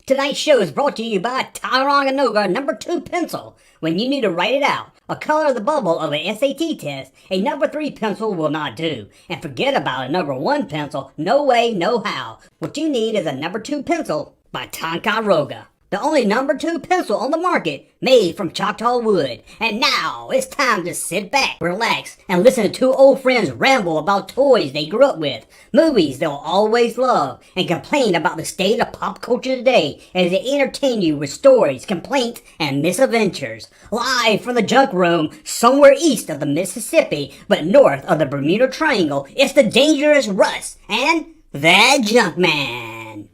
Tonight's show is brought to you by Tyranoga number 2 pencil. When you need to write it out, or color the bubble of an SAT test, a number 3 pencil will not do. And forget about a number 1 pencil, no way, no how. What you need is a number 2 pencil by Tyranoga. The only number 2 pencil on the market, made from Choctaw wood. And now, it's time to sit back, relax, and listen to two old friends ramble about toys they grew up with, movies they'll always love, and complain about the state of pop culture today as they entertain you with stories, complaints, and misadventures. Live from the junk room, somewhere east of the Mississippi, but north of the Bermuda Triangle, it's the dangerous Russ and the Junkman.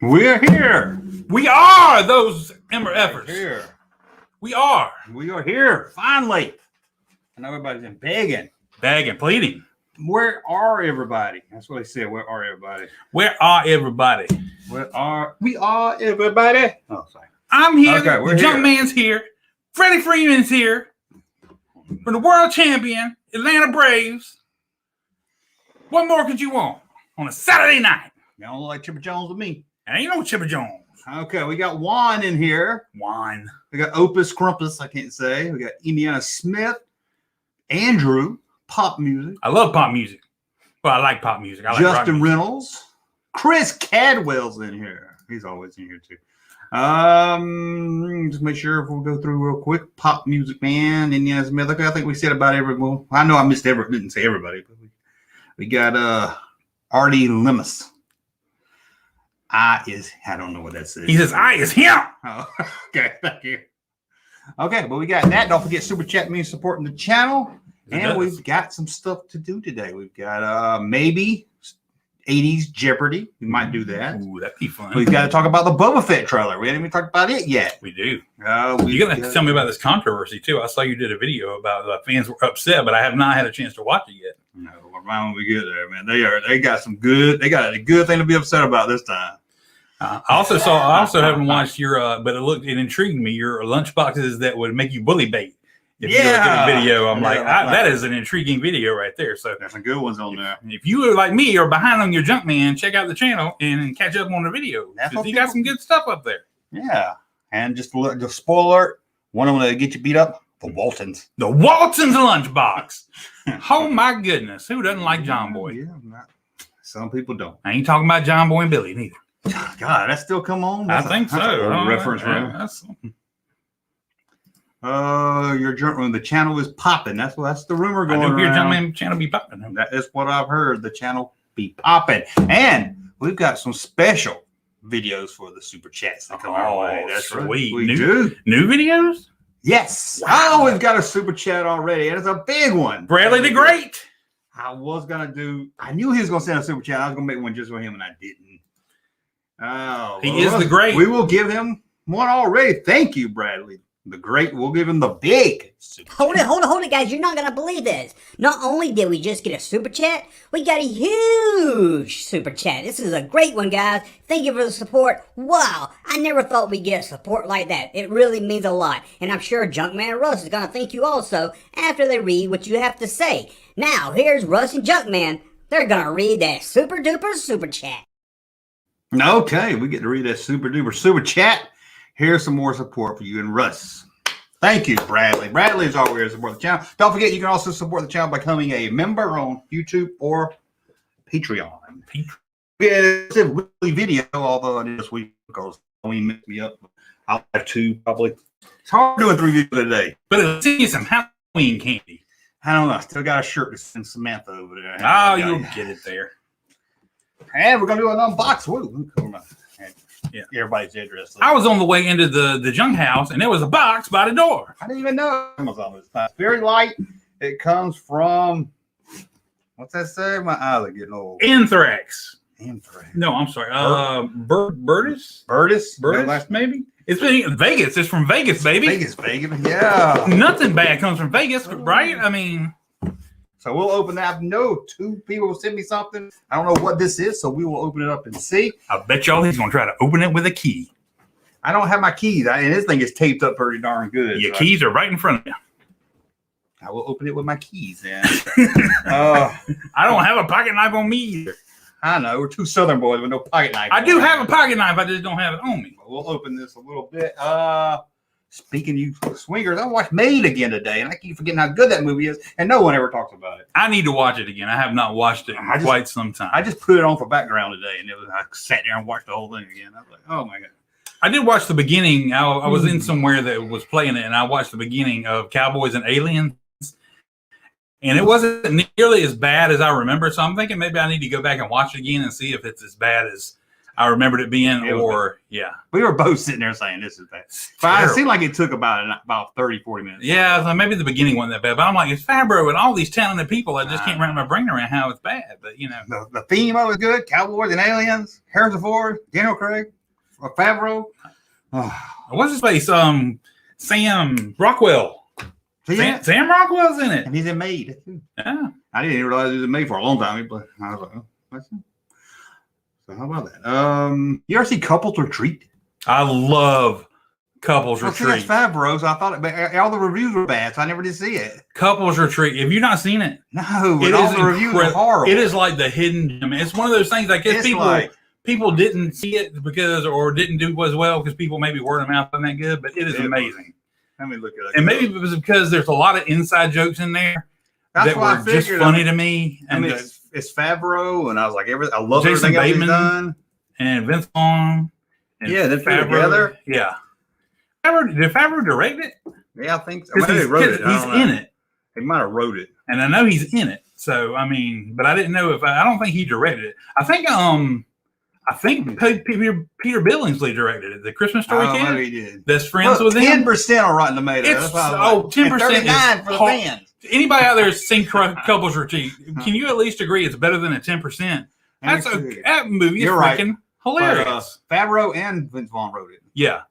We're here. We are those Ember efforts. Here. We are. We are here, finally. I know everybody's been begging. Begging, pleading. Where are everybody? That's what they said. Where are everybody? Where are everybody? We are everybody? Oh, sorry. I'm here. Okay, we're the here. Junkman's here. Freddie Freeman's here. From the world champion, Atlanta Braves. What more could you want on a Saturday night? You don't look like Chipper Jones with me. And ain't no Chipper Jones. Okay, we got Juan in here. Wine. We got Opus Crumpus, I can't say. We got Indiana Smith. Andrew, pop music. I love pop music. Well, I like pop music. I like rock Justin music. Reynolds. Chris Cadwell's in here. He's always in here too. Just make sure if we'll go through real quick. Pop music man, Indiana Smith. Okay, I think we said about everyone. I know I didn't say everybody, but we got Artie Lemus. I don't know what that says. He says, I is him. Oh, okay, thank you. Okay, well, we got that. Don't forget, Super Chat means supporting the channel. And we've got some stuff to do today. We've got maybe 80s Jeopardy. We might do that. Ooh, that'd be fun. We've got to talk about the Boba Fett trailer. We haven't even talked about it yet. We do. You're You're going to have to tell me about this controversy, too. I saw you did a video about the fans were upset, but I have not had a chance to watch it yet. No, when we get there, man. They got a good thing to be upset about this time. I also haven't watched your, but it intrigued me, your lunchboxes that would make you bully bait. If you look at the video, I'm that is an intriguing video right there. So there's some good ones on there. If you are like me or behind on your Junkman, check out the channel and catch up on the video. You got some good stuff up there. Yeah. And just spoiler alert, one of them to get you beat up, the Waltons. The Waltons lunchbox. Oh my goodness. Who doesn't like John Boy? Yeah, some people don't. I ain't talking about John Boy and Billy neither. God, that still come on? I think so. Reference room. Your journal, the channel is popping. That's the rumor going around. Your Junkman channel be popping. That is what I've heard. The channel be popping, and we've got some special videos for the super chats that come our way. That's sweet. Right. We do new videos. Yes. Wow. Oh, we've got a super chat already, and it's a big one. Bradley the Great. I knew he was gonna send a super chat. I was gonna make one just for him, and I didn't. Oh, he is the great. We will give him one already. Thank you, Bradley. The great. We'll give him the big. Hold it, guys. You're not going to believe this. Not only did we just get a super chat, we got a huge super chat. This is a great one, guys. Thank you for the support. Wow. I never thought we'd get support like that. It really means a lot. And I'm sure Junkman and Russ is going to thank you also after they read what you have to say. Now, here's Russ and Junkman. They're going to read that super duper super chat. Okay, we get to read that super duper super chat. Here's some more support for you and Russ. Thank you, Bradley. Bradley is always here to support the channel. Don't forget, you can also support the channel by becoming a member on YouTube or Patreon. It's a weekly video, although I did this week because we messed me up. I'll have two probably. It's hard doing 3 videos a day. But it'll see you some Halloween candy. I don't know. I still got a shirt to send Samantha over there. Oh, you'll get it there. And we're going to do an unbox. Woo. Yeah, everybody's address. I was on the way into the junk house, and there was a box by the door. I didn't even know Amazon was fine. Very light. It comes from, what's that say? My eyes are getting old. Anthrax. Anthrax. No, I'm sorry. Burtis? Burtis, maybe? It's been Vegas. It's from Vegas, baby. Vegas. Yeah. Nothing bad comes from Vegas, right? I mean. So we'll open that. No, 2 people will send me something. I don't know what this is, so we will open it up and see. I bet y'all he's going to try to open it with a key. I don't have my keys. And this thing is taped up pretty darn good. Your keys are right in front of you. I will open it with my keys. And I don't have a pocket knife on me either. I know. We're two Southern boys with no pocket knife. I do have a pocket knife. I just don't have it on me. We'll open this a little bit. Speaking of you swingers, I watched Made again today, and I keep forgetting how good that movie is, and no one ever talks about it. I need to watch it again. I have not watched it in quite some time. I just put it on for background today, and I sat there and watched the whole thing again. I was like, oh my God. I did watch the beginning. I was in somewhere that was playing it, and I watched the beginning of Cowboys and Aliens, and it wasn't nearly as bad as I remember. So I'm thinking maybe I need to go back and watch it again and see if it's as bad as I remembered it being, We were both sitting there saying this is bad. But it seemed like it took about 30, 40 minutes. Yeah, so maybe the beginning wasn't that bad. But I'm like, it's Favreau and all these talented people. I just can't wrap my brain around how it's bad. But, The theme of it was good. Cowboys and Aliens, Harrison Ford, Daniel Craig, Favreau. What's his face? Sam Rockwell. Sam Rockwell's in it. And he's in Made. Yeah. I didn't even realize he was in Made for a long time. But I was like, oh, that's it. So how about that? You ever see Couples Retreat? I love Couples Retreat. See, that's Favreau, so I thought but all the reviews were bad, so I never did see it. Couples Retreat. Have you not seen it? No, but all the reviews are horrible. It is like the hidden gem. It's one of those things. I guess people didn't see it or didn't do as well because people maybe word of mouth wasn't that good. But it is amazing. Let me look at it. And maybe it was because there's a lot of inside jokes in there that were just funny to me. And it's Favreau, and I was like, I love Jason everything Bateman he's done. And Vince Vaughn. Yeah, they're together. Yeah. Did Favreau direct it? Yeah, I think so. He's in it. He might have wrote it. And I know he's in it. So, I mean, but I didn't know I don't think he directed it. I think Peter Billingsley directed it. The Christmas Story kid. Maybe he did. That's friends with him. 10% on Rotten Tomatoes. 10% 39 for the fans. Anybody out there that's seen Couples Retreat, can you at least agree it's better than a 10%? That movie is freaking hilarious. But, Favreau and Vince Vaughn wrote it. Yeah.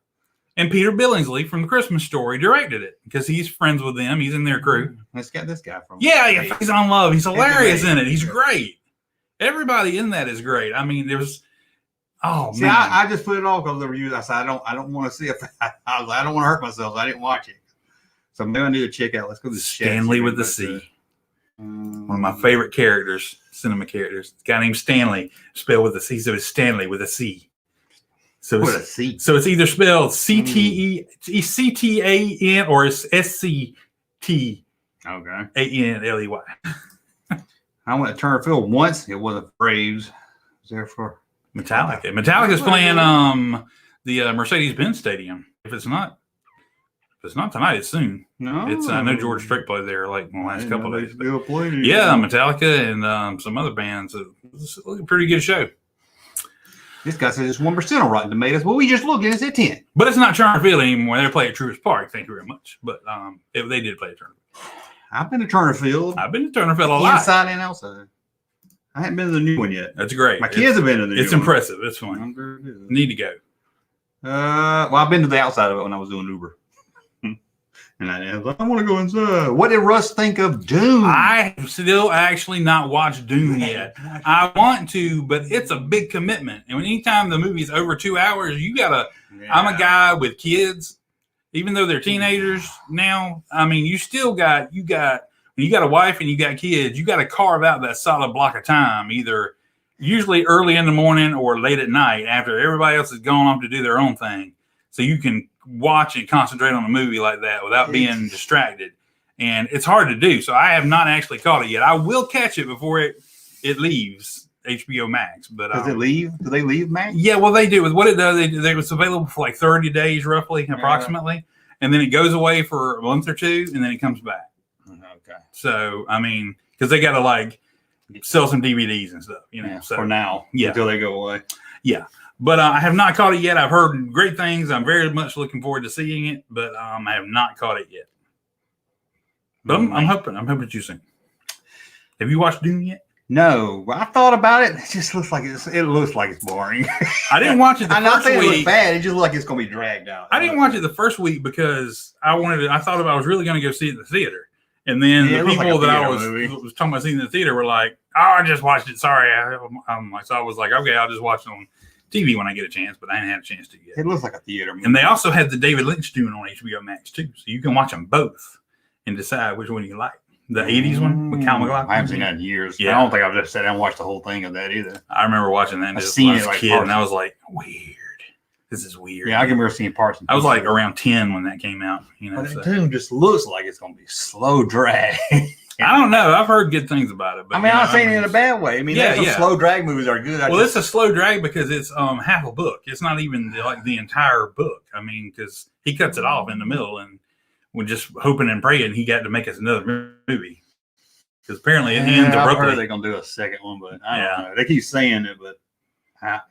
And Peter Billingsley from the Christmas Story directed it because he's friends with them. He's in their crew. Let's get this guy from. Yeah, he's on Love. He's hilarious in it. He's great. Everybody in that is great. I mean, there's. Oh man! I just put it off because of the reviews. I said I don't want to see it. I don't want to hurt myself. So I didn't watch it. So maybe I need to check out. Let's go to Stanley with the C. One of my favorite characters, cinema characters. A guy named Stanley, spelled with a C. So it's Stanley with a C. So with a C. So it's either spelled CTAN or it's SCTANLEY. I went to Turner Field once. It wasn't Braves. It was there for Metallica. Metallica's playing the Mercedes-Benz Stadium. If it's not tonight, it's soon. No, I know George Strait played there like the last couple of days. Yeah, Metallica and some other bands. It's a pretty good show. This guy says it's 1% on Rotten Tomatoes. Well, we just looked and it's at 10. But it's not Turner Field anymore. They play at Truist Park. Thank you very much. But they did play at Turner Field. I've been to Turner Field. I've been to Turner Field a lot. Inside and outside. I haven't been to the new one yet. That's great. My kids have been to the new one. It's impressive. It's fun. Need to go. Well, I've been to the outside of it when I was doing Uber. And I want to go inside. What did Russ think of Dune? I still actually not watched Dune yet. I want to, but it's a big commitment. And anytime the movie's over 2 hours, you gotta. Yeah. I'm a guy with kids, even though they're teenagers now. I mean, you got when you got a wife and you got kids, you got to carve out that solid block of time, either usually early in the morning or late at night after everybody else has gone off to do their own thing, so you can watch and concentrate on a movie like that without being distracted. And it's hard to do. So I have not actually caught it yet. I will catch it before it leaves HBO Max. But does it leave? Do they leave Max? Yeah, well, they do. With what it does, it's available for like 30 days roughly, approximately. And then it goes away for a month or two, and then it comes back. Okay. So, I mean, because they got to like sell some DVDs and stuff, so, for now. Yeah. Until they go away. Yeah. But I have not caught it yet. I've heard great things. I'm very much looking forward to seeing it, but I have not caught it yet. But I'm hoping you soon. Have you watched Dune yet? No, I thought about it. It just looks like it's boring. I didn't watch it the first week. It looks bad. It just looks like it's going to be dragged out. I didn't watch it the first week because I thought I was really going to go see it in the theater. And then the people that I was talking about seeing in the theater were like, "Oh, I just watched it. Sorry." So I was like, "Okay, I'll just watch it on TV when I get a chance," but I ain't had a chance to yet. It looks like a theater movie. And they also had the David Lynch Dune on HBO Max too, so you can watch them both and decide which one you like. The 80s one with Kyle MacLachlan. I haven't seen that in years. Yeah. I don't think I've just sat down and watched the whole thing of that either. I remember watching that I've as seen a it, like, kid, parts. and I was like, weird. This is weird. Yeah, I can remember seeing parts. I was like around 10 when that came out. You know, But so. Dune just looks like it's going to be slow drag. I don't know. I've heard good things about it. But, I mean, I'm not saying it in a bad way. I mean, slow drag movies are good. It's a slow drag because it's half a book. It's not even the entire book. I mean, because he cuts it off in the middle, and we're just hoping and praying he got to make us another movie. Because apparently it ends I've abruptly. heard they're going to do a second one, but I don't know. They keep saying it, but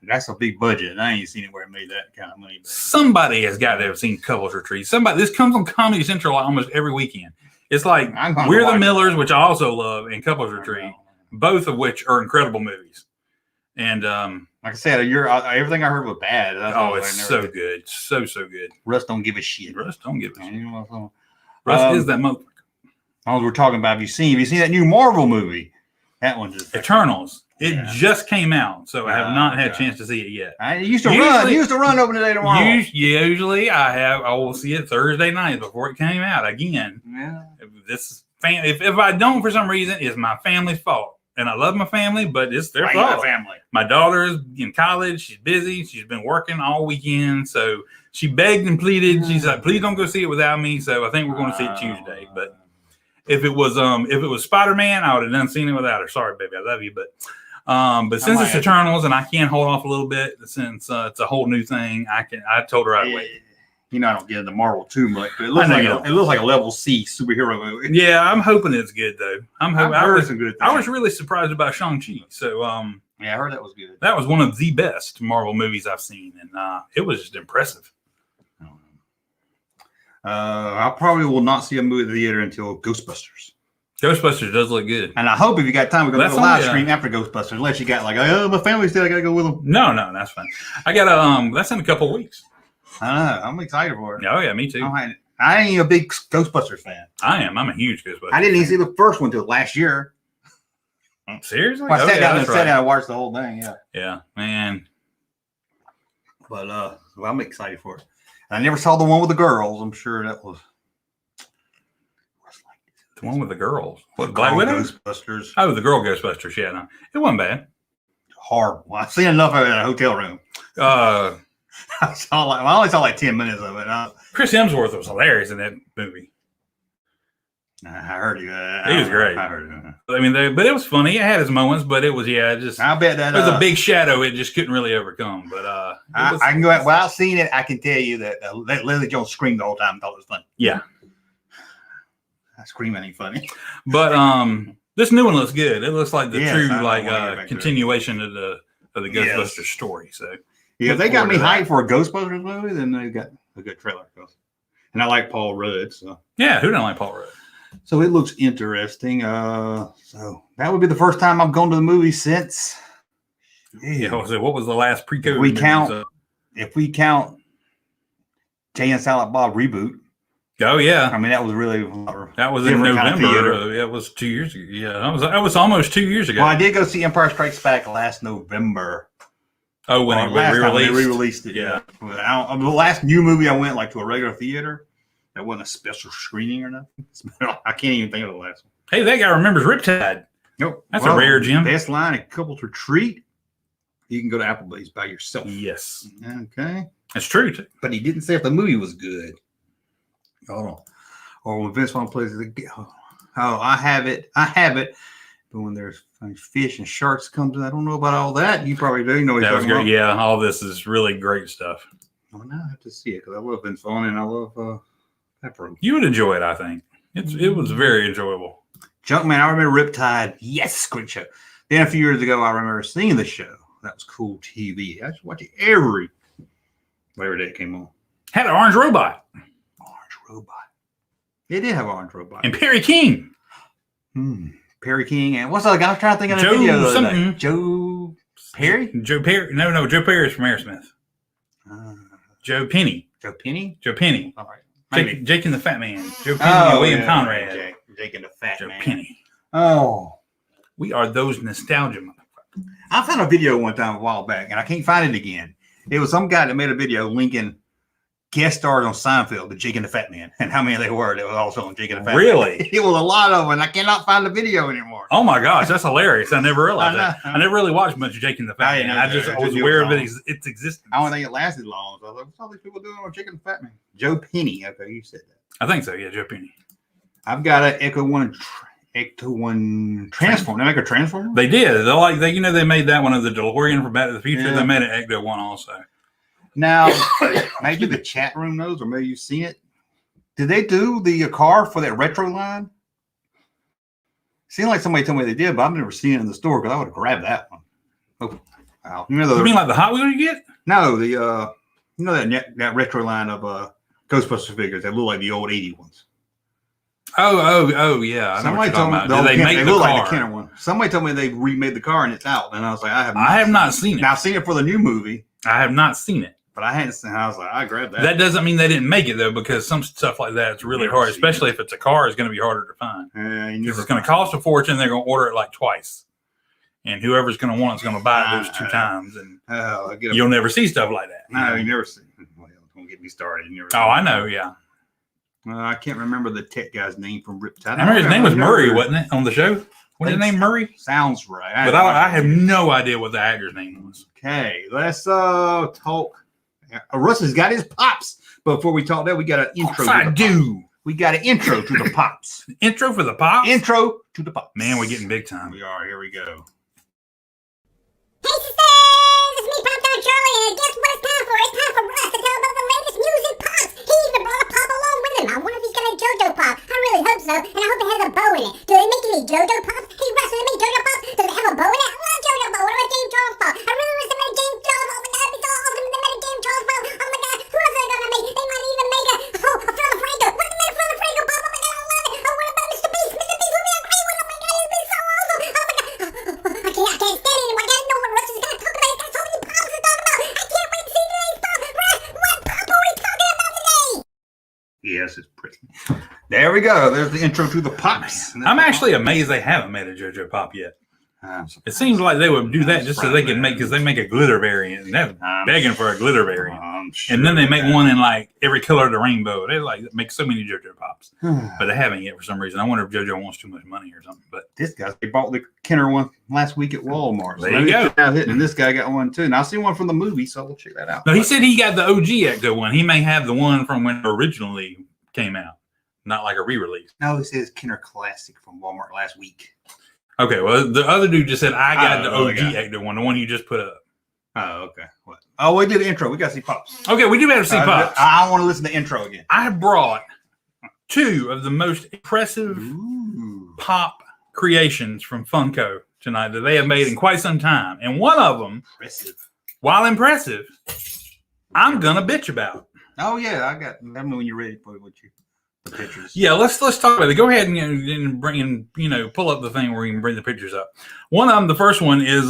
that's a big budget. I ain't seen anywhere made that kind of money. But Somebody has got to have seen Couples Retreat. This comes on Comedy Central almost every weekend. It's like We're the Millers, which I also love, and Couples Retreat, both of which are incredible movies. And like I said, everything I heard was bad. It's so good. So good. Russ don't give a shit. Russ don't give a shit. You Russ is that motherfucker. We're talking about, have you seen that new Marvel movie? That one just Eternals. It just came out, so I have not had a chance to see it yet. I used to run over today tomorrow. Usually, I will see it Thursday night before it came out again. Yeah. If I don't for some reason, it's my family's fault, and I love my family, but it's their fault. Family. My daughter's in college. She's busy. She's been working all weekend, so she begged and pleaded. She's like, "Please don't go see it without me." So I think we're going to see it Tuesday, but. If it was Spider-Man, I would have done seen it without her. Sorry, baby, I love you, but since it's Eternals and I can't hold off a little bit since it's a whole new thing, I told her I'd wait. You know, I don't get into Marvel too much, but it looks like a level C superhero movie. Yeah, I'm hoping it's good though. I'm hoping. I heard some good things. I was really surprised about Shang-Chi. So yeah, I heard that was good. That was one of the best Marvel movies I've seen, and it was just impressive. I probably will not see a movie at the theater until Ghostbusters. Ghostbusters does look good. And I hope if you got time, we're going to do a live stream after Ghostbusters, unless you got like, my family said I got to go with them. No, that's fine. I got that's in a couple of weeks. I know. I'm excited for it. Oh, yeah, me too. I ain't a big Ghostbusters fan. I am. I'm a huge Ghostbusters I didn't even see the first one until last year. Seriously? Well, I sat down and watched the whole thing, yeah. Yeah, man. But I'm excited for it. I never saw the one with the girls. I'm sure that was the one with the girls. What, Black Widow? Ghostbusters. Oh, the girl Ghostbusters. Yeah, no, it wasn't bad. Horrible. I've seen enough of it in a hotel room. I only saw like 10 minutes of it. Chris Hemsworth was hilarious in that movie. I heard you. He was great. I heard you. I mean, but it was funny. It had its moments, but it was I bet that it was a big shadow. It just couldn't really overcome. But I can go out. Without seeing it, I can tell you that Leslie Jones screamed the whole time and thought it was funny. Yeah, screaming ain't funny. But this new one looks good. It looks like the true continuation of the Ghostbusters story. So yeah, if they got me hyped for a Ghostbusters movie, then they got a good trailer. And I like Paul Rudd. So yeah, who don't like Paul Rudd? So it looks interesting. So that would be the first time I've gone to the movie since. Yeah. So what was the last pre-COVID? If we count Jay and Silent Bob reboot. Oh yeah. I mean that was really that was in November. It was 2 years ago. Yeah, that was almost 2 years ago. Well, I did go see Empire Strikes Back last November. Oh, when they re-released it. Yeah. The last new movie I went to a regular theater. That wasn't a special screening or nothing. I can't even think of the last one. Hey, that guy remembers Riptide. Nope. That's a rare gem. Best line at Couples Retreat. You can go to Applebee's by yourself. Yes. Okay. That's true, too. But he didn't say if the movie was good. Hold on. Or when Vince Vaughn plays it. Oh, I have it. But when there's fish and sharks come to, I don't know about all that. You probably do. You know what that was great. About. Yeah, all this is really great stuff. Well, now I have to see it because I love Vince Vaughn and I love Pepper. You would enjoy it, I think. It was very enjoyable. Junkman, I remember Riptide. Yes, great show. Then a few years ago, I remember seeing the show. That was cool TV. I used to watch it every day it came on. Had an Orange Robot. It did have an Orange Robot. And Perry King. Perry King. And what's the other guy? I was trying to think of the video the other day. Joe Perry? Joe Perry. No, Joe Perry is from Aerosmith. Joe Penny. Joe Penny? Joe Penny. All right. Jake and the Fat Man. Joe Penny and William Conrad. Jake and the Fat Man. Joe Penny. Oh. We are those nostalgia motherfuckers. I found a video one time a while back, and I can't find it again. It was some guy that made a video linking guest starred on Seinfeld, the Jake and the Fat Man, and how many they were that was also on Jake and the Fat Man. Really? It was a lot of them, and I cannot find the video anymore. Oh my gosh, that's hilarious! I never realized that. I never really watched much of Jake and the Fat Man. I was aware of its existence. I don't think it lasted long. So I was like, what's all these people doing on Jake and the Fat Man? Joe Penny. Okay, you said that. I think so. Yeah, Joe Penny. I've got an Echo One Transform. They make a Transformer. They did. They made that one of the DeLorean from Back to the Future. Yeah. They made an Ecto One also. Now, maybe the chat room knows, or maybe you've seen it. Did they do the car for that retro line? Seemed like somebody told me they did, but I've never seen it in the store because I would have grabbed that one. Oh, wow. You mean like the Hot Wheel you get? No, that retro line of Ghostbusters figures that look like the old 80 ones. Oh, yeah. Somebody told me they look like the Kenner one. Somebody told me they remade the car and it's out, and I was like, I have not seen it. Now I've seen it for the new movie. I have not seen it. But I hadn't seen. I was like, I grabbed that. That doesn't mean they didn't make it though, because some stuff like that is really hard, especially if it's a car. It's going to be harder to find. Because it's going to cost a fortune. They're going to order it like twice, and whoever's going to want it's going to buy it those 2 times, and you'll never see stuff like that. No, you never see. Well, don't get me started. I know. Yeah. I can't remember the tech guy's name from Riptide. I remember his name was Murray, wasn't it, on the show? What's his name, Murray? Sounds right. But I have no idea what the actor's name was. Okay, let's talk. Russ has got his pops. But before we talk that, we got an intro. We got an intro to the pops. Intro for the pops? Intro to the pops. Man, we're getting big time. We are. Here we go. Hey, sisters! It's me, Pop Dog Charlie, and guess what it's time for? It's time for Russ to tell about the latest news in pops. He even brought a pop along with him. I wonder if he's got a JoJo pop. I really hope so, and I hope it has a bow in it. Do they make any JoJo pops? Hey, Russ, do they make JoJo pops? Does it have a bow in it? I want a JoJo bow. What about James Charles pop? I really wish they made James Charles. Oh my God, it'd be so awesome if they made a James Charles pop. Oh my God, who else are they gonna make? They might even make a Phil Franco. What if they made a Phil Franco pop? Oh my God, I love it. Oh, what about Mr. Beast? Mr. Beast would be a great one. Oh my God, it'd be so awesome. Oh my God, I can't stand it anymore. I gotta know what Russ is gonna talk about. He's got so many pops to talk about. I can't wait to see today's pop. Russ, what pop are we talking about today? Yes, it's pretty. There we go. There's the intro to the pops. I'm actually amazed they haven't made a JoJo pop yet. It seems like they would do that just so they can make, because they make a glitter variant, and they're begging for a glitter variant. Sure, and then they make one in like every color of the rainbow. They like make so many JoJo pops, but they haven't yet for some reason. I wonder if JoJo wants too much money or something. But this guy, they bought the Kenner one last week at Walmart. There you go. And this guy got one too. And I see one from the movie, so we'll check that out. No, he said he got the OG Ecto one. He may have the one from when it originally came out, not like a re-release. No, it says Kenner Classic from Walmart last week. Okay, well, the other dude just said, I got the OG Ecto one, the one you just put up. Oh, okay. What? Oh, we did the intro. We got to see pops. Okay, we do have to see pops. I want to listen to the intro again. I brought 2 of the most impressive pop creations from Funko tonight that they have made in quite some time. And one of them, while impressive, I'm going to bitch about. Oh, yeah. Let me know when you're ready for what you... The pictures. Yeah, let's talk about it. Go ahead and bring pull up the thing where you can bring the pictures up. One of them, the first one is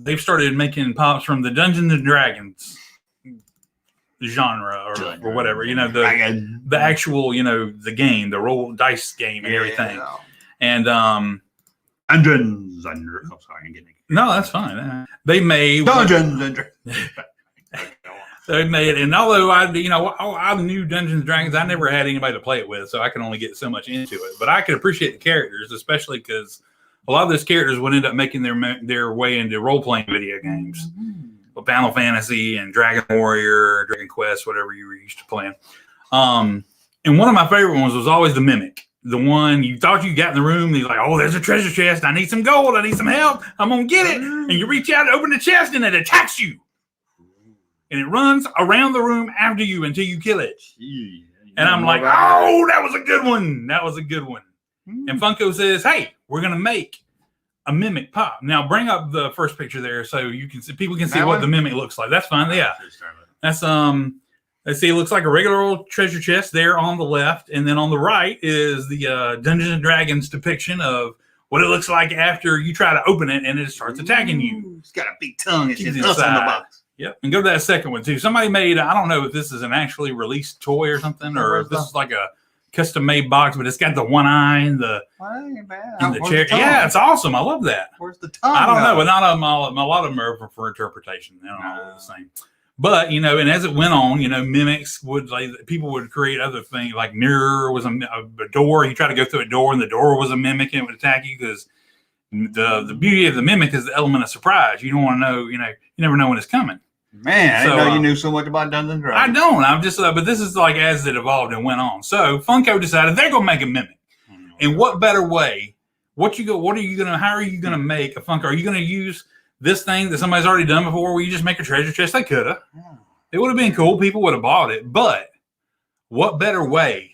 they've started making pops from the Dungeons and Dragons genre or whatever. The actual the game, the roll dice game and everything. And Dungeons and Dragons. Oh, sorry, I'm getting it. No, that's fine. They made Dungeons and Dragons. They made, and although I knew Dungeons and Dragons, I never had anybody to play it with, so I can only get so much into it. But I could appreciate the characters, especially because a lot of those characters would end up making their way into role playing video games, Final Fantasy and Dragon Warrior, Dragon Quest, whatever you were used to playing. And one of my favorite ones was always the Mimic. The one you thought you got in the room, and he's like, "Oh, there's a treasure chest. I need some gold. I need some help. I'm gonna get it." And you reach out to open the chest, and it attacks you. And it runs around the room after you until you kill it. And I'm like, oh, that was a good one. That was a good one. And Funko says, hey, we're going to make a Mimic pop. Now, bring up the first picture there so you can see, people can see what the Mimic looks like. That's fine. Yeah. That's, let's see, it looks like a regular old treasure chest there on the left. And then on the right is the Dungeons and Dragons depiction of what it looks like after you try to open it and it starts attacking you. It's got a big tongue. It's just us on the box. Yep, and go to that second one too. Somebody made, I don't know if this is an actually released toy or something, or if this is like a custom-made box, but it's got the one eye and the chair. Yeah, it's awesome. I love that. Where's the tongue? I don't know, but not a lot of them are for interpretation. They don't know the same. But and as it went on, mimics would people would create other things like mirror was a door. You try to go through a door, and the door was a mimic, and it would attack you because the beauty of the mimic is the element of surprise. You don't want to know, you never know when it's coming. Man, I didn't know you knew so much about Dungeons and Dragons. I don't. I'm just, but this is like as it evolved and went on. So Funko decided they're gonna make a mimic, and what better way? How are you gonna make a Funko? Are you gonna use this thing that somebody's already done before, where you just make a treasure chest? They could have. It would have been cool. People would have bought it. But what better way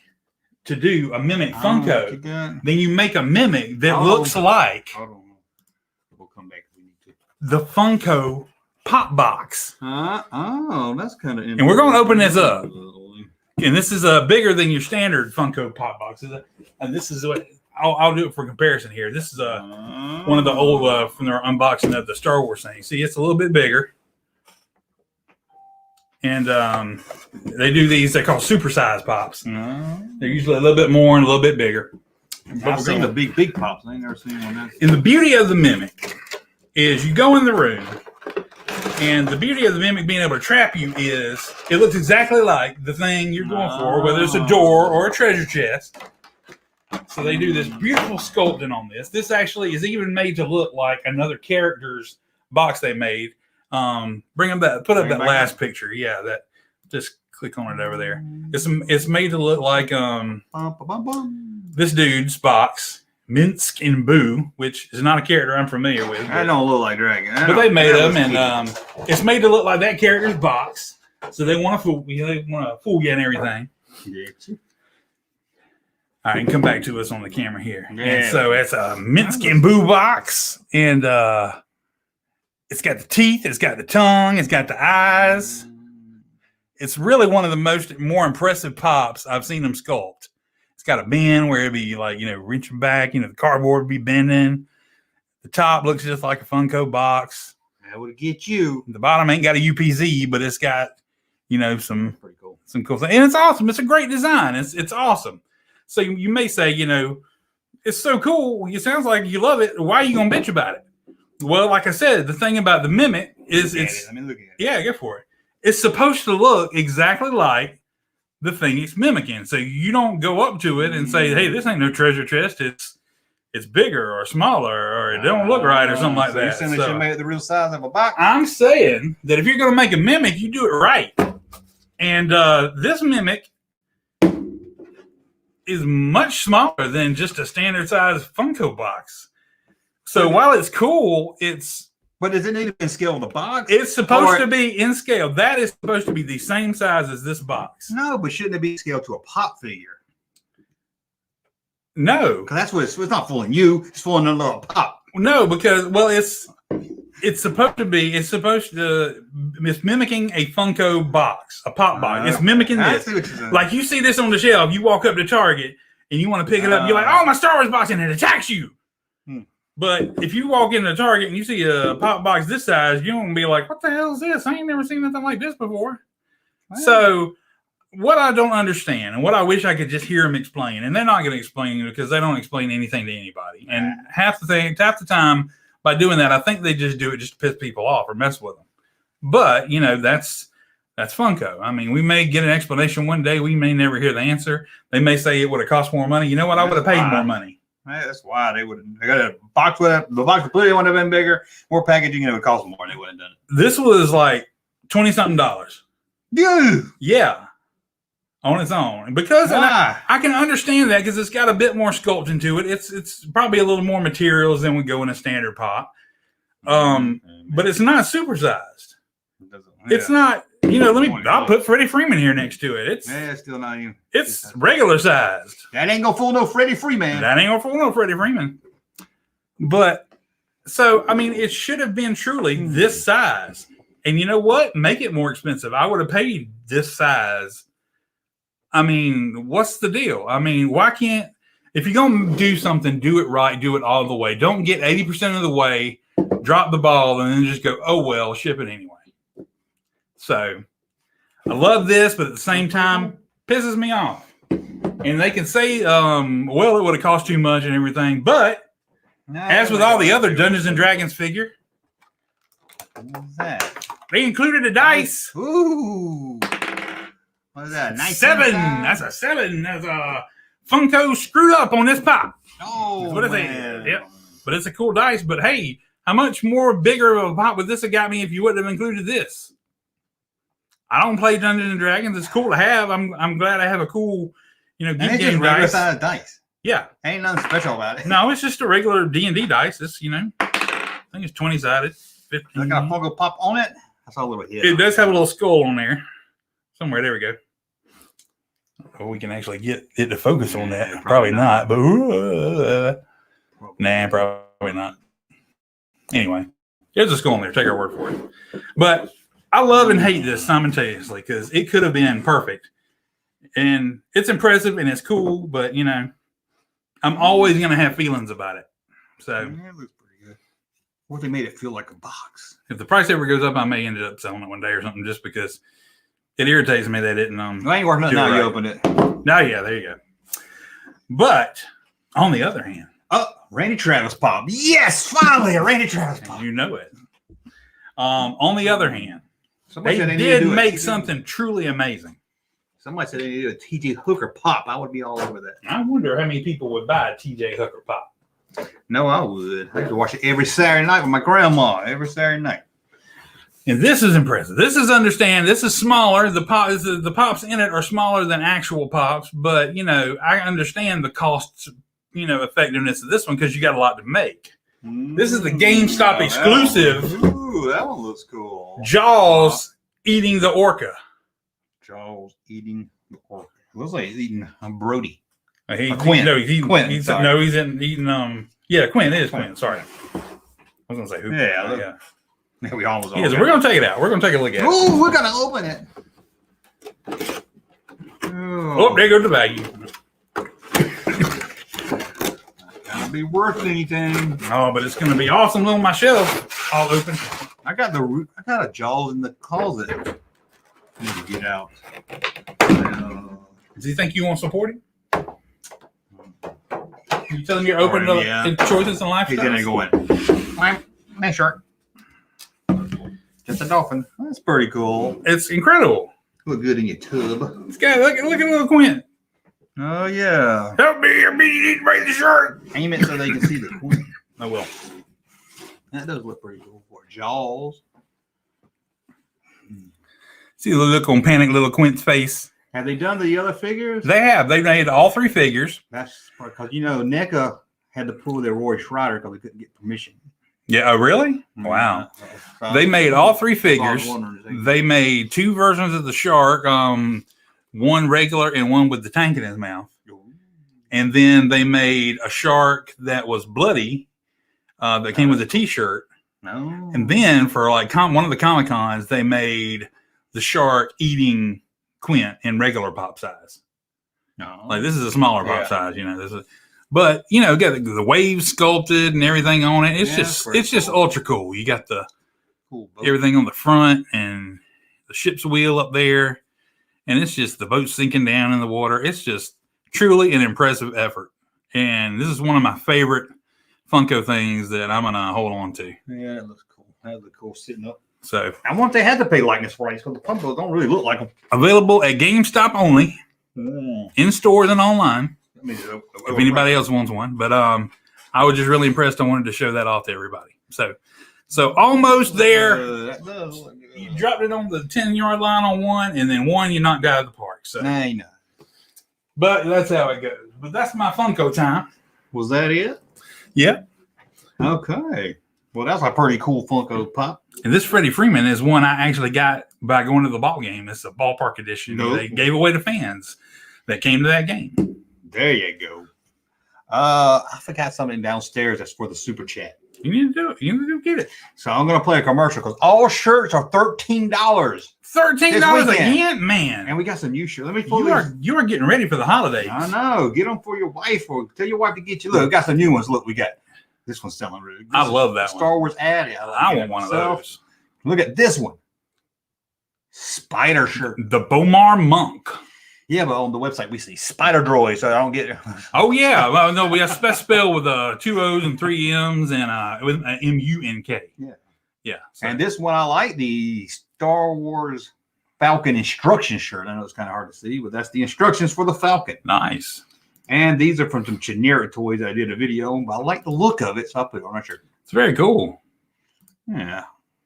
to do a mimic Funko than you make a mimic that looks like We'll come back if we need to. the Funko pop box? That's kind of interesting. And we're going to open this up. And this is bigger than your standard Funko pop boxes. And this is what I'll do it for comparison here. This is one of the old from their unboxing of the Star Wars thing. See, it's a little bit bigger. And they do these, they call supersize pops. They're usually a little bit more and a little bit bigger. I've seen the big pops. I ain't never seen one. And the beauty of the mimic is you go in the room, and the beauty of the mimic being able to trap you is it looks exactly like the thing you're going for, whether it's a door or a treasure chest. So they do this beautiful sculpting on this. This actually is even made to look like another character's box they made. Put up that last picture. Yeah, that just click on it over there. It's made to look like this dude's box, Minsk and Boo, which is not a character I'm familiar with. I don't look like Dragon. But they made them, and it's made to look like that character's box. So they want to fool you. They want to fool you and everything. All right, and come back to us on the camera here. Yeah. And so it's a Minsk and Boo box, and it's got the teeth, it's got the tongue, it's got the eyes. It's really one of the more impressive pops I've seen them sculpt. It's got a bend where it'd be like, reaching back, the cardboard would be bending. The top looks just like a Funko box. That would get you. The bottom ain't got a UPZ, but it's got, some pretty cool, some cool things. And it's awesome. It's a great design. It's awesome. So you may say, it's so cool. It sounds like you love it. Why are you going to bitch about it? Well, like I said, the thing about the mimic is look at it. Yeah, go for it. It's supposed to look exactly like the thing it's mimicking. So you don't go up to it and say, hey, this ain't no treasure chest. It's bigger or smaller or it don't look right or something like that. You're saying they should make it the real size of a box? I'm saying that if you're going to make a mimic, you do it right. And this mimic is much smaller than just a standard size Funko box. So while it's cool, But does it need to be in scale with the box? It's supposed to be in scale. That is supposed to be the same size as this box. No, but shouldn't it be scaled to a pop figure? No. Because that's what it's not fooling you. It's fooling a little pop. No, because, it's mimicking a Funko box, a pop box. It's mimicking this. Like you see this on the shelf, you walk up to Target and you want to pick it up. You're like, oh, my Star Wars box, and it attacks you. But if you walk into Target and you see a pop box this size, you're going to be like, what the hell is this? I ain't never seen nothing like this before. Wow. So what I don't understand and what I wish I could just hear them explain, and they're not going to explain it because they don't explain anything to anybody. And half the time by doing that, I think they just do it just to piss people off or mess with them. But, that's Funko. I mean, we may get an explanation one day. We may never hear the answer. They may say it would have cost more money. You know what? I would have paid more money. That's why they got a box with the box completely would have been bigger, more packaging, and it would cost more, and they wouldn't have done it. This was like $20-something. Yeah. On its own. Because I can understand that because it's got a bit more sculpting to it. It's probably a little more materials than would go in a standard pop. But it's not supersized. It's not, I'll put Freddie Freeman here next to it. It's still not even. It's regular sized. That ain't gonna fool no Freddie Freeman. Freddie Freeman. But so it should have been truly this size. And you know what? Make it more expensive. I would have paid this size. What's the deal? Why can't, if you're gonna do something, do it right, do it all the way. Don't get 80% of the way, drop the ball, and then just go, oh well, ship it anyway. So I love this, but at the same time, pisses me off. And they can say, it would have cost too much and everything. But as with all the other Dungeons and Dragons figure, what's that? They included a dice. Ooh. What is that? 7. That's a 7. That's a Funko screwed up on this pop. Oh, That's what it man. is. Yep. But it's a cool dice. But hey, how much more bigger of a pop would this have got me if you wouldn't have included this? I don't play Dungeons and Dragons. It's cool to have. I'm glad I have a cool, geek And it's game just regular dice. size dice. Yeah. Ain't nothing special about it. No, it's just a regular D&D dice. It's, I think it's 20-sided. 15. It's got a Funko Pop on it. I saw a little head. It does have a little skull on there. Somewhere. There we go. Oh, we can actually get it to focus on that. Yeah, Probably probably not. But nah, probably not. Anyway, there's a skull in there. Take our word for it. But I love and hate this simultaneously because it could have been perfect. And it's impressive and it's cool, but I'm always going to have feelings about it. So Yeah, it looks pretty good. What they made it feel like a box. if the price ever goes up, I may end up selling it one day or something just because it irritates me that it didn't. It ain't worth nothing do it now. You right. opened it. No, yeah, there you go. But on the other hand, Oh, Randy Travis Pop. Yes, finally a Randy Travis Pop. you know it. On the other hand, Somebody they said need to did do make it. something truly amazing. Somebody said they need to do a TJ Hooker Pop. I would be all over that. I wonder how many people would buy a TJ Hooker pop. No, I would. I used to watch it every Saturday night with my grandma. Every Saturday night. And this is impressive. This is This is smaller. The pops in it are smaller than actual pops, but I understand the cost, effectiveness of this one because you got a lot to make. This is the GameStop exclusive. Ooh, that one looks cool. Jaws eating the orca. Jaws eating the orca. Looks like he's eating a Brody. Quint. No, he's Quint, eating. sorry. No, he's eating. Yeah, Quint. It is Quint. Sorry, I was gonna say who. Yeah, look. yeah. Yeah, we almost. Yeah, so we're gonna take it out. We're gonna take a look at it. Ooh, we're gonna open it. Oh, there goes the value. Gotta be worth anything. Oh, but it's gonna be awesome on my shelf, all open. I got a Jaws in the closet. I need to get out. Does he think you want to support him? You tell him you're open to Yeah. choices in life. He's gonna go in. Nice shark. Just a dolphin. That's pretty cool. It's incredible. Look good in your tub. This guy, look at little Quint. Oh yeah. Help me! I'm being right the shark. Aim it so they can see the queen. I will. That does look pretty cool for Jaws. See the look on panic little Quint's face. Have they done the other figures? They have. They've made all 3 figures. That's because NECA had to pull their Roy Schreider because they couldn't get permission. Yeah. Oh, really? Wow. They made all 3 figures. They made 2 versions of the shark. One regular and one with the tank in his mouth. And then they made a shark that was bloody. That came with a T-shirt. No. And then for one of the Comic Cons, they made the shark eating Quint in regular pop size. No. Like this is a smaller pop size, This is, but got the waves sculpted and everything on it. It's just ultra cool. You got the cool boat. everything on the front and the ship's wheel up there, and it's just the boat sinking down in the water. It's just truly an impressive effort, and this is one of my favorite Funko things that I'm gonna hold on to. Yeah, that looks cool. That looks cool sitting up. So I wonder if they had to pay likeness rights because the Funkos don't really look like them. available at GameStop only, in stores and online. If anybody else wants one, but I was just really impressed. I wanted to show that off to everybody. So almost there. That does look good. You dropped it on the 10-yard line on one, and then one you knocked out of the park. So, Nah, you know. but that's how it goes. But that's my Funko time. Was that it? Yep. Okay. Well, that's a pretty cool Funko Pop. And this Freddie Freeman is one I actually got by going to the ball game. It's a ballpark edition. Nope. They gave away to fans that came to that game. There you go. I forgot something downstairs that's for the super chat. You need to do it. You need to get it. So I'm going to play a commercial because all shirts are $13. $13 weekend. again, man. And we got some new shirts. Let me pull You are getting ready for the holidays. I know. Get them for your wife or tell your wife to get you. Look, we got some new ones. Look, we got this one's selling really good. I love that one. Star Wars ad. I want one of those. Look at this one. Spider shirt. The Bomar Monk. Yeah, but on the website we see Spider Droid, so I don't get it. Oh yeah, well no, we got spell with 2 O's and 3 M's and with MUNK. Yeah. Yeah. So. And this one I like, the Star Wars Falcon instruction shirt. I know it's kind of hard to see, but that's the instructions for the Falcon. Nice. And these are from some generic toys I did a video on, but I like the look of it, so I put it on my shirt. It's very cool. Yeah.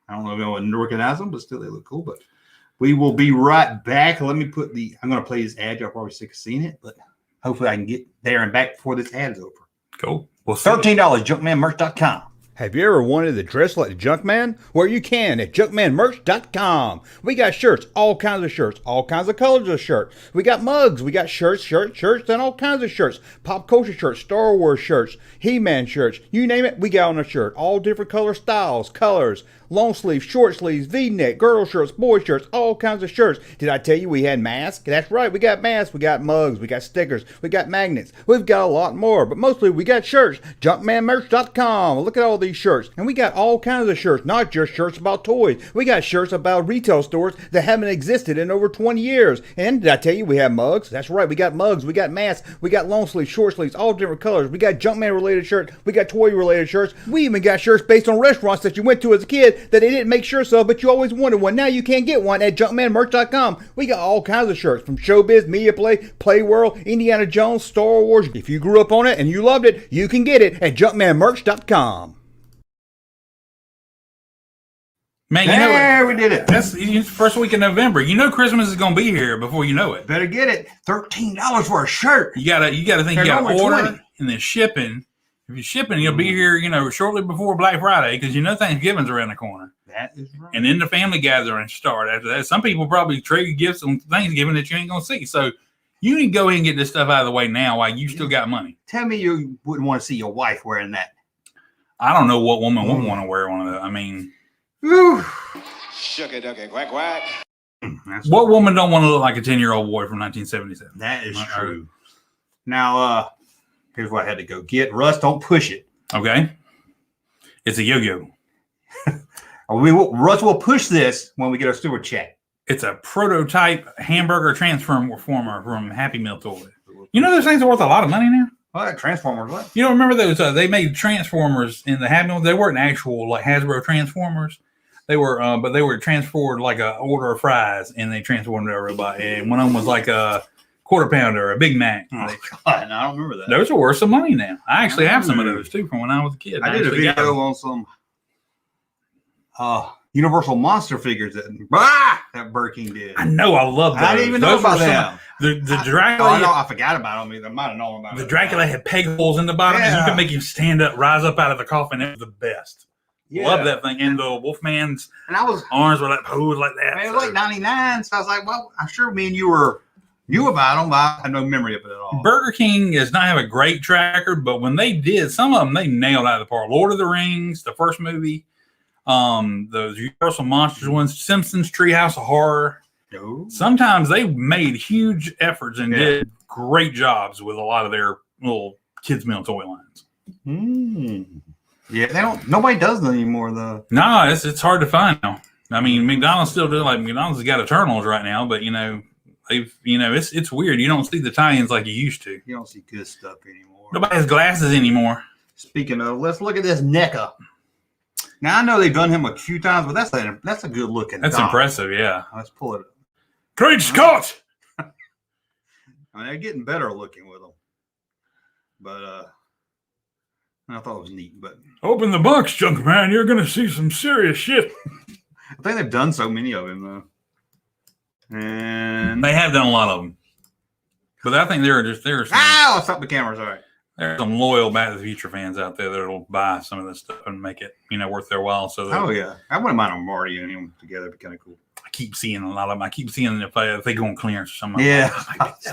I don't know if anyone would recognize them, but still they look cool. But we will be right back. Let me put I'm going to play this ad. Y'all probably sick of seeing it, but hopefully I can get there and back before this ad is over. Cool. Well, $13, junkmanmerch.com. Have you ever wanted to dress like the Junkman? Well, you can at junkmanmerch.com. We got shirts, all kinds of shirts, all kinds of colors of shirts. We got mugs, we got shirts, and all kinds of shirts. Pop culture shirts, Star Wars shirts, He-Man shirts, you name it, we got on a shirt. All different color styles, colors, long sleeves, short sleeves, V-neck, girdle shirts, boy shirts, all kinds of shirts. Did I tell you we had masks? That's right, we got masks, we got mugs, we got stickers, we got magnets. We've got a lot more, but mostly we got shirts. Junkmanmerch.com. Look at all these shirts. And we got all kinds of shirts, not just shirts about toys. We got shirts about retail stores that haven't existed in over 20 years. And did I tell you we have mugs? That's right, we got mugs, we got masks, we got long sleeves, short sleeves, all different colors. We got Junkman related shirts, we got toy related shirts. We even got shirts based on restaurants that you went to as a kid that they didn't make shirts of, but you always wanted one. Now you can get one at junkmanmerch.com. We got all kinds of shirts from Showbiz, Media Play, Play World, Indiana Jones, Star Wars. If you grew up on it and you loved it, you can get it at junkmanmerch.com. Man, you know we did it. That's the first week in November. You know Christmas is gonna be here before you know it. Better get it. $13 for a shirt. You gotta think They're you gotta normally order 20. and then shipping. If you're shipping, you'll be here, shortly before Black Friday because Thanksgiving's around the corner. That is right. And then the family gatherings start after that. Some people probably trade gifts on Thanksgiving that you ain't gonna see. So you need to go ahead and get this stuff out of the way now while you still got money. Tell me you wouldn't want to see your wife wearing that. I don't know what woman would want to wear one of those. I mean, Whew. Shucky ducky quack quack. what woman don't want to look like a 10-year-old boy from 1977? That is true. Now, here's what I had to go get. Russ, don't push it. Okay. It's a yo-yo. Russ will push this when we get our steward chat. It's a prototype hamburger transformer from Happy Meal toy. You know those things are worth a lot of money now? Oh, Transformers, what? You don't remember those? They made Transformers in the Happy Meal. They weren't actual like Hasbro Transformers. They were, but they were transformed like a order of fries, and they transformed into a robot. And one of them was like a quarter pounder, a Big Mac. Oh, God, I don't remember that. Those are worth some money now. I actually have some of those too from when I was a kid. I did a video on some Universal Monster figures that Burger King did. I know, I love those. I didn't even know about that. The Dracula. I forgot about them. I might have known about The it. Dracula had peg holes in the bottom, and you could make him stand up, rise up out of the coffin. It was the best. Yeah. Love that thing. And the Wolfman's And I was, arms were like posed like that. it was like 99, so I was like, well, I'm sure me and you knew about them, but I had no memory of it at all. Burger King does not have a great track record, but when they did, some of them they nailed out of the park. Lord of the Rings, the first movie, those Universal Monsters ones, Simpsons Treehouse of Horror. No. Sometimes they made huge efforts and did great jobs with a lot of their little kids' meal toy lines. Yeah, nobody does them anymore though. No, it's hard to find now. I mean, McDonald's still doing like McDonald's has got Eternals right now, but it's weird. You don't see the tie-ins like you used to. You don't see good stuff anymore. Nobody has glasses anymore. Speaking of, let's look at this NECA. Now I know they've done him a few times, but that's a good looking. That's impressive, yeah. Let's pull it up. Great Scott! I mean, they're getting better looking with them, but I thought it was neat. But Open the box, Junkman. You're gonna see some serious shit. I think they've done so many of them though, and They have done a lot of them, but I think there's ow! Stop the camera. Sorry. there's some loyal Back to the Future fans out there that'll buy some of this stuff and make it worth their while. So Oh yeah, I wouldn't mind them Marty and him together. It'd be kind of cool. I keep seeing a lot of them. I keep seeing if they go on clearance or something. Yeah. That's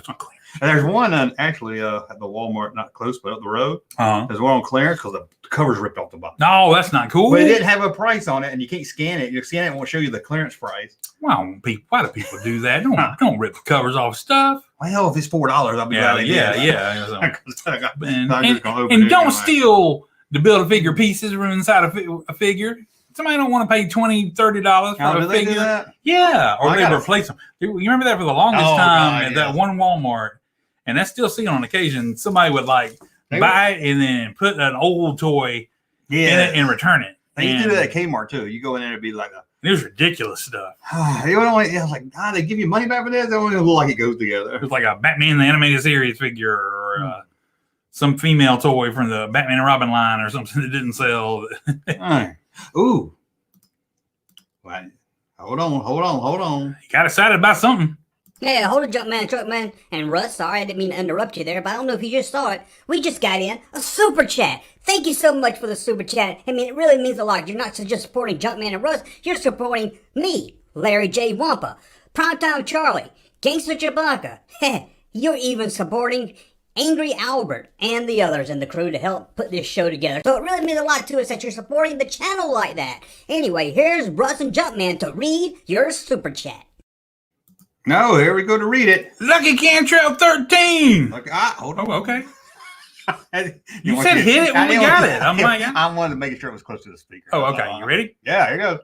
on clearance. There's one actually at the Walmart, not close, but up the road. Uh-huh. There's one on clearance because the cover's ripped off the bottom. No, that's not cool. But it didn't have a price on it, and you can't scan it. You scan it, it won't show you the clearance price. Why do people do that? Don't rip the covers off stuff. Well, if it's $4, I'll be glad. Yeah. And And don't steal the Build-A-Figure pieces from inside a figure. Somebody don't want to pay $20, $30 for a figure. That? Yeah, or Well, they replace them. You remember that for the longest time at that one Walmart, and that's still seen on occasion. Somebody would buy it and then put an old toy in it and return it. They used to do that at Kmart too. You go in there and be like It was ridiculous stuff. it would only. I was like, they give you money back for this. It don't even look like it goes together. It was like a Batman the Animated Series figure or some female toy from the Batman and Robin line or something that didn't sell. Ooh. Right. Hold on. You got excited about something. Yeah, hold it, Junkman. And Russ, sorry, I didn't mean to interrupt you there, but I don't know if you just saw it. We just got in a super chat. Thank you so much for the super chat. I mean, it really means a lot. You're not just supporting Junkman and Russ, you're supporting me, Larry J. Wampa, Primetime Charlie, Gangster Chewbacca. You're even supporting Angry Albert and the others in the crew to help put this show together. So it really means a lot to us that you're supporting the channel like that. Anyway, here's Russ and Junkman to read your super chat. No, here we go to read it. Lucky Cantrell 13. Look, hold on. Oh, okay. You said hit it when we got it. I'm like, I wanted to make sure it was close to the speaker. oh, okay. You ready? Yeah, here goes.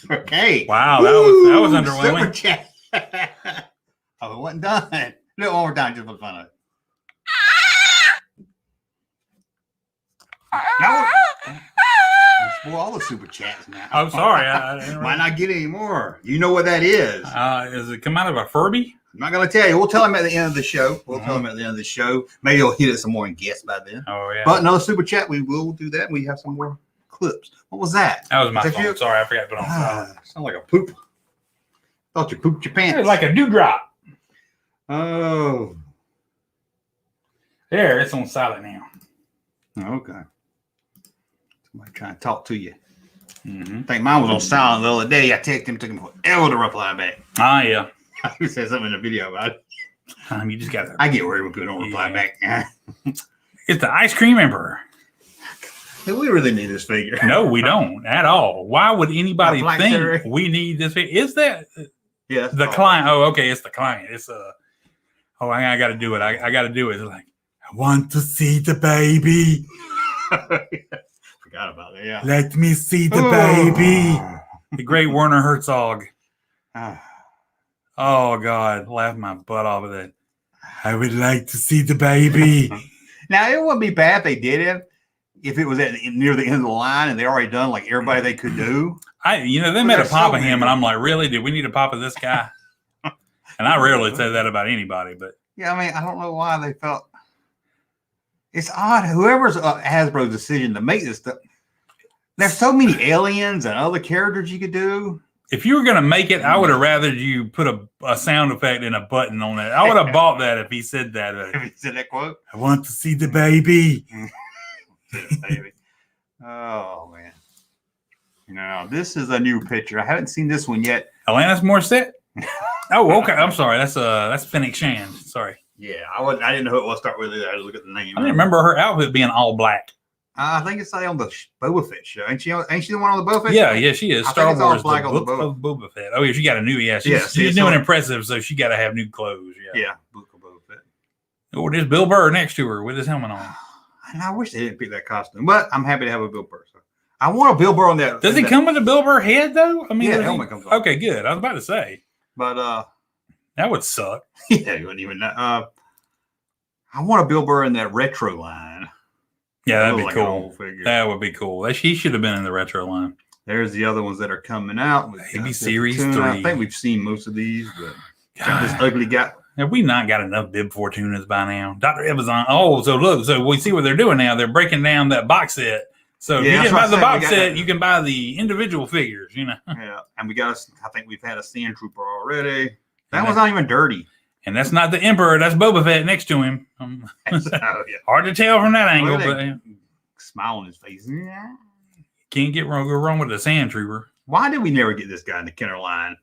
Okay. Wow, that was underwhelming. Super chat. Oh, it wasn't done. Do it one more time just for fun of it. No. Spoil all the super chats now. I'm sorry. I didn't Might not get any more. You know what that is. Does it come out of a Furby? I'm not going to tell you. We'll tell him at the end of the show. Maybe he'll hit it some more and guess by then. Oh, yeah. But another super chat, we will do that. We have some more clips. What was that? That was my that phone. you? Sorry, I forgot to put on silent. Sound like a poop. Thought you pooped your pants. It's like a dewdrop. Oh. There, it's on silent now. Okay. Somebody trying to talk to you. Mm-hmm. I think mine was on silent the other day. I texted him, took him forever to reply back. Ah, yeah. He said something in the video about it. You just got to. I get worried when people don't reply back. It's the Ice Cream Emperor. Do we really need this figure? No, we don't at all. Why would anybody Black think Series. we need this figure? Is that Yeah. the client? Oh, okay. It's the client. It's oh, I got to do it. I got to do it. It's like, I want to see the baby. Forgot about that. Yeah. Let me see the baby. The great Werner Herzog. Oh, God. Laugh my butt off of that. I would like to see the baby. Now, it wouldn't be bad if they did it. If it was near the end of the line and they already done like everybody they could do. They made a pop of him, and I'm like, really? Did we need a pop of this guy? And I rarely say that about anybody, but. Yeah, I mean, I don't know why they felt. It's odd. Whoever's Hasbro's decision to make this stuff. There's so many aliens and other characters you could do. If you were going to make it, I would have rather you put a sound effect and a button on it. I would have bought that if he said that. If he said that quote. I want to see the baby. Baby. Oh, man. No, this is a new picture. I haven't seen this one yet. Alanis Morissette? Oh, okay. I'm sorry. That's Fennec Shand. Sorry. Yeah, I didn't know who it was. Start with it. I had to look at the name. I didn't remember her outfit being all black. I think it's on the Boba Fett show. Ain't she the one on the Boba Fett? Yeah, she is. I Star think it's all Wars, black the on the Book of Boba Fett. Oh, yeah, she got a new, she's doing impressive, so she got to have new clothes. Yeah, Book of Boba Fett. Oh, there's Bill Burr next to her with his helmet on. And I wish they didn't pick that costume, but I'm happy to have a Bill Burr. So I want a Bill Burr on that. Does he come with a Bill Burr head, though? I mean, yeah, the helmet comes off. Okay, good. I was about to say. But, that would suck. Yeah, you wouldn't even know. I want a Bill Burr in that retro line. Yeah, that'd be like cool. That would be cool. He should have been in the retro line. There's the other ones that are coming out. Maybe Series 3. I think we've seen most of these, but this ugly guy. Have we not got enough Bib Fortunas by now? Dr. Evans on. Oh, so look. So we see what they're doing now. They're breaking down that box set. So if you didn't buy the box set, you can buy the individual figures, Yeah. And I think we've had a Sand Trooper already. That one's not even dirty. And that's not the Emperor. That's Boba Fett next to him. Hard to tell from that angle, but smile on his face. Can't go wrong with the Sand Trooper. Why did we never get this guy in the Kenner line?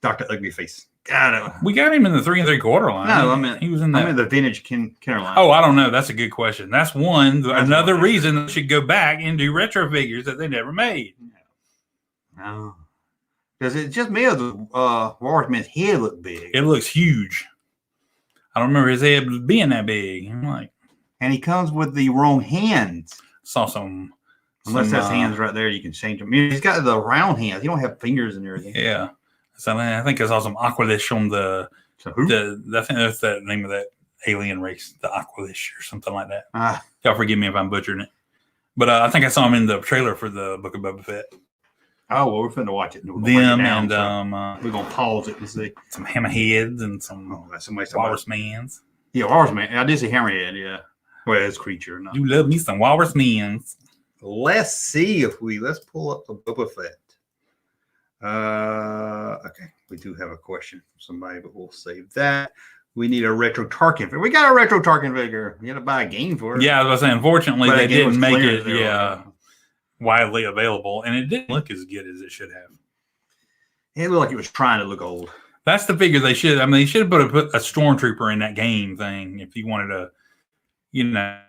Dr. Ugly Face. God, we got him in the 3 3/4 line. No, I mean he was in that. I mean the vintage Kenner line. Oh, I don't know. That's a good question. That's another reason they should go back and do retro figures that they never made. No. Because it just made the Warman's head look big. It looks huge. I don't remember his head being that big. I'm like, and he comes with the wrong hands. Saw some. Unless that's hands right there, you can change them. I mean, he's got the round hands. He don't have fingers and everything. Yeah. So I think I saw some Aqualish on the. I think that's the name of that alien race, the Aqualish or something like that. Ah, Y'all forgive me if I'm butchering it. But I think I saw him in the trailer for the Book of Boba Fett. oh, well, we're finna watch it. We're gonna break it Them down, and so we're gonna pause it and see. some hammerheads and some Oh, that's somebody talking about. walrus mans. Yeah, Walrus Man. I did see Hammerhead. Yeah, well, it's creature. No. You love me some walrus mans. Let's see if let's pull up the Boba Fett. Okay, we do have a question from somebody, but we'll save that. We need a retro Tarkin figure. We got a retro Tarkin figure. You got to buy a game for it. Yeah, I was saying, unfortunately, But they that game was didn't make clearance it there. widely available, and it didn't look as good as it should have. It looked like it was trying to look old. That's the figure they should. I mean, they should have put a stormtrooper in that game thing if you wanted to, you know.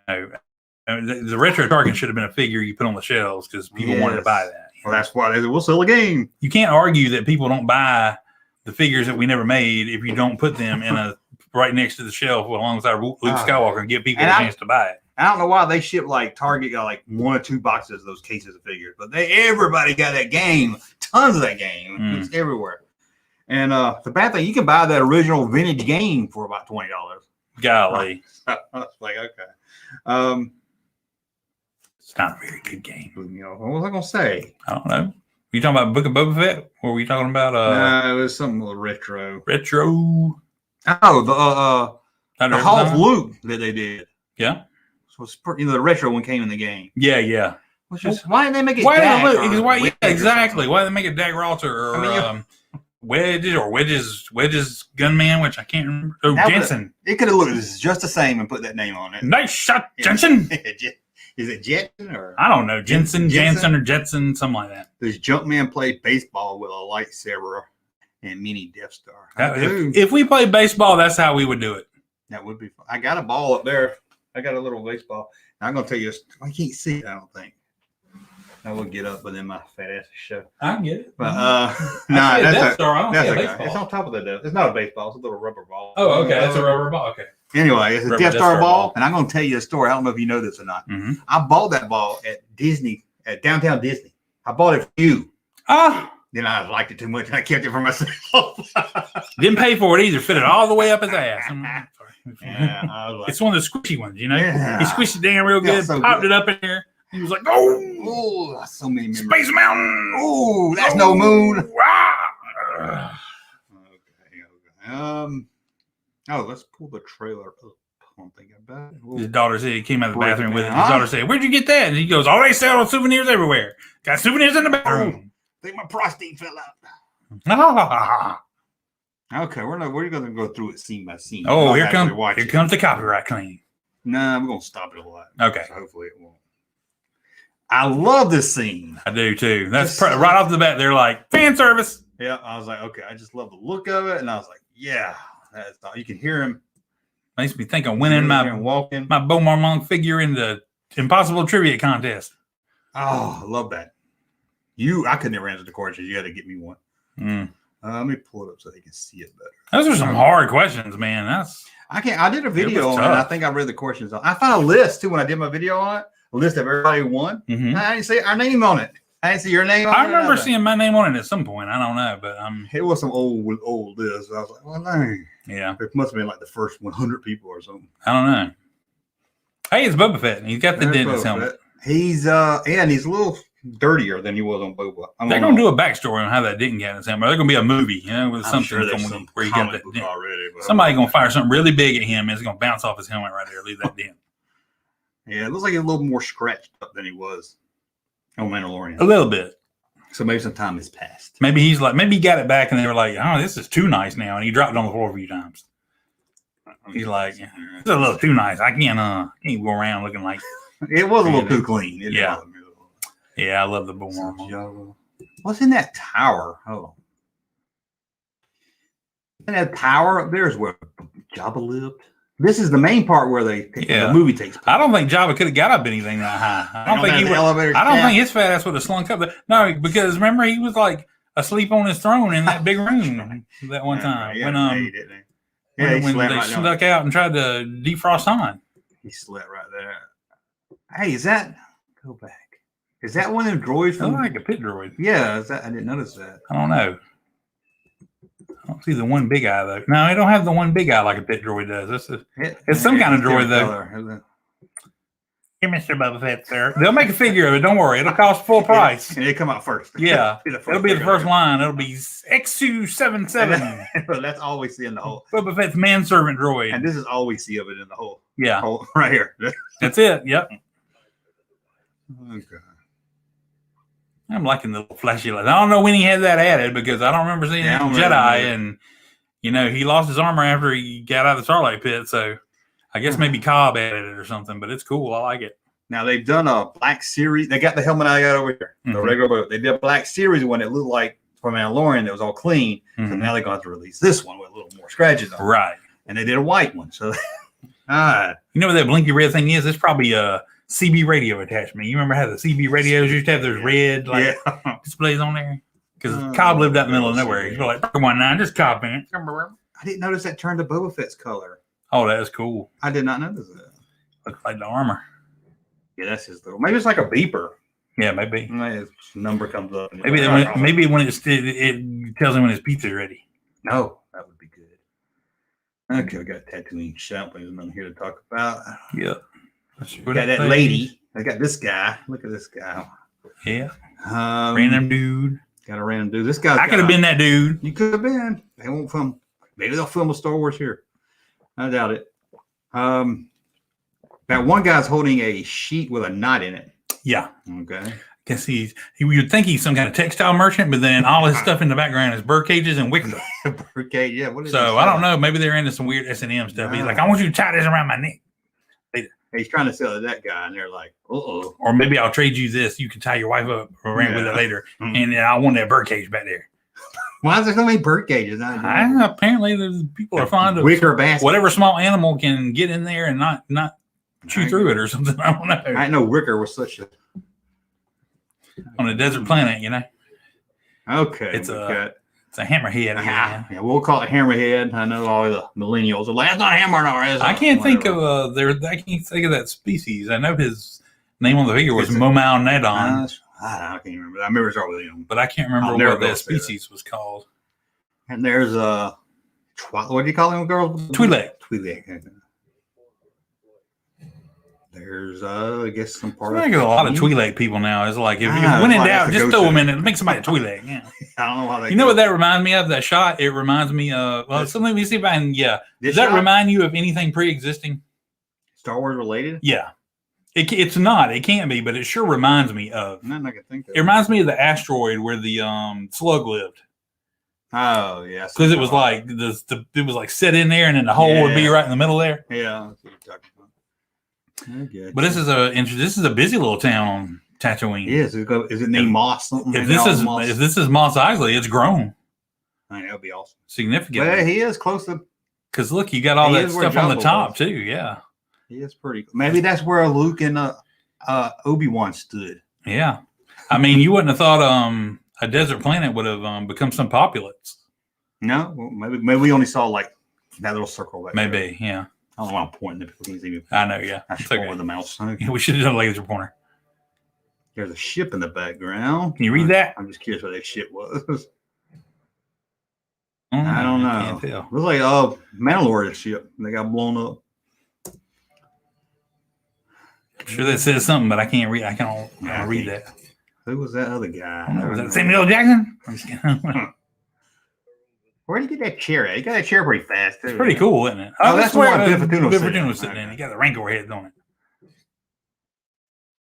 The retro Tarkin should have been a figure you put on the shelves because people wanted to buy that. Well, that's why they said, we'll sell a game. You can't argue that people don't buy the figures that we never made if you don't put them in a right next to the shelf alongside Luke Skywalker and give people a chance to buy it. I don't know why they ship like Target got like 1 or 2 boxes of those cases of figures, but everybody got that game, tons of that game. It's everywhere. And the bad thing, you can buy that original vintage game for about $20. Golly, I was like, okay. it's not a very good game. You know, what was I gonna say? I don't know. You talking about Book of Boba Fett, or were you talking about No, it was something a little retro. retro? Oh, the Hoth Luke that they did. Yeah, So it's pretty, the retro one came in the game. yeah. Which is why didn't they make it? Why Dak did or why? Yeah, Wedge or exactly. something? Why did they make it Dag Ralter or I mean, Wedge's gunman, which I can't remember. Oh, That Jensen. It could have looked just the same and put that name on it. Nice shot, Jensen. Is it Jetson or I don't know, Jensen, Jensen? Jansen, or Jetson, something like that. does Junkman play baseball with a lightsaber and mini Death Star? If we played baseball, that's how we would do it. That would be fun. I got a ball up there. I got a little baseball. Now, I'm gonna tell you, I can't see it. I don't think. I will get up, but then my fat ass show. I can get it. But I nah, see a that's Death Star. I don't that's see a okay. baseball. It's on top of the Death. It's not a baseball. It's a little rubber ball. Oh, okay. That's a rubber ball. Okay. Anyway, it's a Rubber Death Death Star Star ball, ball. and I'm gonna tell you a story. I don't know if you know this or not. Mm-hmm. I bought that ball at Disney, at downtown Disney. I bought it for you. Ah, Then I liked it too much, and I kept it for myself. didn't pay for it either. Fit it all the way up his ass. Yeah, I was like, It's one of the squishy ones, you know. Yeah. He squished it down real Yeah, good, so popped good. it up in there. He was like, "Oh, oh, that's so many memories. Space Mountain! Oh, that's no moon. Ah. Okay. Oh, let's pull the trailer up. I'm thinking about it. His daughter said he came out of the Break it bathroom with it. down. His daughter said, "Where'd you get that?" And he goes, "Oh, they sell souvenirs everywhere. Got souvenirs in the bathroom." I think my prostate fell out. Ah. Okay, we're going to go through it scene by scene. Oh, Not here actually watch it. comes the copyright claim. Nah, we're going to stop it a lot. Okay. So hopefully it won't. I love this scene. I do too. That's Just- right off the bat. They're like fan service. Yeah, I was like, okay, I just love the look of it, and I was like, yeah, that's you can hear him. Makes me think I'm winning my walking. Beau Marmont figure in the Impossible Trivia Contest. Oh, I love that. I could never answer the questions. You got to get me one. Let me pull it up so they can see it better. Those are some hard questions, man. I did a video on it. And I think I read the questions. I found a list too when I did my video on it. A list of everybody who won. Mhm. I didn't see our name on it. I didn't see your name on it. I remember nothing. seeing my name on it at some point. I don't know, but It was some old list. I was like, well, dang. yeah, It must have been like the first 100 people or something. I don't know. Hey, it's Boba Fett, and he's got the There's dentist Boba helmet. Fett. He's and he's a little dirtier than he was on Boba. They're gonna do a backstory on how that didn't get his helmet. They're gonna be a movie, with I'm something sure there's coming some where you got comic that book dent. already. But Somebody gonna fire something really big at him, and it's gonna bounce off his helmet right there, leave that dent. Yeah, it looks like he's a little more scratched up than he was on Mandalorian. A little bit. So maybe some time has passed. Maybe he got it back, and they were like, "Oh, this is too nice now," and he dropped it on the floor a few times. He's like, "This is a little too nice. I can't go around looking like." It was a little too clean. It Yeah. was. Yeah, I love the Boba Marmont. What's in that tower? Oh. And that tower up there is where Jabba lived. This is the main part where the movie takes place. I don't think Jabba could have got up anything that high. I don't think he would. I don't think his fat ass would have slunk up there. No, because remember he was like asleep on his throne in that big room that one time he when slept they right there. snuck out and tried to defrost Han. He slept right there. Hey, go back. Is that one of them droids It from looked like a pit droid. Yeah, I didn't notice that. I don't know. I don't see the one big eye though. No, I don't have the one big eye like a pet droid does. It's some kind of droid though. Here, Mr. Boba Fett, sir. They'll make a figure of it. Don't worry. It'll cost full price. And they come out first. Yeah. It'll be the first line. It'll be X277. That's all we see in the whole. Boba Fett's manservant droid. And this is all we see of it in the whole. Yeah. Whole, right here. That's it. Yep. Okay. I'm liking the little flashy lights. I don't know when he had that added because I don't remember seeing it in Jedi. And, he lost his armor after he got out of the Sarlacc pit. So I guess maybe Cobb added it or something, but it's cool. I like it. Now they've done a Black Series. They got the helmet I got over here, the regular boat. They did a Black Series one that looked like from Mandalorian that was all clean. So now they're going to release this one with a little more scratches on it. Right. And they did a white one. So, what that blinky red thing is? It's probably a CB radio attachment. You remember how the CB radios used to have those red displays on there? Because Cobb lived out in the middle of nowhere. He's like, 1-9, just Cobb, man. I didn't notice that turned to Boba Fett's color. Oh, that is cool. I did not notice that. Looks like the armor. Yeah, that's his little. Maybe it's like a beeper. Yeah, maybe. His number comes up. Maybe when it tells him when his pizza's ready. No, that would be good. Okay, we got Tatooine shop. There's nothing here to talk about. Yeah. We got that lady. I got this guy. Look at this guy. Yeah. Random dude. Got a random dude. This guy. I could have been that dude. You could have been. They won't film. Maybe they'll film a Star Wars here. I doubt it. That one guy's holding a sheet with a knot in it. Yeah. Okay. I guess you would think he's some kind of textile merchant, but then all his stuff in the background is bird cages and wicker. Bird cage, yeah. What is so I don't know. Maybe they're into some weird S&M stuff. He's like, I want you to tie this around my neck. He's trying to sell to that guy, and they're like, uh-oh. Or maybe I'll trade you this. You can tie your wife up around with it later. And then I want that bird cage back there. Why is there so many bird cages? Apparently, people are fond of wicker baskets. Whatever small animal can get in there and not chew through it or something. I don't know. I didn't know wicker was such a on a desert planet, Okay, it's a hammerhead. Yeah, we'll call it hammerhead. I know all the millennials are like, that's not a hammer, no. I can't think of that species. I know his name on the figure was Momau Nadon. I can't remember. I remember it's all with him, but I can't remember what that species was called. And there's what do you call them, girls? Twi'lek. There's I guess some part. I think there's a lot of Twi'lek people now. It's like if when in doubt, just throw them in and make somebody a Twi'lek. Yeah. I don't know how they. You know what that reminds me of? That shot. It reminds me of. Well, so let me see if I can. Yeah. Does that remind you of anything pre-existing? Star Wars related? Yeah. It's not. It can't be, but it sure reminds me of. Nothing I can think of. It reminds me of the asteroid where the slug lived. Oh yeah. Because it was like it was like set in there, and then the hole would be right in the middle there. Yeah. That's what you're talking about. Okay. But this is a busy little town on Tatooine. Yes. Is it named Moss? Something? If this is Mos Eisley, it's grown. I mean, that would be awesome. Significant. Well, he is close to. Because look, you got all that stuff on the top too. Yeah. He is pretty. Maybe that's where Luke and Obi-Wan stood. Yeah. I mean, you wouldn't have thought a desert planet would have become some populace. No, well, maybe we only saw like that little circle. Maybe, yeah. I don't know why I'm pointing if people can see me. I know, yeah. I should with the mouse. Okay. We should have done a laser pointer. There's a ship in the background. Can you read that? I'm just curious what that ship was. I don't know. I can't tell. It was like Mandalorian ship. They got blown up. I'm sure that says something, but I can't read. I can't read that. Who was that other guy? Was that Samuel L. Jackson? Where did you get that chair at? You got that chair pretty fast, too. It's pretty cool, isn't it? Oh, that's where Biff Fortuna was sitting in. He got the Rancor heads on it.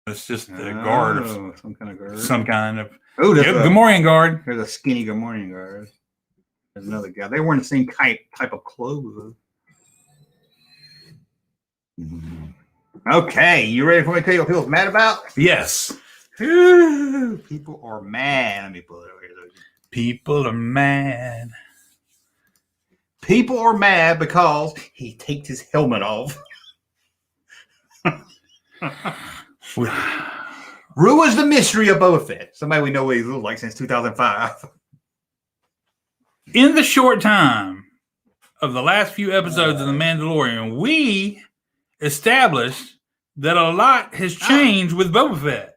It's just the guard of some kind of guard. Some kind of. Oh, there's a Gamorrean guard. There's a skinny Gamorrean guard. There's another guy. They wearing the same type of clothes. Okay, you ready for me to tell you what people's mad about? Yes. People are mad. Let me pull it over here. People are mad. People are mad because he takes his helmet off. Ruins the mystery of Boba Fett. Somebody we know what he looks like since 2005. In the short time of the last few episodes of The Mandalorian, we established that a lot has changed with Boba Fett.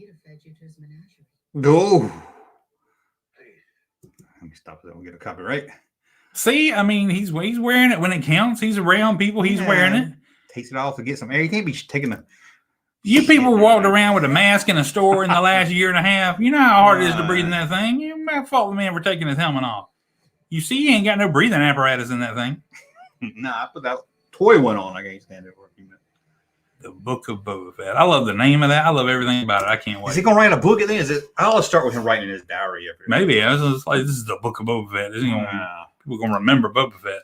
He'd have fed you to his menagerie. Go. Let me stop that. We'll get a copyright. See, I mean, he's wearing it when it counts. He's around people. He's wearing it. Takes it off to get some air. You can't be taking the. You people walked around with a mask in a store in the last year and a half. You know how hard it is to breathe in that thing. You might fault the man for taking his helmet off. You see, he ain't got no breathing apparatus in that thing. Nah, I put that toy one on. I can't stand it for a few minutes. The Book of Boba Fett. I love the name of that. I love everything about it. I can't wait. Is he gonna write a book? Then is it? I'll start with him writing in his diary. Maybe I was just like, this is the Book of Boba Fett. People gonna remember Boba Fett.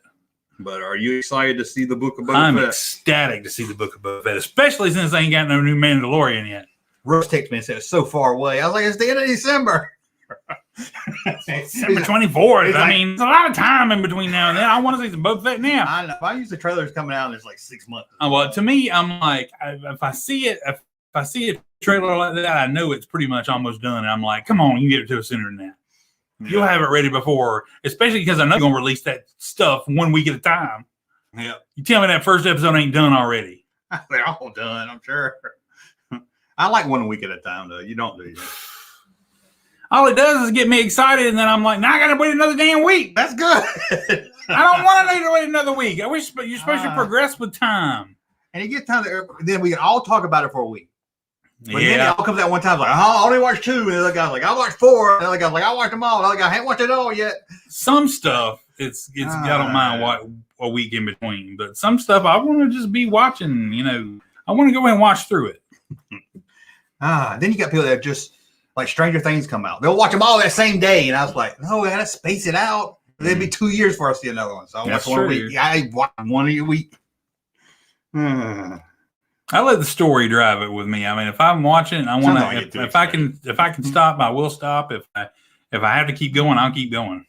But are you excited to see the Book of Boba I'm Fett? ecstatic to see the Book of Boba Fett, especially since they ain't got no new Mandalorian yet. Russ texted me and said it's so far away. I was like, it's the end of December. December 24th. I mean, there's a lot of time in between now and then. I want to see some Boba Fett now. I know. If I use the trailers coming out, there's like 6 months. Well, to me, I'm like, if I see a trailer like that, I know it's pretty much almost done. And I'm like, come on, you can get it to us sooner than that. Yeah. You'll have it ready before, especially because I know you're going to release that stuff 1 week at a time. Yeah. You tell me that first episode ain't done already. They're all done, I'm sure. I like 1 week at a time, though. You don't do that. All it does is get me excited, and then I'm like, now I got to wait another damn week. That's good. I don't want to need to wait another week. I wish you're supposed to progress with time. And you get time to, then we can all talk about it for a week. But then it all comes out one time, like, I only watched 2. And the other guy's like, I watched 4. And the other guy's like, I watched them all. And the other guy, I haven't watched it all yet. Some stuff, I don't mind a week in between. But some stuff, I want to just be watching, I want to go and watch through it. Then you got people that just, like Stranger Things come out. They'll watch them all that same day. And I was like, no, I got to space it out. It'd be 2 years before I see another one. So I watch 1 week. I watch 1 a week. I let the story drive it with me. I mean, if I'm watching, I want to. If I can stop, I will stop. If I have to keep going, I'll keep going.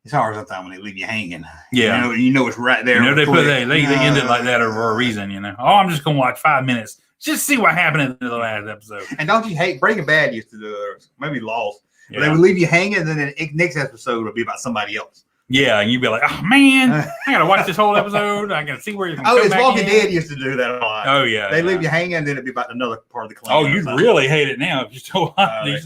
It's hard sometimes when they leave you hanging. Yeah, you know it's right there. They end it like that for a reason. Oh, I'm just gonna watch 5 minutes. Just see what happened in the last episode. And don't you hate Breaking Bad used to do it, maybe Lost. Yeah. They would leave you hanging, and then the next episode would be about somebody else. Yeah, and you'd be like, oh man, I gotta watch this whole episode. I gotta see where you're going. It's Walking Dead used to do that a lot. Oh yeah. They leave you hanging, and then it'd be about another part of the clan. Oh, you'd really hate it now if you still watch.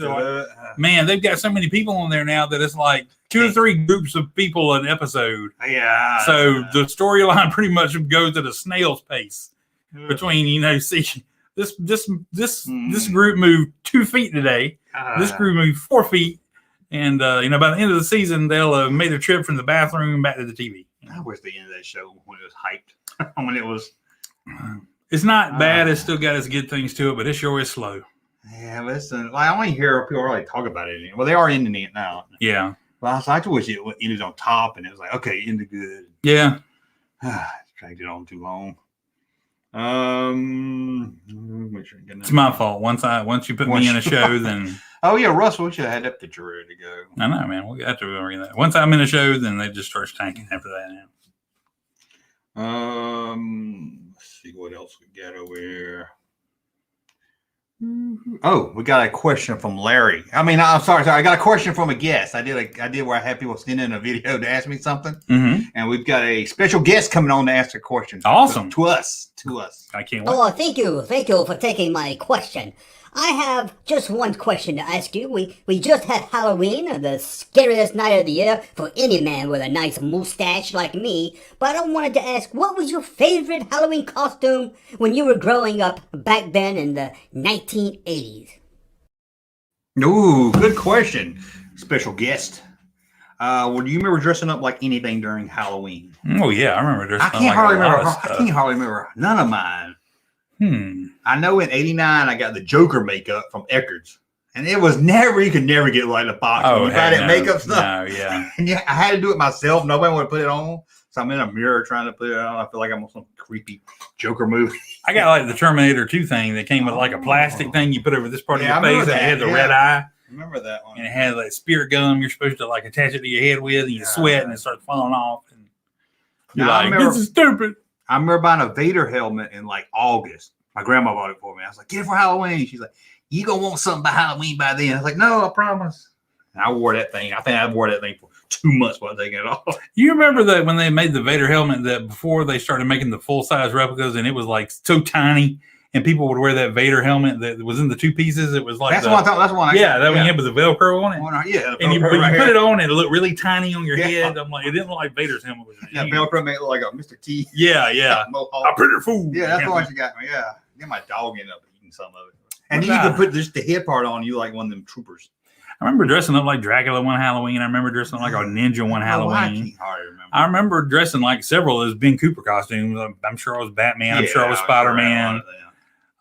Man, they've got so many people on there now that it's like 2 or 3 groups of people an episode. Yeah. So the storyline pretty much goes at a snail's pace between, see, this group moved 2 feet today. This group moved 4 feet. And, by the end of the season, they'll have made a trip from the bathroom back to the TV. I wish the end of that show when it was hyped. When it was. It's not bad. It's still got its good things to it, but it sure is slow. Yeah, listen. I only hear people really talk about it anymore. Well, they are ending it now. Yeah. Well, I wish it ended on top, and it was like, okay, ended good. Yeah. Dragged it on too long. Make sure it's my fault. Once you put me in a show, then. Oh yeah, Russell, we should have had that picture ready to go. I know, man. We'll have to read that. Once I'm in a show, then they just start tanking after that. Now. Let's see what else we got over here. Oh, we got a question from Larry. I'm sorry. I got a question from a guest. I did where I had people send in a video to ask me something, and we've got a special guest coming on to ask a question. Awesome to us. I can't wait. Oh, thank you for taking my question. I have just one question to ask you. We just had Halloween, the scariest night of the year for any man with a nice mustache like me. But I wanted to ask, what was your favorite Halloween costume when you were growing up back then in the 1980s? Ooh, good question. Special guest. Do you remember dressing up like anything during Halloween? Oh yeah, I remember dressing up like I can't hardly remember none of mine. I know in '89 I got the Joker makeup from Eckerd's, and it was you could never get like the box. Oh, you buy that makeup stuff. No, yeah. And I had to do it myself. Nobody wanted to put it on, so I'm in a mirror trying to put it on. I feel like I'm on some creepy Joker movie. I got like the Terminator 2 thing that came with like a plastic thing you put over this part of your face, and it had the red eye. Remember that one? And it had like spirit gum you're supposed to like attach it to your head with, and you sweat, and it starts falling off. And you're like, this is stupid. I remember buying a Vader helmet in like August. My grandma bought it for me. I was like, get it for Halloween. She's like, you gonna want something by Halloween by then. I was like, no, I promise. And I wore that thing. I think I wore that thing for 2 months while taking it off. You remember that when they made the Vader helmet, that before they started making the full size replicas, and it was like so tiny, and people would wear that Vader helmet that was in the two pieces. It was like That's what I thought. That's one. That one you had with the Velcro on it. Yeah, And you, but you put it on, and it looked really tiny on your head. I'm like, it didn't look like Vader's helmet was. Yeah, Velcro made it look like a Mr. T. Yeah. I'm pretty fool. Yeah, that's what you got me. Yeah, then my dog ended up eating some of it. And then you could put just the head part on you like one of them troopers. I remember dressing up like Dracula one Halloween. I remember dressing up like a ninja one Halloween. I remember dressing like several of those Ben Cooper costumes. I'm sure I was Batman. I'm sure I was Spider-Man.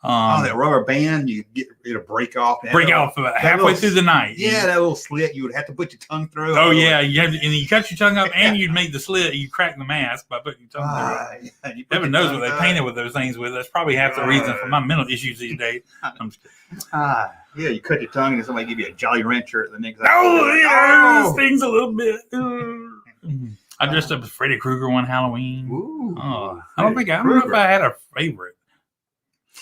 That rubber band, you get it'll break off. Halfway through the night. Yeah, that little slit you would have to put your tongue through. Oh yeah, you have to, and you cut your tongue up, and you'd make the slit. You crack the mask by putting your tongue through. Yeah, heaven knows what they painted with those things with. That's probably half the reason for my mental issues these days. I'm just yeah, you cut your tongue, and somebody give you a Jolly Rancher at the next. It stings a little bit. I dressed up as Freddy Krueger one Halloween. Ooh, I don't know if I had a favorite.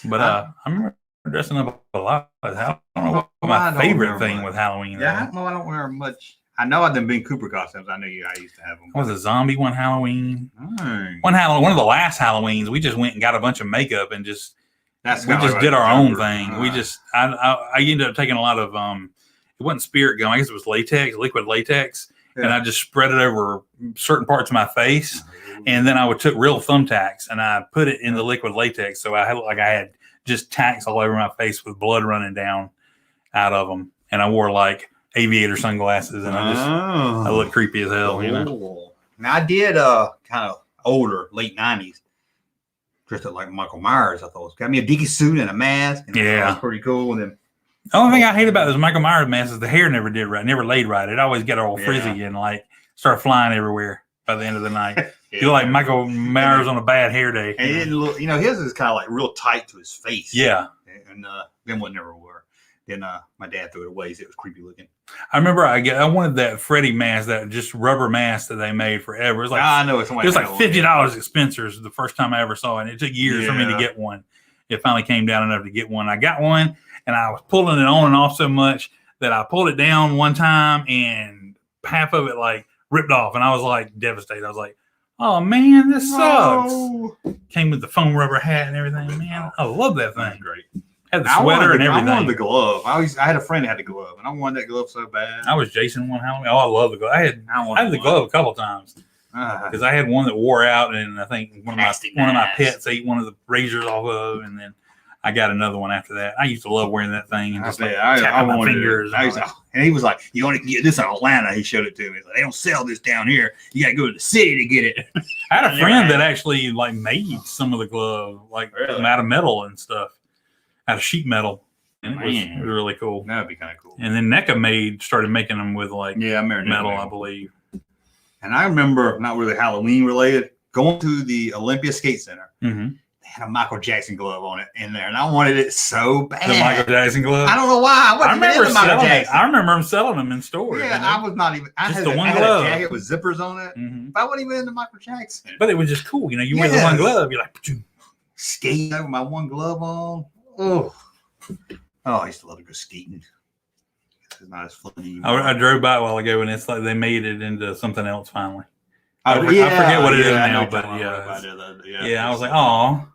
But I remember dressing up a lot. I don't know what my favorite thing with Halloween. Yeah, I don't wear much. I know I've done Ben Cooper costumes. I used to have them. I was a zombie one Halloween. One of the last Halloweens, we just went and got a bunch of makeup and just did our own thing. I ended up taking a lot of it wasn't spirit gum. I guess it was liquid latex. Yeah. And I just spread it over certain parts of my face. And then I took real thumbtacks and I put it in the liquid latex. So I looked like I had just tacks all over my face with blood running down out of them. And I wore like aviator sunglasses and I looked creepy as hell. You know? Now I did kind of older, late 90s. Dressed up like Michael Myers, I thought. Got me a dinky suit and a mask. And that was pretty cool. And then the only thing I hate about those Michael Myers masks is the hair never laid right. It always got all frizzy and like start flying everywhere by the end of the night. You look like Michael Myers on a bad hair day. And it didn't look, his is kind of like real tight to his face. Yeah. And then one never wore. Then my dad threw it away. It was creepy looking. I remember I wanted that Freddy mask, that just rubber mask that they made forever. It was like I know it was like $50 at Spencer's the first time I ever saw it. And it took years for me to get one. It finally came down enough to get one. I got one. And I was pulling it on and off so much that I pulled it down one time and half of it like ripped off. And I was like devastated. I was like, oh man, this sucks. Came with the foam rubber hat and everything. Man, I love that thing. Great. Had the sweater and everything. I wanted the glove. I had a friend that had the glove, and I wanted that glove so bad. I was Jason one Halloween. Oh, I love the glove. I had the glove a couple times because I had one that wore out, and I think one of my pets ate one of the razors off of, and then I got another one after that. I used to love wearing that thing and just tapping my fingers. And he was like, "You only can get this in Atlanta." He showed it to me. He's like, "They don't sell this down here. You got to go to the city to get it." I had a friend that actually like made some of the glove, like out of metal and stuff, out of sheet metal. And it was really cool. That'd be kind of cool. And then NECA started making them with like metal, I believe. And I remember, not really Halloween related, going to the Olympia Skate Center. Mm-hmm. Had a Michael Jackson glove on it in there, and I wanted it so bad. The Michael Jackson glove? I don't know why. I remember them selling them in stores. Yeah, I was not even. I had a jacket with zippers on it. Mm-hmm. But I wasn't even into Michael Jackson. But it was just cool. You wear the one glove, you're like, skating with my one glove on. Oh, I used to love to go skating. It's not as fun anymore. I drove by a while ago, and it's like they made it into something else finally. I forget what it is now, but I was like, oh.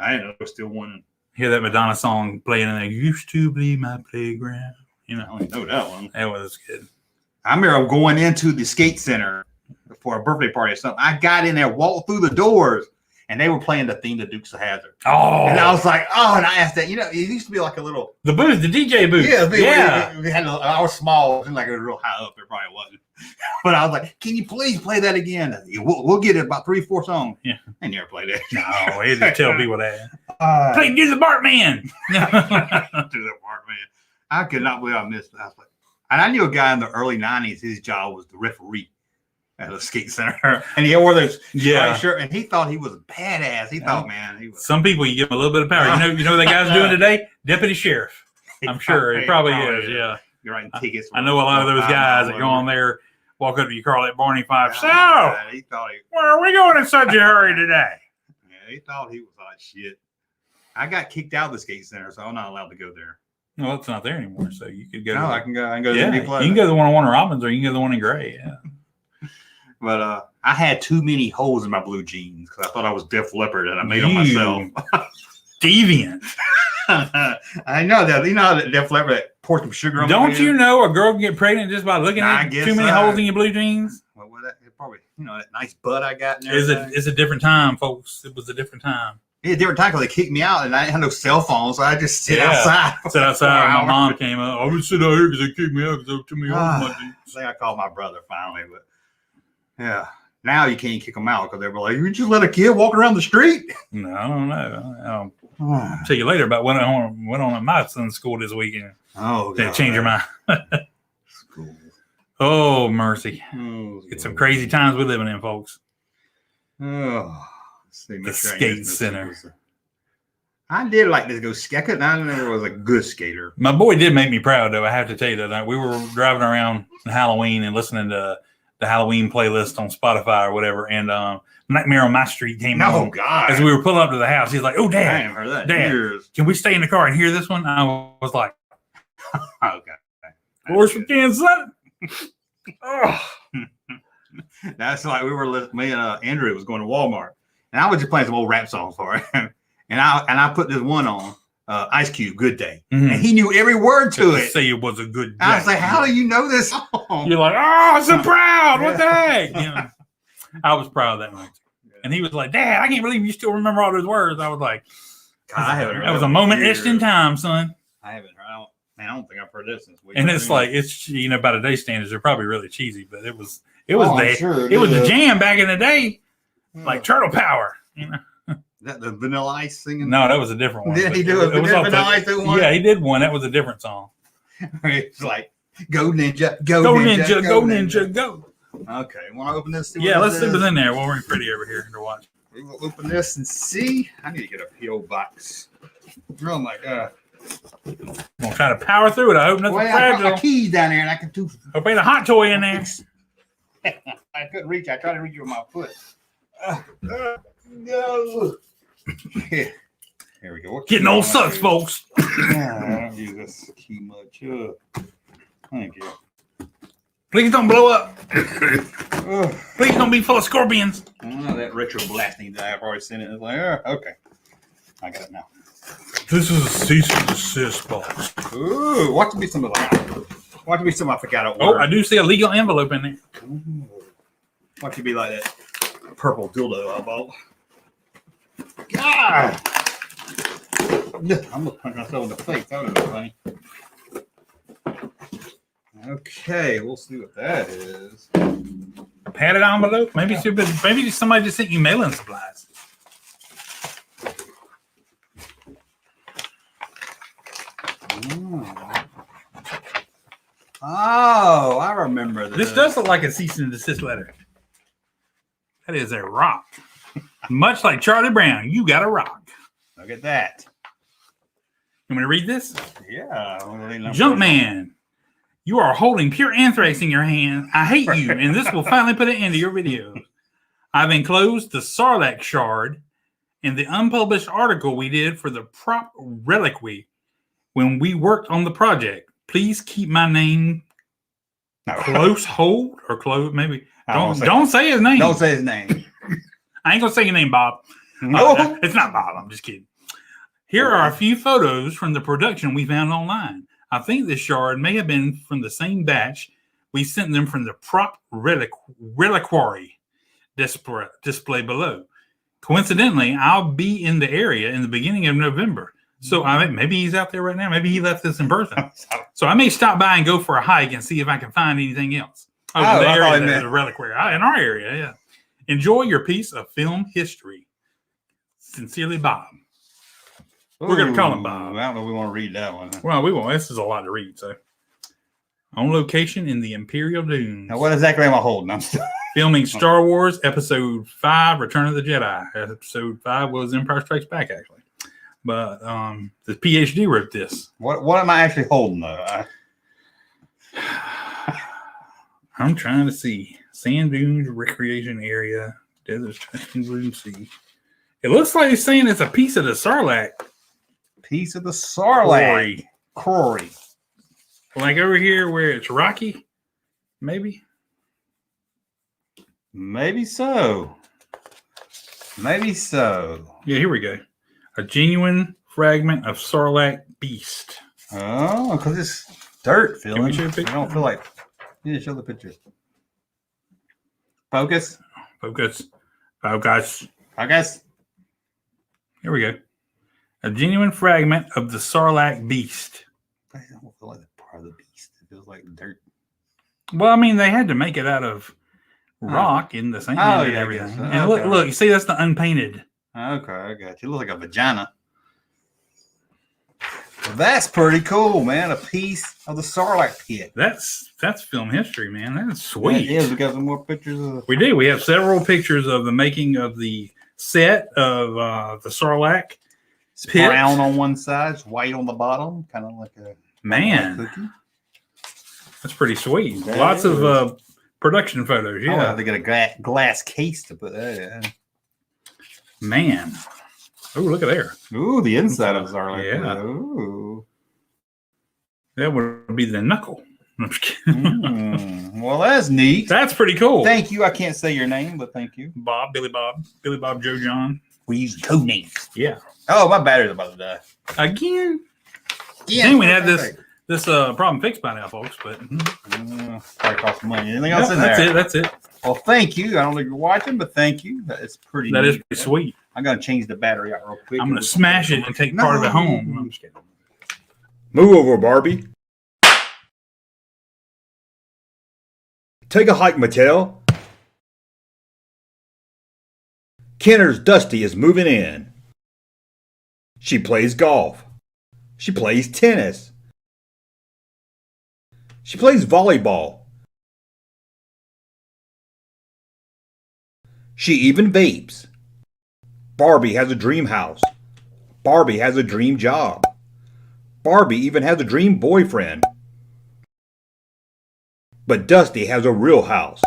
I didn't know it was still one. Hear that Madonna song playing, and they used to be my playground. I don't know that one. That was good. I remember going into the skate center for a birthday party or something. I got in there, walked through the doors, and they were playing the theme to Dukes of Hazzard. Oh. And I was like, and I asked that, it used to be like a little. The booth, the DJ booth. Yeah. We had I was small. It seemed like it was real high up. It probably wasn't. But I was like, can you please play that again? We'll get it about 3-4 songs. Yeah. They never played it. No, he had to tell people that. Play Do the Bartman. Do the Bartman. I could not believe I missed that. And I knew a guy in the early 90s, his job was the referee at a skate center. And he wore those shirt, and he thought he was badass. He thought, man, he was. Some people, you give them a little bit of power. You know what that guy's doing today? Deputy sheriff. I'm sure. He probably is, yeah. You're writing tickets. I know a lot of those guys that go on there, walk up to you, call that Barney Fife. So, he thought where are we going in such a hurry today? Yeah, he thought he was hot shit. I got kicked out of the skate center, so I'm not allowed to go there. No, it's not there anymore. So you could go. No, I can go to the you can go to the one on Warner Robins, or you can go to the one in Gray. Yeah. But I had too many holes in my blue jeans because I thought I was Def Leppard, and I made them myself. Deviant. I know that. You know that they'll flavor that pour some sugar on. Don't you know a girl can get pregnant just by looking at too many holes in your blue jeans? Well, that probably that nice butt I got in there. It's a different time, folks. It was a different time. Yeah, different time because they kicked me out and I didn't have no cell phone, so I just sit outside. Sit outside. My mom came up. I would sit out here because they kicked me out because they took me home. I think I called my brother finally, but yeah. Now you can't kick them out because they were like, "You just let a kid walk around the street." No, I don't know. I'll tell you later about what went on at my son's school this weekend. Oh, did it change your mind? School. Oh, mercy! It's some crazy times we're living in, folks. Oh, the skate center. I did like to go skate. I never was a good skater. My boy did make me proud, though. I have to tell you that we were driving around on Halloween and listening to the Halloween playlist on Spotify or whatever, and Nightmare on My Street came on. Oh, God. As we were pulling up to the house, he's like, "Oh, Dad, I haven't heard that Dad, years. Can we stay in the car and hear this one?" I was like, "Okay, of course we can, son." Oh. That's like me and Andrew was going to Walmart, and I was just playing some old rap songs for him, and I put this one on, Ice Cube, "Good Day," and he knew every word to it. Say it was a good day. I was like, "How do you know this song?" You're like, "Oh, I'm so proud! What the heck?" You know, I was proud of that night, and he was like, "Dad, I can't believe you still remember all those words." I was like, God, I haven't heard that was a moment etched in time, son. I haven't heard. I don't think I've heard this since. And it's like by today's standards, they're probably really cheesy, but it was the jam back in the day, like Turtle Power. You know, is that the Vanilla Ice singing? No, that was a different one. Did he do a Vanilla Ice one? Yeah, he did one. That was a different song. It's like Go Ninja, Go Ninja, Go Ninja, Go. Okay, want to open this? Yeah, let's see what's in there. We'll bring Freddie over here to watch. We'll open this and see. I need to get a P.O. box. Oh my God. I'm gonna try to power through it. I hope nothing fragile. I got my keys down there, and I can do. Hope ain't a hot toy in there. I couldn't reach. I tried to reach it with my foot. No. Here we go. Getting old sucks, folks. I don't use this key much. Thank you. Please don't blow up. Please don't be full of scorpions. I don't know that retro blasting that I've already seen it. It's like, okay, I got it now. This is a cease and desist box. Ooh, watch me some of that. Watch me some I forgot to order. Oh, I do see a legal envelope in there. Ooh. Watch it be like that purple dildo I bought. God! I'm gonna punch myself in the face. That would be funny. Okay, we'll see what that is. Padded envelope? Maybe somebody just sent you mailing supplies. Oh, I remember this. This does look like a cease and desist letter. That is a rock. Much like Charlie Brown, you got a rock. Look at that. You want me to read this? Yeah. Junkman, you are holding pure anthrax in your hand. I hate you, and this will finally put an end to your videos. I've enclosed the Sarlacc shard in the unpublished article we did for the prop reliquary when we worked on the project. Please keep my name close hold or close. Maybe don't say his name. Don't say his name. I ain't gonna say your name, Bob. No, it's not Bob. I'm just kidding. Here are a few photos from the production we found online. I think this shard may have been from the same batch. We sent them from the prop reliquary display below. Coincidentally, I'll be in the area in the beginning of November. So maybe he's out there right now. Maybe he left this in person. So I may stop by and go for a hike and see if I can find anything else. The area, the reliquary in our area. Yeah. Enjoy your piece of film history. Sincerely, Bob. We're going to call him Bob. I don't know if we want to read that one. Well, we won't. This is a lot to read. So, on location in the Imperial Dunes. Now, what exactly am I holding? I'm still filming Star Wars Episode 5, Return of the Jedi. Episode 5 was Empire Strikes Back, actually. But the PhD wrote this. What am I actually holding, though? I'm trying to see. Sand dunes, recreation area, desert stretching blue sea. It looks like he's saying it's a piece of the Sarlacc. Piece of the Sarlacc. Quarry. Like over here where it's rocky? Maybe? Maybe so. Maybe so. Yeah, here we go. A genuine fragment of Sarlacc beast. Oh, because it's dirt, Phil. Can we I show a picture? don't feel like. Yeah, show the picture. Focus. Focus. Focus. Focus. Here we go. A genuine fragment of the Sarlacc beast. I don't feel like the part of the beast. It feels like dirt. Well, I mean, they had to make it out of rock in the sand and yeah, I everything. guess so. And Okay. look, you see, that's the unpainted. Okay, I got you. It looks like a vagina. Well, that's pretty cool, man. A piece of the Sarlacc pit. That's film history, man. That's sweet. Yeah, we got some more pictures of. We do. We have several pictures of the making of the set of the Sarlacc. It's pit. brown on one side, it's white on the bottom, kind of like a Man, cookie. that's pretty sweet. That Lots is. of production photos. Yeah, Yeah, they got a glass case to put that in. man. Oh, look at there. Ooh, the inside of Sarlacc. Yeah. Ooh. That would be the knuckle. I'm just kidding. Well, that's neat. That's pretty cool. Thank you. I can't say your name, but thank you. Bob, Billy Bob, Joe John. We use code names. Yeah. Oh, my battery's about to die. Again. Yeah. Then we had this problem fixed by now, folks. But Probably cost money. Anything else in that's there? it. That's it. Well, thank you. I don't know if you're watching, but thank you. It's pretty. That is neat. pretty sweet. I'm gonna change the battery out real quick. I'm gonna smash it and take part of it home. I'm just kidding. Move over, Barbie. Take a hike, Mattel. Kenner's Dusty is moving in. She plays golf. She plays tennis. She plays volleyball. She even vapes. Barbie has a dream house. Barbie has a dream job. Barbie even has a dream boyfriend. But Dusty has a real house.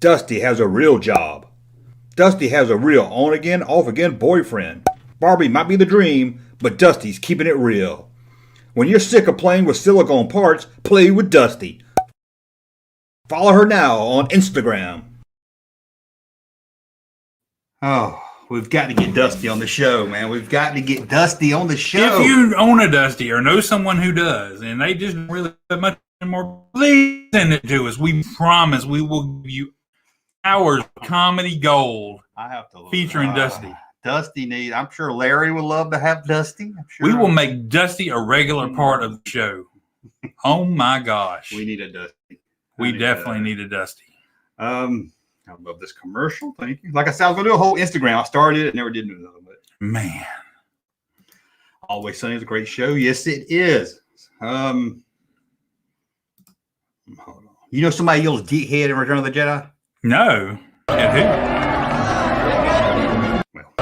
Dusty has a real job. Dusty has a real on-again, off-again boyfriend. Barbie might be the dream, but Dusty's keeping it real. When you're sick of playing with silicone parts, play with Dusty. Follow her now on Instagram. Oh, we've got to get Dusty on the show, man. We've got to get Dusty on the show. If you own a Dusty or know someone who does, and they just really have much more, please send it to us. We promise we will give you hours of comedy gold I have to look. featuring Dusty. Dusty needs. I'm sure Larry would love to have Dusty. I'm sure We will make Dusty a regular part of the show. Oh my gosh. We need a Dusty. We definitely need a Dusty. I love this commercial. Thank you. Like I said, I was gonna do a whole Instagram. I started it, never did do another. But Man. Always Sunny is a great show. Yes, it is. Hold on. You know somebody yells "Dickhead" in Return of the Jedi? No. And who? Well,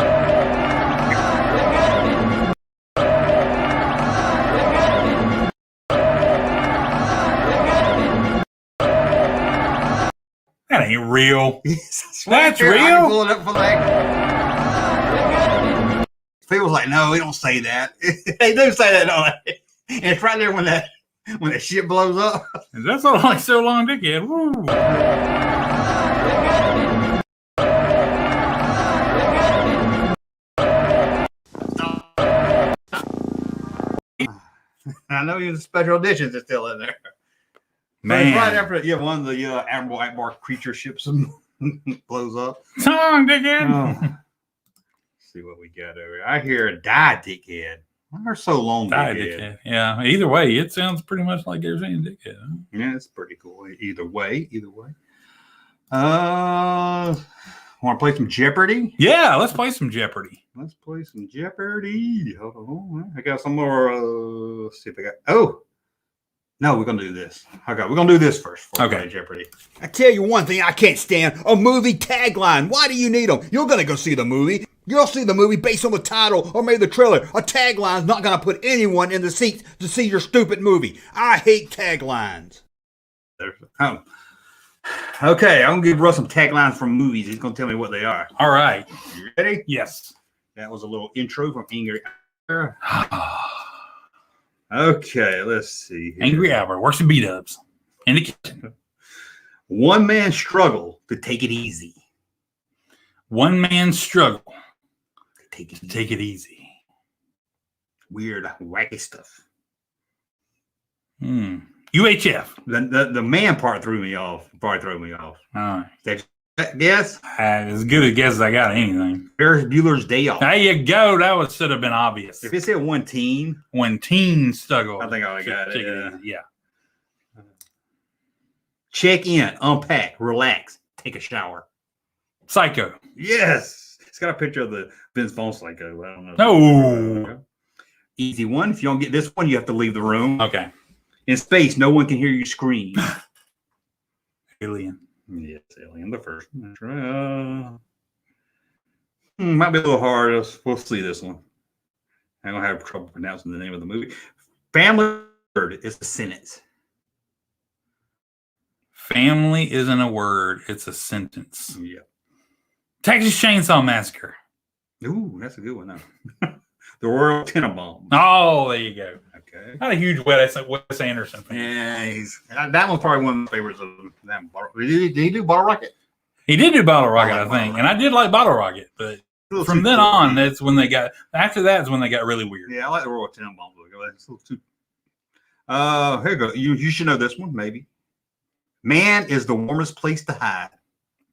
That ain't real. That's real? I can pull it up for that. People's like, no, we don't say that. They do say that, don't they? And it's right there when that shit blows up. That's all like so long, dickhead. Woo. I know even the special editions are still in there. Man. It's right after one of the Admiral Akbar creature ships blows up. So long, dickhead. Oh. Let's see what we got over here. I hear die, dickhead. Why are so long, Die, dickhead? dickhead. Yeah. Either way, it sounds pretty much like they're saying dickhead. Huh? Yeah, it's pretty cool. Either way. Want to play some Jeopardy? Yeah, let's play some Jeopardy. Let's play some Jeopardy. Hold on. I got some more. Let's see if I got. Oh, no, we're going to do this. Okay, we're going to do this first. Before we Okay. play Jeopardy. I tell you one thing I can't stand, a movie tagline. Why do you need them? You're going to go see the movie. You'll see the movie based on the title or maybe the trailer. A tagline's not going to put anyone in the seats to see your stupid movie. I hate taglines. Okay, I'm going to give Russ some taglines from movies. He's going to tell me what they are. All right. You ready? Yes. That was a little intro from Angry. Okay, let's see. Here. Angry Albert works in B-dubs in the kitchen. One man struggle to take it easy. One man struggle. Take it easy. Take it easy. Weird, wacky stuff. UHF. The man part threw me off. Probably threw me off. All right. Guess? As good a guess as I got at anything. Ferris Bueller's Day Off. There you go. That should have been obvious. If it said one teen, When teens struggle. I think I got it. Yeah. Check in, unpack, relax, take a shower. Psycho. Yes. It's got a picture of the Vince Vaughn Psycho. I don't know. No. Easy one. If you don't get this one, you have to leave the room. Okay. In space, no one can hear you scream. Alien. Yes, Alien, the first one. That's right. Might be a little hard. We'll see this one. I'm going to have trouble pronouncing the name of the movie. Family word is a sentence. Family isn't a word. It's a sentence. Yeah. Texas Chainsaw Massacre. Ooh, that's a good one. Though. The Royal Tenenbaum. Oh, there you go. Okay. Not a huge Wes Anderson fan. Yeah, that one's probably one of my favorites of them. Did he do Bottle Rocket? He did do Bottle Rocket, I think. And I did like Bottle Rocket, but from then on, that's when they got, after that is when they got really weird. Yeah, I like the Royal Tenenbaum. It's a little too. Here you go. You should know this one, maybe. Man is the warmest place to hide.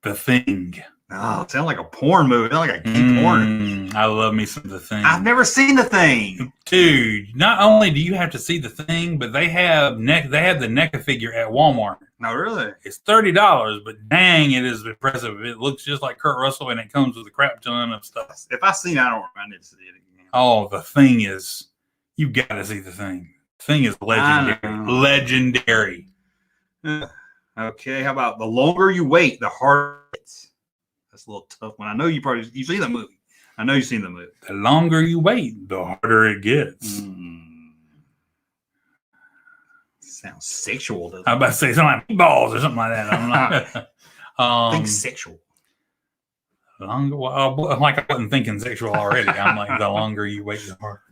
The Thing. Oh, it sounds like a porn movie. It sounds like a gay porn. I love me some The Thing. I've never seen The Thing. Dude, not only do you have to see The Thing, but they have the NECA figure at Walmart. No, really? It's $30, but dang, it is impressive. It looks just like Kurt Russell, and it comes with a crap ton of stuff. If I've seen it, I don't remember. I need to see it again. Oh, The Thing is, you got to see The Thing. The Thing is legendary. Legendary. Okay, how about the longer you wait, the harder it gets? That's a little tough one. I know you've seen the movie. I know you've seen the movie. The longer you wait, the harder it gets. Sounds sexual, doesn't it? I'm about to say something like meatballs or something like that. I'm not. I think sexual. Like I wasn't thinking sexual already. I'm like, the longer you wait, the harder.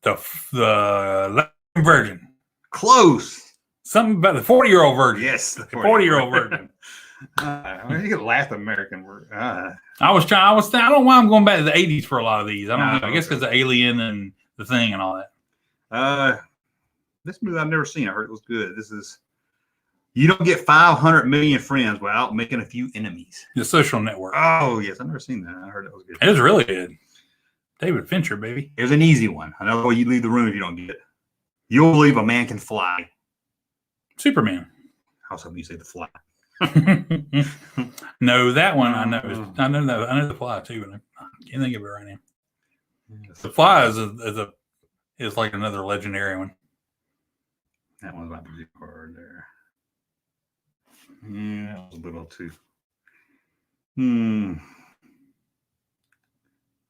The virgin. Close. Something about the 40-year-old virgin. Yes, the 40-year-old virgin. You could laugh American word. I don't know why I'm going back to the 80s for a lot of these. I don't know. I guess because of Alien and The Thing and all that. This movie I've never seen. I heard it was good. This is, you don't get 500 million friends without making a few enemies. The Social Network. Oh, yes. I've never seen that. I heard it was good. It was really good. David Fincher, baby. It was an easy one. Another way you leave the room if you don't get it. You'll believe a man can fly. Superman. I was hoping you say The Fly. No, that one I know. I know The Fly too, but I can't think of it right now. The Fly is like another legendary one. That one might be hard there. Yeah, that was a little too.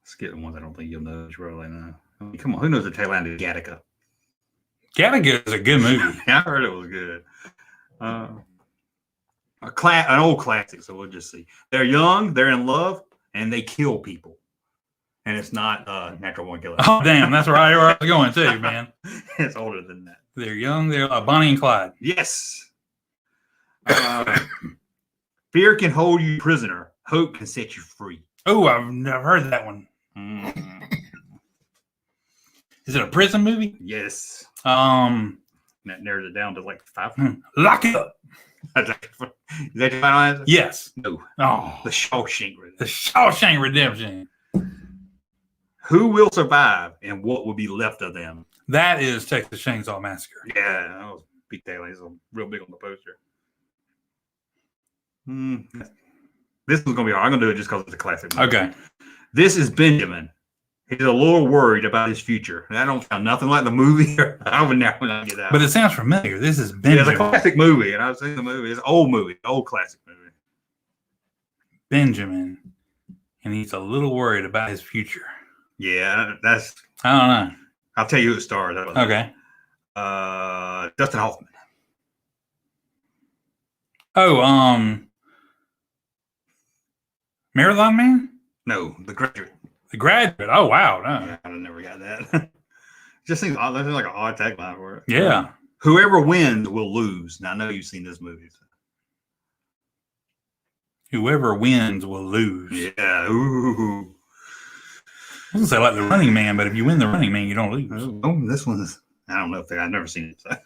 Let's get the ones I don't think you'll know. Really know. I mean, come on, who knows the tagline to Gattaca? Gattaca is a good movie. I heard it was good. An old classic, so we'll just see. They're young, they're in love, and they kill people. And it's not Natural Born Killer. Oh, damn, that's right where I was going too, man. It's older than that. They're young, they're Bonnie and Clyde. Yes. Fear can hold you prisoner. Hope can set you free. Oh, I've never heard that one. Is it a prison movie? Yes. That narrows it down to like 5. Lock it up. Is that your final answer? Yes. No. Oh, The Shawshank Redemption. The Shawshank Redemption. Who will survive and what will be left of them? That is Texas Chainsaw Massacre. Yeah, that was big tagline. It's real big on the poster. This was going to be hard. I'm going to do it just because it's a classic movie. Okay. This is Benjamin. He's a little worried about his future. And I don't sound nothing like the movie. I would never get that. But it sounds familiar. This is Yeah, Benjamin. it's a classic movie. And I've seen the movie. It's an old movie. Old classic movie. Benjamin. And he's a little worried about his future. Yeah, that's... I don't know. I'll tell you who it stars. Okay. Dustin Hoffman. Oh, Marathon Man? No, The Graduate. The Graduate. Oh, wow. No. Yeah, I never got that. Just seems odd. That's like an odd tagline for it. Yeah. Whoever wins will lose. Now, I know you've seen this movie. So. Whoever wins will lose. Yeah. Ooh. I was gonna say like the Running Man, but if you win the Running Man, you don't lose. Oh, this one's, I don't know if I've never seen it. So.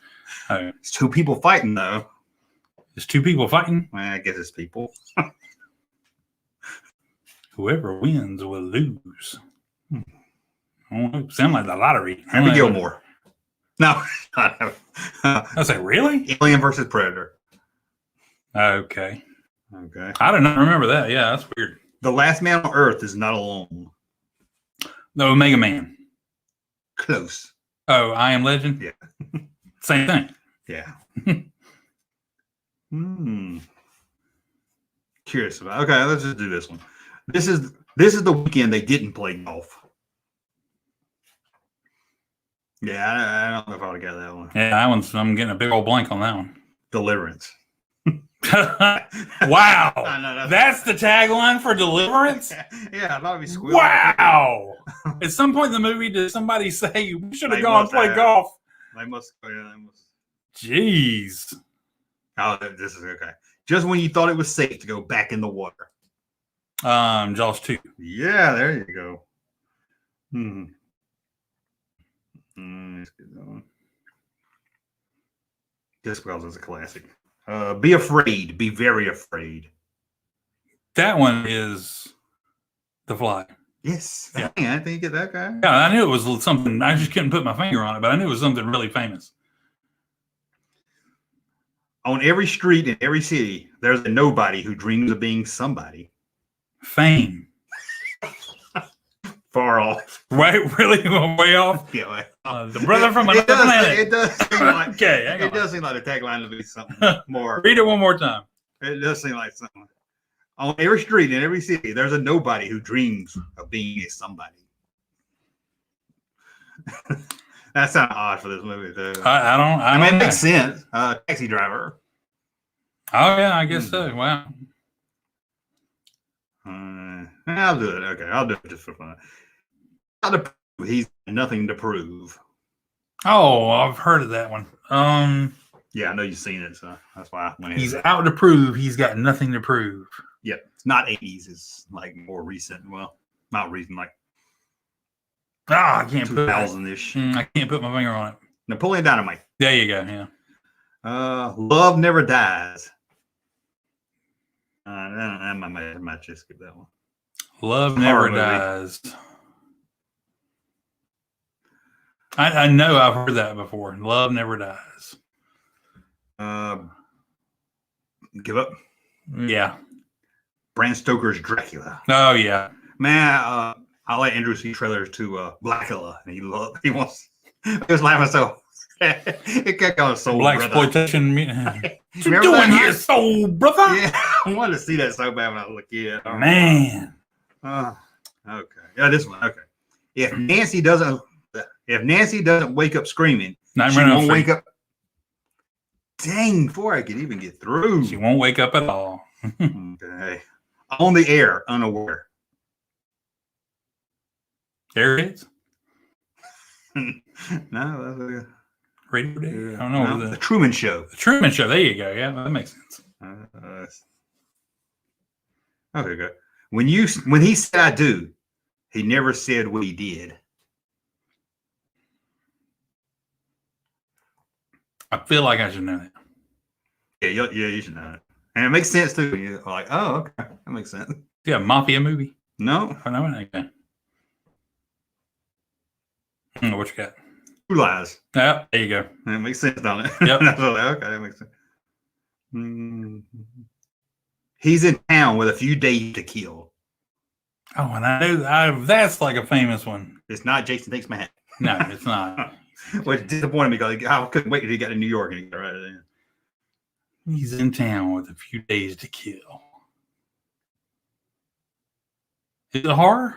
Oh, It's two people fighting, though. there's two people fighting. Well, I guess it's people. Whoever wins will lose. I don't know. Sound like the lottery. Happy Gilmore. No. I was like, really? Alien versus Predator. Okay. Okay. I did not remember that. Yeah, that's weird. The last man on Earth is not alone. The Omega Man. Close. Oh, I Am Legend? Yeah. Same thing. Yeah. Curious about. Okay, let's just do this one. This is the weekend they didn't play golf. Yeah, I don't know if I would have got that one. Yeah, that one's, I'm getting a big old blank on that one. Deliverance. Wow. I know, That's the tagline for Deliverance? Yeah, I thought it'd be squealing. Wow. At some point in the movie, did somebody say, we should have They gone and must played have. golf? They must. Yeah, they must. Jeez. Oh, this is okay. Just when you thought it was safe to go back in the water. Jaws 2. Yeah, there you go. Let's get that one. Just because it's a classic. Be afraid. Be very afraid. That one is The Fly. Yes. Yeah. Dang, I think you get that guy. Yeah, I knew it was something. I just couldn't put my finger on it, but I knew it was something really famous. On every street in every city, there's a nobody who dreams of being somebody. Fame. Far off. Right? Really? Way off? Yeah. Like, The brother from another planet. It does seem like Okay, hang it on. does seem like the tagline to be something more. Read it one more time. It does seem like something. On every street in every city, there's a nobody who dreams of being a somebody. That sounds odd for this movie, too. I mean, don't it know. makes sense. Taxi driver. Oh, yeah, I guess so. Wow. I'll do it. Okay, I'll do it just for fun. He's nothing to prove. Oh, I've heard of that one. Yeah, I know you've seen it, so that's why I went ahead. He's out to prove he's got nothing to prove. Yeah, it's not 80s. It's like more recent. Well, not recent, like I can't put 2000-ish. I can't put my finger on it. Napoleon Dynamite. There you go. Yeah. Love Never Dies. I might just skip that one. Love Horror Never movie. Dies. I know I've heard that before. Love Never Dies. Give up. Yeah. Bram Stoker's Dracula. Oh, yeah. Man, I like Andrew C. trailers to Blackula, and he was laughing so. It kept going so. Black brother. exploitation. What you Remember doing that? here, soul brother? Yeah, I wanted to see that so bad when I was a kid. Man. Okay. Yeah, this one. Okay. If Nancy doesn't wake up screaming, she Nightmare on Elm won't Street. wake up. Dang! Before I could even get through. She won't wake up at all. Okay. On the air, unaware. Airheads? No, that's a, Radio Day? I don't know. no, the Truman Show. The Truman Show. There you go. Yeah, that makes sense. Okay, good. When he said I do, he never said what he did. I feel like I should know that. Yeah, you should know it. And it makes sense too. You're like, oh, okay, that makes sense. Yeah, mafia movie. No, I know it. Okay. What you got? True Lies. Yeah, there you go. And it makes sense, don't it? Yep. That's like, okay, that makes sense. He's in town with a few days to kill. Oh, and I know that's like a famous one. It's not Jason Takes Manhattan. No, it's not. Which disappointed me because I couldn't wait till he got to New York and he got right in. He's in town with a few days to kill. Is it horror?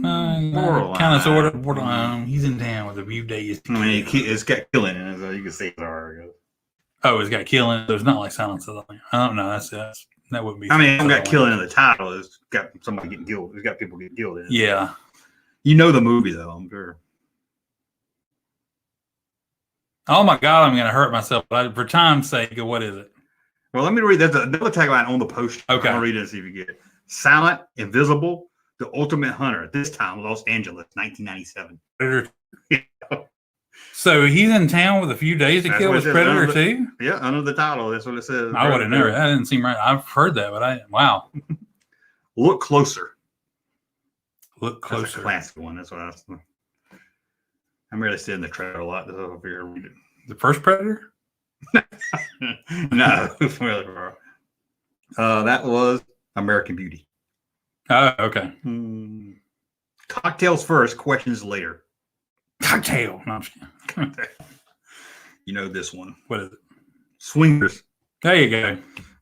Borderline. Kind of, sort of. Borderline. He's in town with a few days to I kill. mean, it's got killing in it, so you can see it's horror. Oh, it's got killing. So it's not like Silence of the Lambs. I don't know. That wouldn't be. I mean, it's got killing in the title. It's got somebody getting killed. It's got people getting killed in it. Yeah. You know the movie, though, I'm sure. Oh my God, I'm going to hurt myself. But for time's sake, what is it? Well, let me read. There's another tagline on the poster. Okay. I'm going to read it and see if you get it. Silent, invisible, The Ultimate Hunter. This time, Los Angeles, 1997. Predator. So he's in town with a few days to That's kill what his it says Predator under too? Yeah, under the title. That's what it says. I would have never. That didn't seem right. I've heard that, but wow. Look closer. Look That's a closer. classic one. That's what I'm really seeing the trailer a lot. So if you're reading The first Predator? No, that was American Beauty. Oh, okay. Cocktails first, questions later. Cocktail. No, I'm just kidding. You know this one. What is it? Swingers. There you go.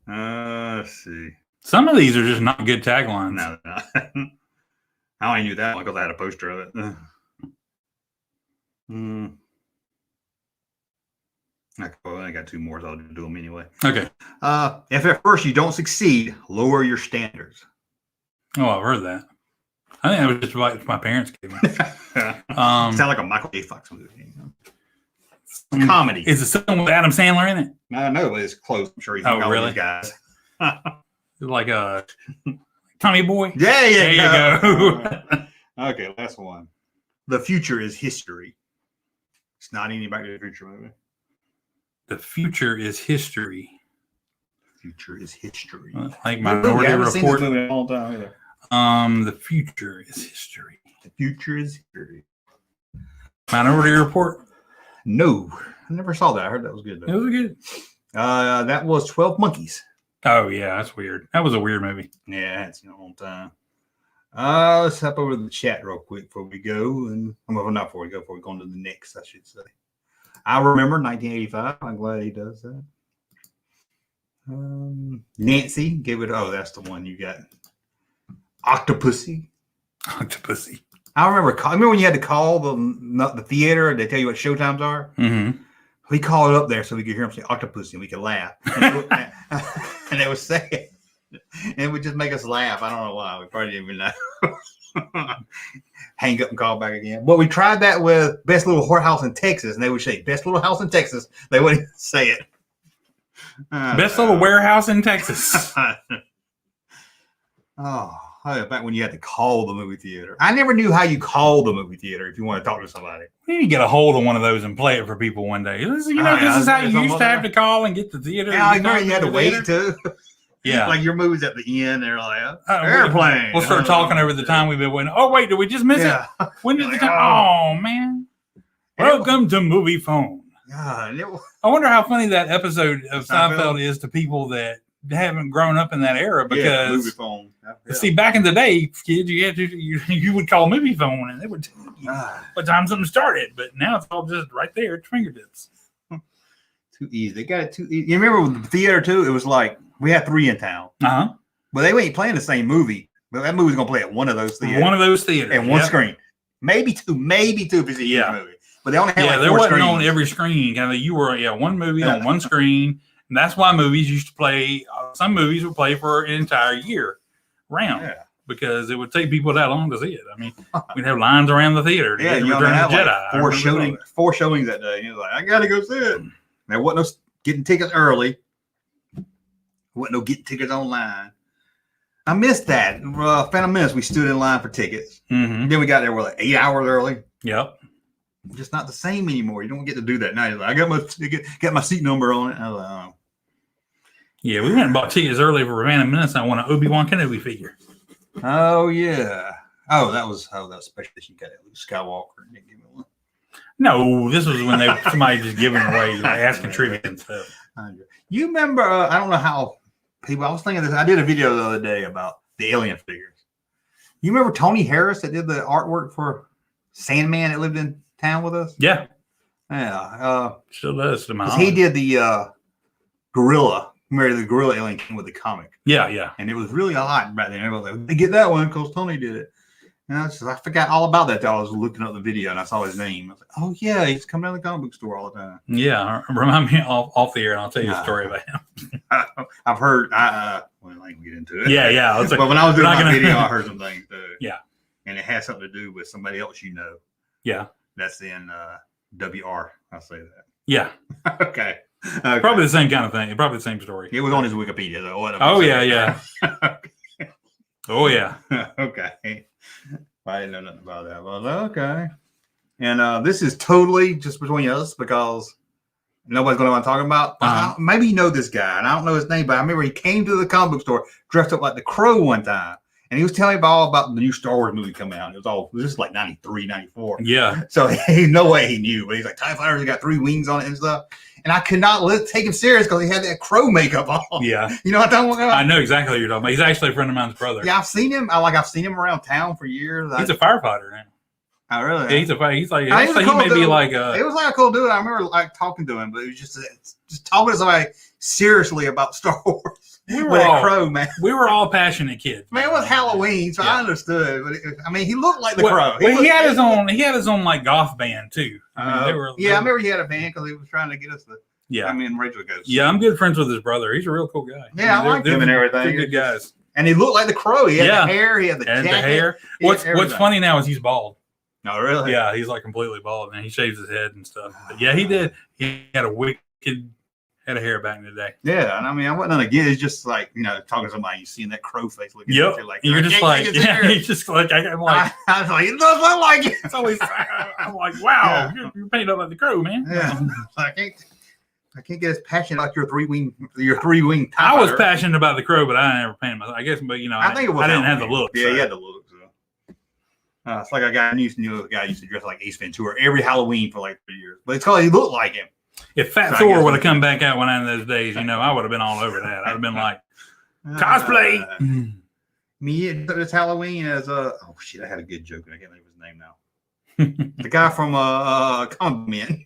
Let's see. Some of these are just not good taglines. No, I only knew that one because I had a poster of it. I got two more, so I'll do them anyway. Okay. If at first you don't succeed, lower your standards. Oh, I've heard that. I think that was just like my parents gave me. Sound like a Michael J. Fox movie. Comedy. Is it something with Adam Sandler in it? I know, but it's close. I'm sure he's Oh, all really? these guys. Like a Tommy Boy? Yeah, There you go. Okay, last one. The future is history. It's not any Back to the Future movie. The future is history. Future is history. Like I Minority haven't seen this Report. movie in a long time either. The future is history. The future is history. Minority Report. No, I never saw that. I heard that was good It though. was good. That was 12 Monkeys. Oh yeah, that's weird. That was a weird movie. Yeah, I hadn't seen it in a long time. Let's hop over to the chat real quick before we go. And well, not before we go, before we go on to the next, I should say. I remember 1985. I'm glad he does that. Nancy gave it. Oh, that's the one you got. Octopussy. Octopussy. I remember when you had to call the theater and they tell you what showtimes are. Mm-hmm. We called it up there so we could hear them say Octopussy and we could laugh. And they would say it. And it would just make us laugh. I don't know why. We probably didn't even know. Hang up and call back again. But we tried that with Best Little Whorehouse in Texas, and they would say Best Little House in Texas. They wouldn't even say it. Best little warehouse in Texas. Back when you had to call the movie theater. I never knew how you call the movie theater if you want to talk to somebody. We need to get a hold of one of those and play it for people one day. This is how you used to have to call and get the theater. Yeah, I remember you had to wait too. Yeah. Like your movie's at the end, they're like, airplane. We'll start talking over the time we've been waiting. Oh, wait, did we just miss it? When did the time? Oh, man. Welcome to Movie Phone. God, I wonder how funny that episode of Seinfeld is to people that haven't grown up in that era because movie phone. See, back in the day, kids, you would call Movie Phone and they would tell you what time something started. But now it's all just right there at your fingertips. Too easy. They got it too easy. You remember with the theater too? It was like we had 3 in town. But they ain't playing the same movie. But that movie's gonna play at one of those theaters. One of those theaters. And one screen. Maybe two if it's a huge movie. But they only had there 4 wasn't screens. on every screen. Kind of, you were one movie on one screen. And that's why movies used to play. Some movies would play for an entire year round because it would take people that long to see it. I mean, we'd have lines around the theater. To get you Return of the had Jedi. like 4 showings that day. He was like, I gotta go see it. There wasn't no getting tickets early. There wasn't no getting tickets online. I missed that. Phantom Menace, we stood in line for tickets. Mm-hmm. Then we got there, like 8 hours early. Yep. Just not the same anymore. You don't get to do that now. You're like, I got my ticket, got my seat number on it. I was like, oh. Yeah, we went and bought tickets early for Phantom Menace. I want an Obi-Wan Kenobi figure. Oh yeah. Oh, that was special edition. Got it. Luke Skywalker. Didn't give me one. No, this was when somebody just giving away, like asking trivia and stuff. You remember? I don't know how people. I was thinking this. I did a video the other day about the alien figures. You remember Tony Harris that did the artwork for Sandman that lived in town with us? Yeah. Yeah. Still does. He did the gorilla. Remember the gorilla alien came with the comic? Yeah. And it was really hot back then. Everybody was like, they get that one because Tony did it. And I forgot all about that. I was looking up the video and I saw his name. I was like, oh yeah, he's coming down to the comic book store all the time. Yeah. Remind me off the air and I'll tell you a story about him. I've heard. Well, I can get into it. Yeah. But when I was doing my video, I heard some things too. Yeah. And it has something to do with somebody else you know. Yeah. That's in WR. I'll say that. Yeah. Okay. Probably the same kind of thing. Probably the same story. It was on his Wikipedia. Though. Oh, yeah. Oh yeah. Okay. I didn't know nothing about that. Well, okay. And this is totally just between us because nobody's going to know what I'm talking about. Maybe you know this guy, and I don't know his name, but I remember he came to the comic book store dressed up like the Crow one time. And he was telling me all about the new Star Wars movie coming out. It was just like 93, 94. Yeah. So no way he knew. But he's like, TIE Fighter's got 3 wings on it and stuff. And I could not take him serious because he had that Crow makeup on. Yeah. You know what I'm talking about? I know exactly what you're talking about. He's actually a friend of mine's brother. Yeah, I've seen him. I've seen him around town for years. He's a firefighter now. Oh, really? Yeah, he's like, he may be like it was like a cool dude. I remember like talking to him, but it was just talking to somebody seriously about Star Wars. We were with all, a Crow, man. We were all passionate kids. Man, it was Halloween, so I understood. But he looked like the Crow. He had his own. He had his own like goth band too. I remember he had a band because he was trying to get us the. Yeah, I mean, Rachel goes. Yeah, I'm good friends with his brother. He's a real cool guy. Yeah, I like him and everything. They're good guys. And he looked like the Crow. He had the hair. He had the jacket. The hair. What's funny now is he's bald. Oh, really? Yeah, he's like completely bald, and he shaves his head and stuff. But yeah, he did. He had a wicked head of hair back in the day. Yeah, and I mean, I wasn't again. It's just like talking to somebody, you seeing that crow face looking at you, like you're just like, he's just like, I'm like, I was like, it does look like it. It's always, I'm like, wow, you're painted up like the Crow, man. Yeah, I can't get as passionate about your three wing. I was passionate about the Crow, but I never painted myself. I guess, but I think it was. I didn't have the look. Yeah, you had the look. It's like a guy used to dress like Ace Ventura every Halloween for like 3 years. But it's called he looked like him. If Fat Thor would have come back out one of those days, I would have been all over that. I'd have been like, cosplay. Me this Halloween as I had a good joke. I can't think of his name now. The guy from Comic Men.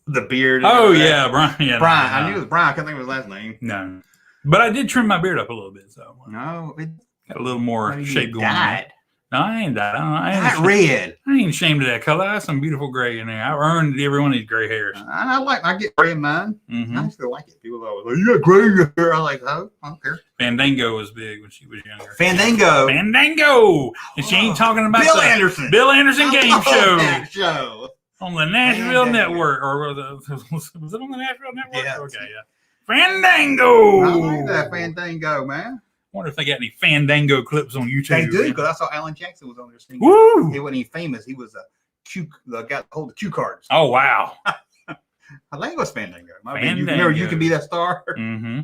The beard. Oh yeah, Brian. Yeah, Brian. I knew it was Brian. I couldn't think of his last name. No. But I did trim my beard up a little bit, so no, got a little more shape going on. No, I ain't that. I ain't ashamed of that color. I have some beautiful gray in there. I've earned every one of these gray hairs. I get gray in mine. Mm-hmm. I still like it. People are always like, you got gray in your hair. I'm like, oh, I don't care. Fandango was big when she was younger. Fandango. And she ain't talking about Bill Anderson. Bill Anderson game show. That show. On the Nashville Network. Or was it on the Nashville Network? Yeah. Okay, yeah. Fandango. I like that Fandango, man. Wonder if they got any Fandango clips on YouTube. They do, because I saw Alan Jackson was on there singing. Woo! He wasn't even famous. He was the guy that hold the cue cards. Oh, wow. I think it was Fandango. Fandango. You Can Be That Star. Mm-hmm.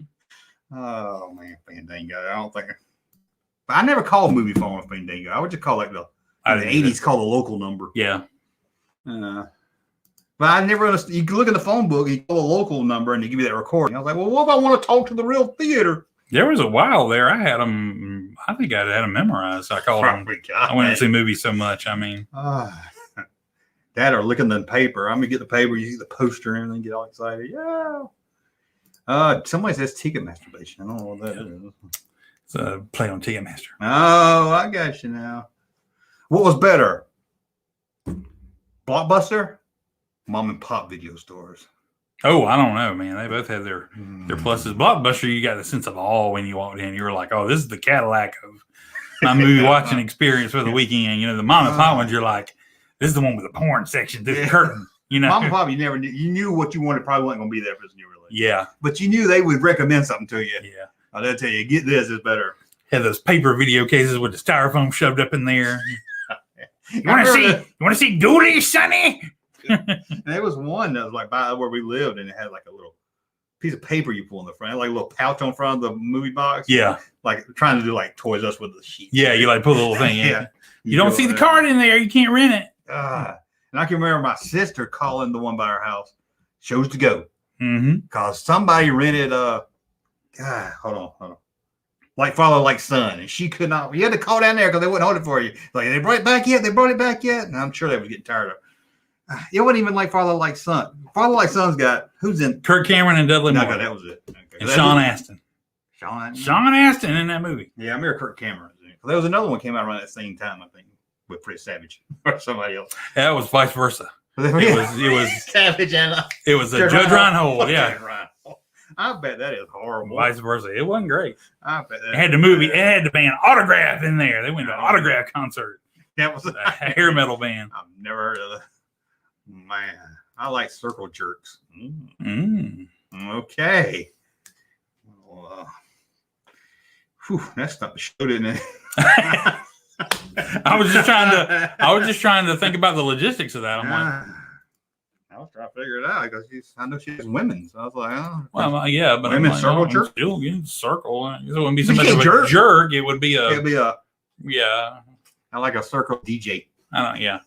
Oh, man, Fandango. I don't think. But I never called movie phone a Fandango. I would just call like the 80s call the local number. Yeah. But I never understood. You can look in the phone book, you call a local number, and they give you that recording. I was like, well, what if I want to talk to the real theater? There was a while there. I had them. I think I had them memorized. I called them. I went to see movies so much. I mean, that or looking at the paper. I'm gonna get the paper. You see the poster and everything. Get all excited. Yeah. Somebody says ticket masturbation. I don't know what that is. It's a play on Ticketmaster. Oh, I got you now. What was better, Blockbuster, mom and pop video stores? Oh, I don't know, man. They both have their pluses. Blockbuster, you got a sense of awe when you walked in. You were like, oh, this is the Cadillac of my movie watching experience for the weekend. The mom and pop ones, you're like, this is the one with the porn section through the curtain. Mom and pop, you never knew. You knew what you wanted probably wasn't going to be there for this new release. Yeah. But you knew they would recommend something to you. Yeah. They'll tell you, get this, it's better. Had those paper video cases with the styrofoam shoved up in there. You want to see Dooley, Sonny? There was one that was like by where we lived, and it had like a little piece of paper you pull in the front, like a little pouch on front of the movie box. Yeah, like trying to do like Toys R Us with the sheet. Yeah, you like pull the little thing in. Yeah, you don't see the card in there, you can't rent it. And I can remember my sister calling the one by our house, shows to go, because somebody rented hold on, like Father Like Son, and she could not. You had to call down there because they wouldn't hold it for you. Like, they brought it back yet? They brought it back yet? And I'm sure they was getting tired of it. It wasn't even like Father Like Son. Father Like Son's got who's in Kirk Cameron and Dudley Moore. No, that was it. Okay. And Sean Astin. Sean Astin in that movie. Yeah, I remember Kirk Cameron. There was another one came out around that same time, I think, with Pretty Savage or somebody else. That was vice versa. It was Savage and it was a Judge Reinhold. Yeah. I bet that is horrible. Vice versa. It wasn't great. I bet that it had the movie. It had the band Autograph in there. They went to an Autograph concert. That was a hair metal band. I've never heard of that. Man, I like circle jerks. Okay. Well, Whew, that's not the show, didn't it? I was just trying to think about the logistics of that. I'm like, I was trying to figure it out because I know she's women, so I was like, oh. well, yeah, but Women I'm like, circle I'm jerk? still getting circle. It wouldn't be so much You of a can't jerk. It would be It'd be a, yeah. I like a circle DJ. I don't. Yeah.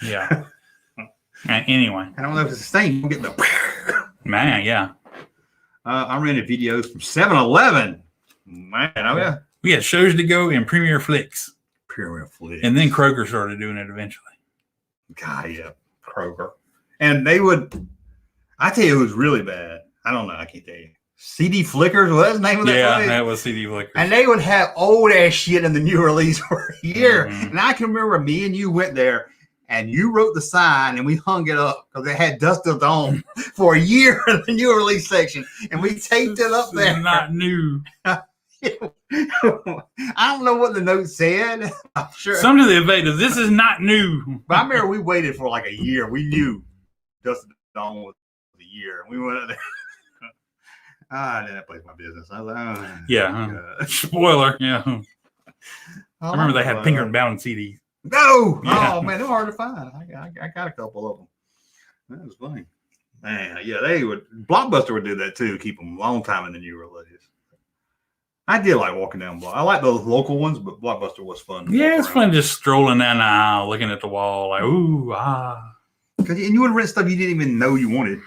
Yeah. Anyway, I don't know if it's the same. You get the man. Yeah. I rented videos from 7-Eleven. Man, oh yeah. We had shows to go in Premiere Flicks, Pure Flick. and then Kroger started doing it eventually. God, yeah, Kroger. And they would, I tell you, it was really bad. I don't know. I can't tell you. CD Flickers, what was the name of that Yeah, place? that was CD Flickers. And they would have old ass shit in the new release for a year. Mhm. And I can remember me and you went there and you wrote the sign and we hung it up because it had Dust Till Dawn for a year in the new release section. And we taped it up This is there. not new. I don't know what the note said. I'm sure. Some to the effect of this is not new. But I remember we waited for like a year. We knew Dust Till Dawn was a year. And we went up there. Then that plays my business. I was like, oh, Yeah. God. Spoiler. Yeah. I remember they had Pinkerton bound CDs. No! Yeah. Oh, man, they're hard to find. I got a couple of them. That was funny. Man, yeah, they would. Blockbuster would do that too, keep them a long time in the new release. I did like walking down Block. I like those local ones, but Blockbuster was fun. Yeah, it's fun just strolling down the aisle, looking at the wall, like, ooh, ah. And you would rent stuff you didn't even know you wanted.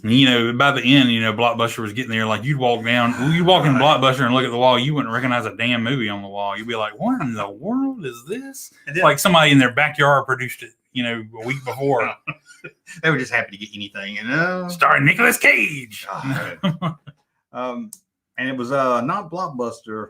You know, by the end, Blockbuster was getting there. Like, you'd walk in Blockbuster and look at the wall, you wouldn't recognize a damn movie on the wall. You'd be like, what in the world is this? It's like somebody in their backyard produced it, a week before. They were just happy to get anything, Starring Nicolas Cage. And it was not Blockbuster.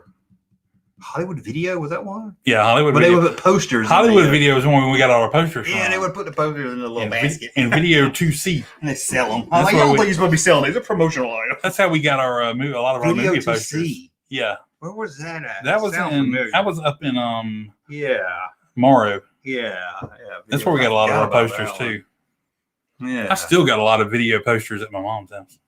Hollywood Video, was that one? Yeah, Hollywood But Video. they would put posters. Hollywood Video is when we got all our posters Yeah, from. they would put the posters in a little basket. And Video 2C. And they sell them. That's I where don't we- think you're supposed to be selling these. They're promotional items. That's how we got our a lot of our Video movie 2C. posters. Yeah, Where was that at? that was Sounds familiar. up in Yeah. Morrow. Yeah. That's where we got a lot of our Forgot about posters that one. too. Yeah. I still got a lot of video posters at my mom's house.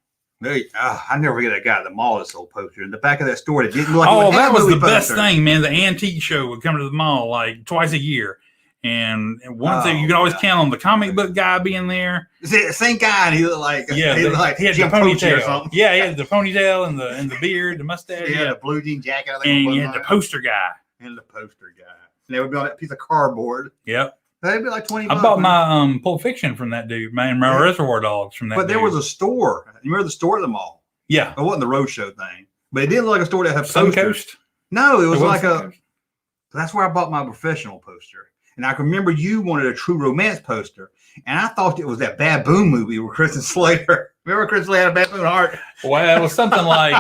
I never forget that guy at the mall that sold posters in the back of that store that didn't look like Oh, it would that have was the movie best posters. thing, man. The antique show would come to the mall like twice a year. And one thing you could always count on the comic book guy being there. Is it the same guy? And he looked like Yeah, he he looked like had the Jim Croce or ponytail. something. Yeah, he had the ponytail and the beard, the mustache. He had Yeah, a blue jean jacket. I think and was you had the on it. poster guy. And the poster guy. And they would be on that piece of cardboard. Yep. They'd be like 20 I bucks. bought my Pulp Fiction from that dude, man. My Yeah. Reservoir Dogs from that. But there dude. was a store. You remember the store at the mall? Yeah. It wasn't the roadshow thing. But it didn't look like a store that had Suncoast. posters. No, it was It like wasn't a. That's where I bought my professional poster. And I can remember you wanted a True Romance poster. And I thought it was that Baboon movie with Kristen Slater. Remember Kristen Slater had a Baboon heart? Well, it was something like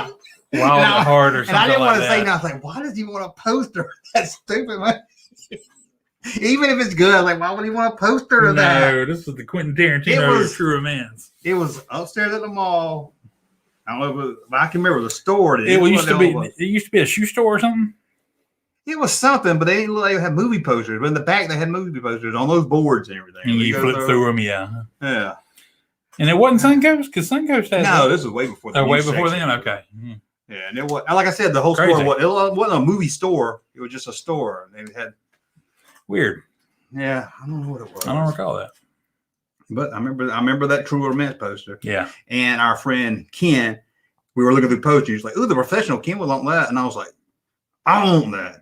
Wild at Heart or something And I didn't like want to say, that. and I was like, why does he want a poster? That's stupid, man. Even if it's good, I'm like, why would he want a poster of that? No, this was the Quentin Tarantino of True Romance. It was upstairs at the mall. I don't know if it was, but I can remember the store. It used to be a shoe store or something. It was something, but they didn't look like they had movie posters. But in the back, they had movie posters on those boards and everything. And you go flip through them, yeah. Yeah. And it wasn't Suncoast because Suncoast had No, this was way before. way news before section. then. Okay. Mhm. Yeah, and it was like I said, the whole Crazy. store it wasn't a movie store. It was just a store. And they had. Weird. Yeah, I don't know what it was. I don't recall that. But I remember that True Romance poster. Yeah. And our friend Ken, we were looking through posters. He's like, "Ooh, the professional Ken would want that," and I was like, "I want that."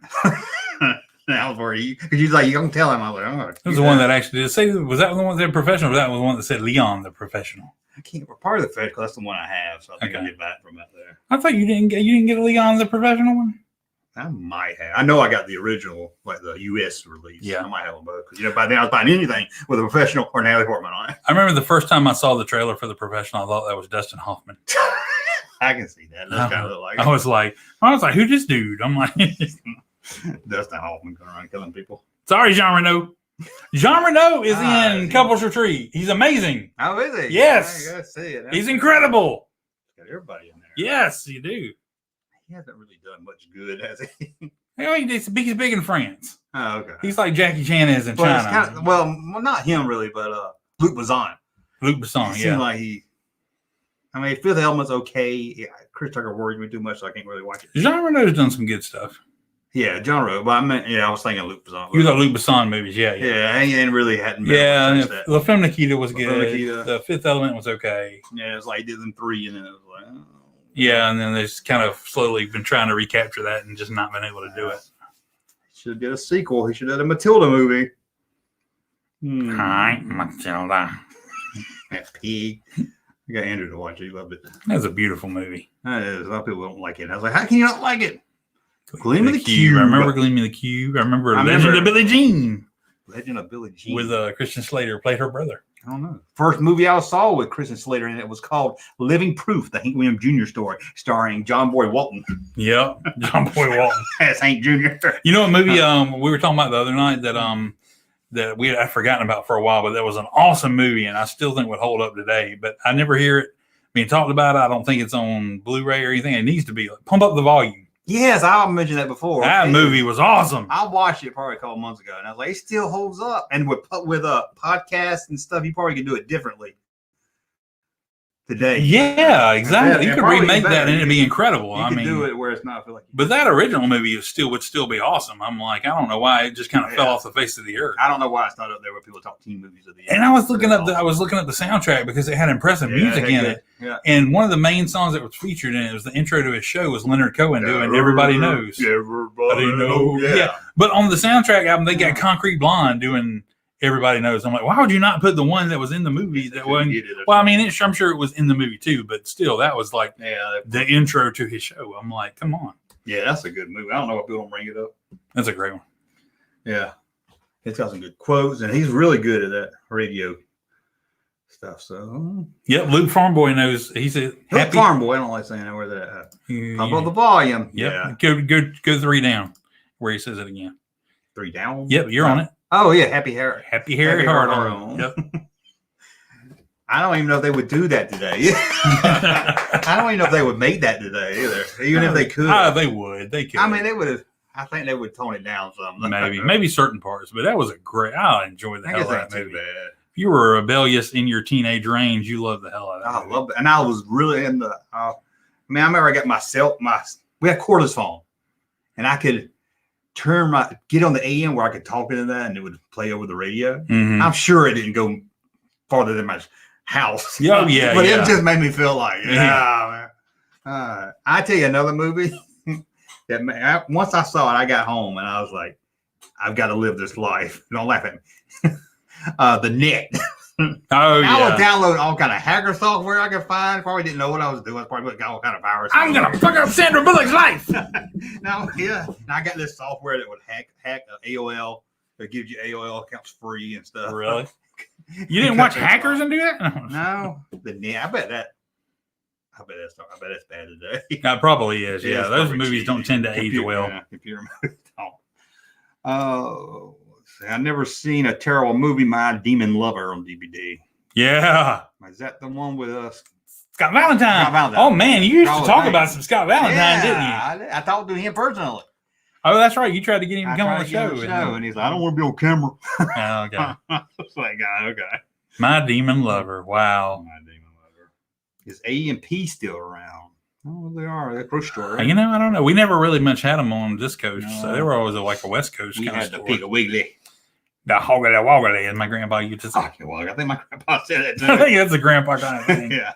And I was worried because he's like, "You don't tell him." I was like, "Oh." It was the one that actually did say, was that the one that said professional? Or was that the one that said Leon the professional? I can't. We're part of the Fed because that's the one I have, so I think Okay. I'll get that from out there. I thought you didn't get a Leon the professional one. I might have. I know I got the original, like the U.S. release. Yeah. I might have them both because by then I was buying anything with a professional or Natalie Portman on it. I remember the first time I saw the trailer for the professional, I thought that was Dustin Hoffman. I can see that. That's kind of look like I was like, who's this dude? I'm like, Dustin Hoffman going around killing people. sorry, Jean Reno. Jean Reno is in yeah. Couples Retreat. He's amazing. How is he? Yes. I gotta see it. He's incredible. Got everybody in there. Yes, you do. He hasn't really done much good, has he? He's big in France. Oh, okay. He's like Jackie Chan is in Well, it's China. kind of, well, not him really, but Luc Besson. Luc Besson, He yeah. seemed like he I mean, Fifth Element's okay. Yeah, Chris Tucker worries me too much, so I can't really watch it. Jean Reno's done some good stuff. Yeah, John Rowe. But I meant, I was thinking Luc Besson. You got Luc Besson movies, yeah. Yeah, he ain't really hadn't. Yeah, that. La Femme Nikita was La Femme good. Nikita. The Fifth Element was okay. Yeah, it was like he did them 3, and then it was like, oh. Yeah, and then they just kind of slowly been trying to recapture that and just not been able to do it. He should have did a sequel. He should have done a Matilda movie. Hi, Matilda. That pig. I got Andrew to watch it. He loved it. That's a beautiful movie. That is. A lot of people don't like it. I was like, how can you not like it? Gleam of the Cube. Cube. I remember Gleam of the Cube. I remember Legend of Billie Jean. Legend of Billie Jean. With Christian Slater played her brother. I don't know. First movie I saw with Christian Slater, and it was called Living Proof, the Hank Williams Jr. story, starring John Boy Walton. Yep, John Boy Walton as Hank Jr. You know what movie we were talking about the other night that we had forgotten about for a while, but that was an awesome movie, and I still think would hold up today. But I never hear it being talked about. I don't think it's on Blu-ray or anything. It needs to be. Pump Up the Volume. Yes, I mentioned that before. That movie was awesome. I watched it probably a couple months ago, and I was like, it still holds up. And with podcasts and stuff, you probably can do it differently today. Yeah, exactly. Yeah, you could remake that and it'd be incredible. You can do it where it's not feel like. But that original movie would still be awesome. I'm like, I don't know why it just kind of fell off the face of the earth. I don't know why it's not up there where people talk teen movies of the year. And I was looking up the soundtrack because it had impressive music in it. Yeah. And one of the main songs that was featured in it was the intro to his show was Leonard Cohen doing Everybody Knows. Everybody knows. Yeah. But on the soundtrack album, they got Concrete Blonde doing Everybody Knows. I'm like, why would you not put the one that was in the movie that wasn't? Well, I mean, I'm sure it was in the movie too, but still, that was like the intro to his show. I'm like, come on. Yeah, that's a good movie. I don't know why people don't bring it up. That's a great one. Yeah. It's got some good quotes, and he's really good at that radio stuff. So, yep, Luke Farmboy knows. He said, "Happy Farmboy." I don't like saying that. Where that at? Pump up the volume. Yep. Yeah. Go 3 down. Where he says it again. 3 down. Yep, you're on it. Oh yeah, Happy Harry. Happy Harry Hard-On. Yep. I don't even know if they would do that today. I don't even know if they would make that today either. Even if they could. They would. They could. I mean, they would have. I think they would tone it down some. Maybe certain parts, but that was I enjoyed the hell out of that movie. Bad. If you were rebellious in your teenage range, you loved the hell out of it. I loved it. And I was really in the, I remember I got we had cordless phone, and I could get on the AM where I could talk into that and it would play over the radio. Mm-hmm. I'm sure it didn't go farther than my house. Oh, yeah. But it just made me feel like, man. I tell you another movie that once I saw it, I got home and I was like, I've got to live this life. Don't laugh at me. The Net. I would download all kind of hacker software I could find. Probably didn't know what I was doing. Probably got all kind of viruses. I'm gonna fuck up Sandra Bullock's life. Now I got this software that would hack AOL. That gives you AOL accounts free and stuff. Really? You didn't watch Hackers and do that? No. The Net. I bet that's bad today. That probably is. Yeah, those movies cheesy. Don't tend to age well. Yeah, computer movies don't. Oh. I've never seen a terrible movie, My Demon Lover, on DVD. Yeah. Is that the one with Scott Valentine? Oh, man. You used to talk about some Scott Valentine, didn't you? I talked to him personally. Oh, that's right. You tried to get him to come on the show. And he's like, I don't want to be on camera. Oh, okay. I was like, okay. My Demon Lover. Wow. My Demon Lover. Is A and P still around? Oh, they are. They're a grocery store, right? I don't know. We never really much had them on this coast, so they were always like a West Coast kind of store. We had the Piggly Wiggly. The hoggly woggly, as my grandpa used to say. I think my grandpa said that too. I think that's a grandpa kind of thing. Yeah.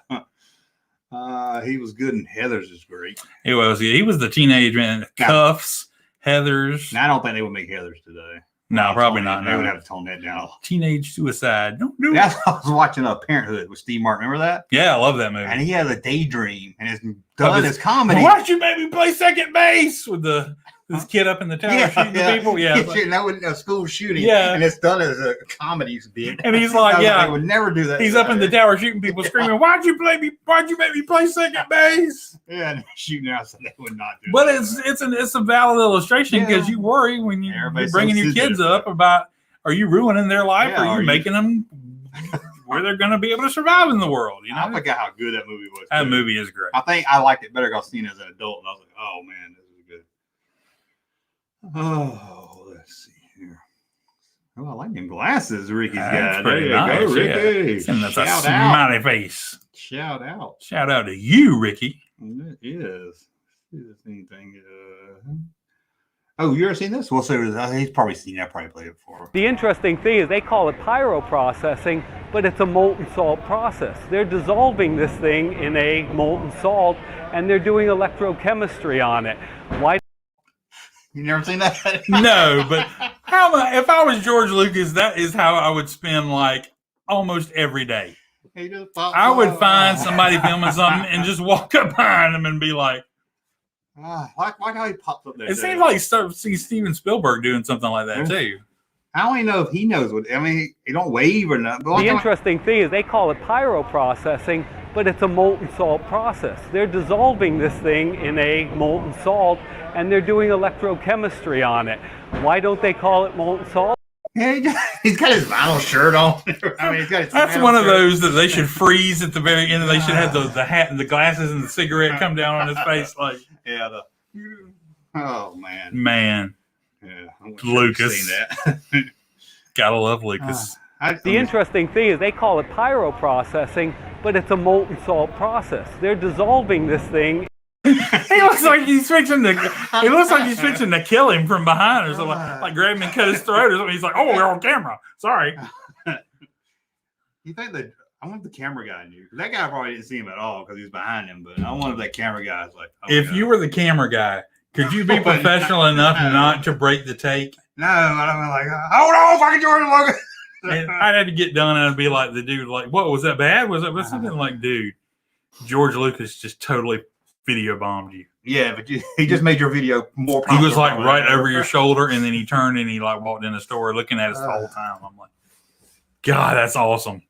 He was good, and Heather's is great. He was. Yeah, he was the teenage man. Cuffs, Heather's. Now, I don't think they would make Heather's today. No, probably not. They would have to tone that down. Teenage suicide. Don't do it. I was watching Parenthood with Steve Martin. Remember that? Yeah, I love that movie. And he has a daydream, and it's done as comedy. Why'd you make me play second base with this kid up in the tower shooting the people? Yeah, that was a school shooting. Yeah, and it's done as a comedy bit. And he's like, I would never do that. He's up in the tower shooting people, screaming, "Why'd you make me play second base?" Yeah, and shooting out, so they would not do. But it's a valid illustration because you worry when you're bringing your kids up about. Are you ruining their life, or are you making them where they're going to be able to survive in the world? I forgot how good that movie was. That movie is great. I think I liked it better because I've seen it as an adult, and I was like, "Oh man, this is good." Oh, let's see here. Oh, I like them glasses Ricky's That's got. pretty There you nice. go, Ricky. Yeah. And that's a Shout out. smiley face. Shout out. Shout out to you, Ricky. It is. See this anything. Oh, you ever seen this? We'll see. He's probably seen that. Probably played it before. The interesting thing is they call it pyroprocessing, but it's a molten salt process. They're dissolving this thing in a molten salt, and they're doing electrochemistry on it. Why? You never seen that? No, but if I was George Lucas, that is how I would spend like almost every day. I would find somebody filming something and just walk up behind them and be like, like how he popped up there. it seems like see Steven Spielberg doing something like that too. I don't even know if he knows what. I mean, he don't wave or nothing. The interesting thing is they call it pyroprocessing, but it's a molten salt process. They're dissolving this thing in a molten salt, and they're doing electrochemistry on it. Why don't they call it molten salt? Yeah, he's got his vinyl shirt on. I mean, he's got his That's vinyl one of shirt. those that they should freeze at the very end. And they should have the hat and the glasses and the cigarette come down on his face. Like, yeah. Oh man. Yeah, I wish I'd Lucas. seen that. Gotta love Lucas. The interesting thing is they call it pyroprocessing, but it's a molten salt process. They're dissolving this thing. He looks like he's fixing to. He looks like he's fixing to kill him from behind or something. Like grab him and cut his throat or something. He's like, "Oh, we're on camera. Sorry." You think that? I wonder if the camera guy knew. That guy probably didn't see him at all because he was behind him. But I wonder if that camera guy was like, oh, If you were the camera guy, could you be professional enough not to break the take? No, I'm like, hold on, fucking Jordan Logan. And I'd have to get done and I'd be like the dude, like, what was that bad? Was that something like, dude, George Lucas just totally video bombed you. Yeah, but he just made your video more popular. He was like right over your shoulder, and then he turned and he like walked in the store looking at us the whole time. I'm like, God, that's awesome.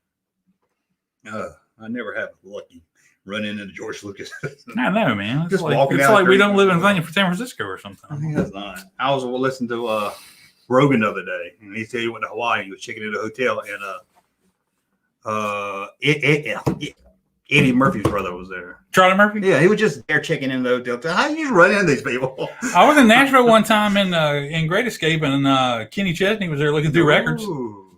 I never have lucky run into George Lucas. I know, man. It's Just like, walking it's down like the we street. don't live in San Francisco or something. I think that's not. I was listening to Rogan the other day, and he said he went to Hawaii. He was checking into a hotel, and Eddie Murphy's brother was there. Charlie Murphy? Yeah, he was just there checking in the hotel. How do you just run into these people? I was in Nashville one time in Great Escape, and Kenny Chesney was there looking through records.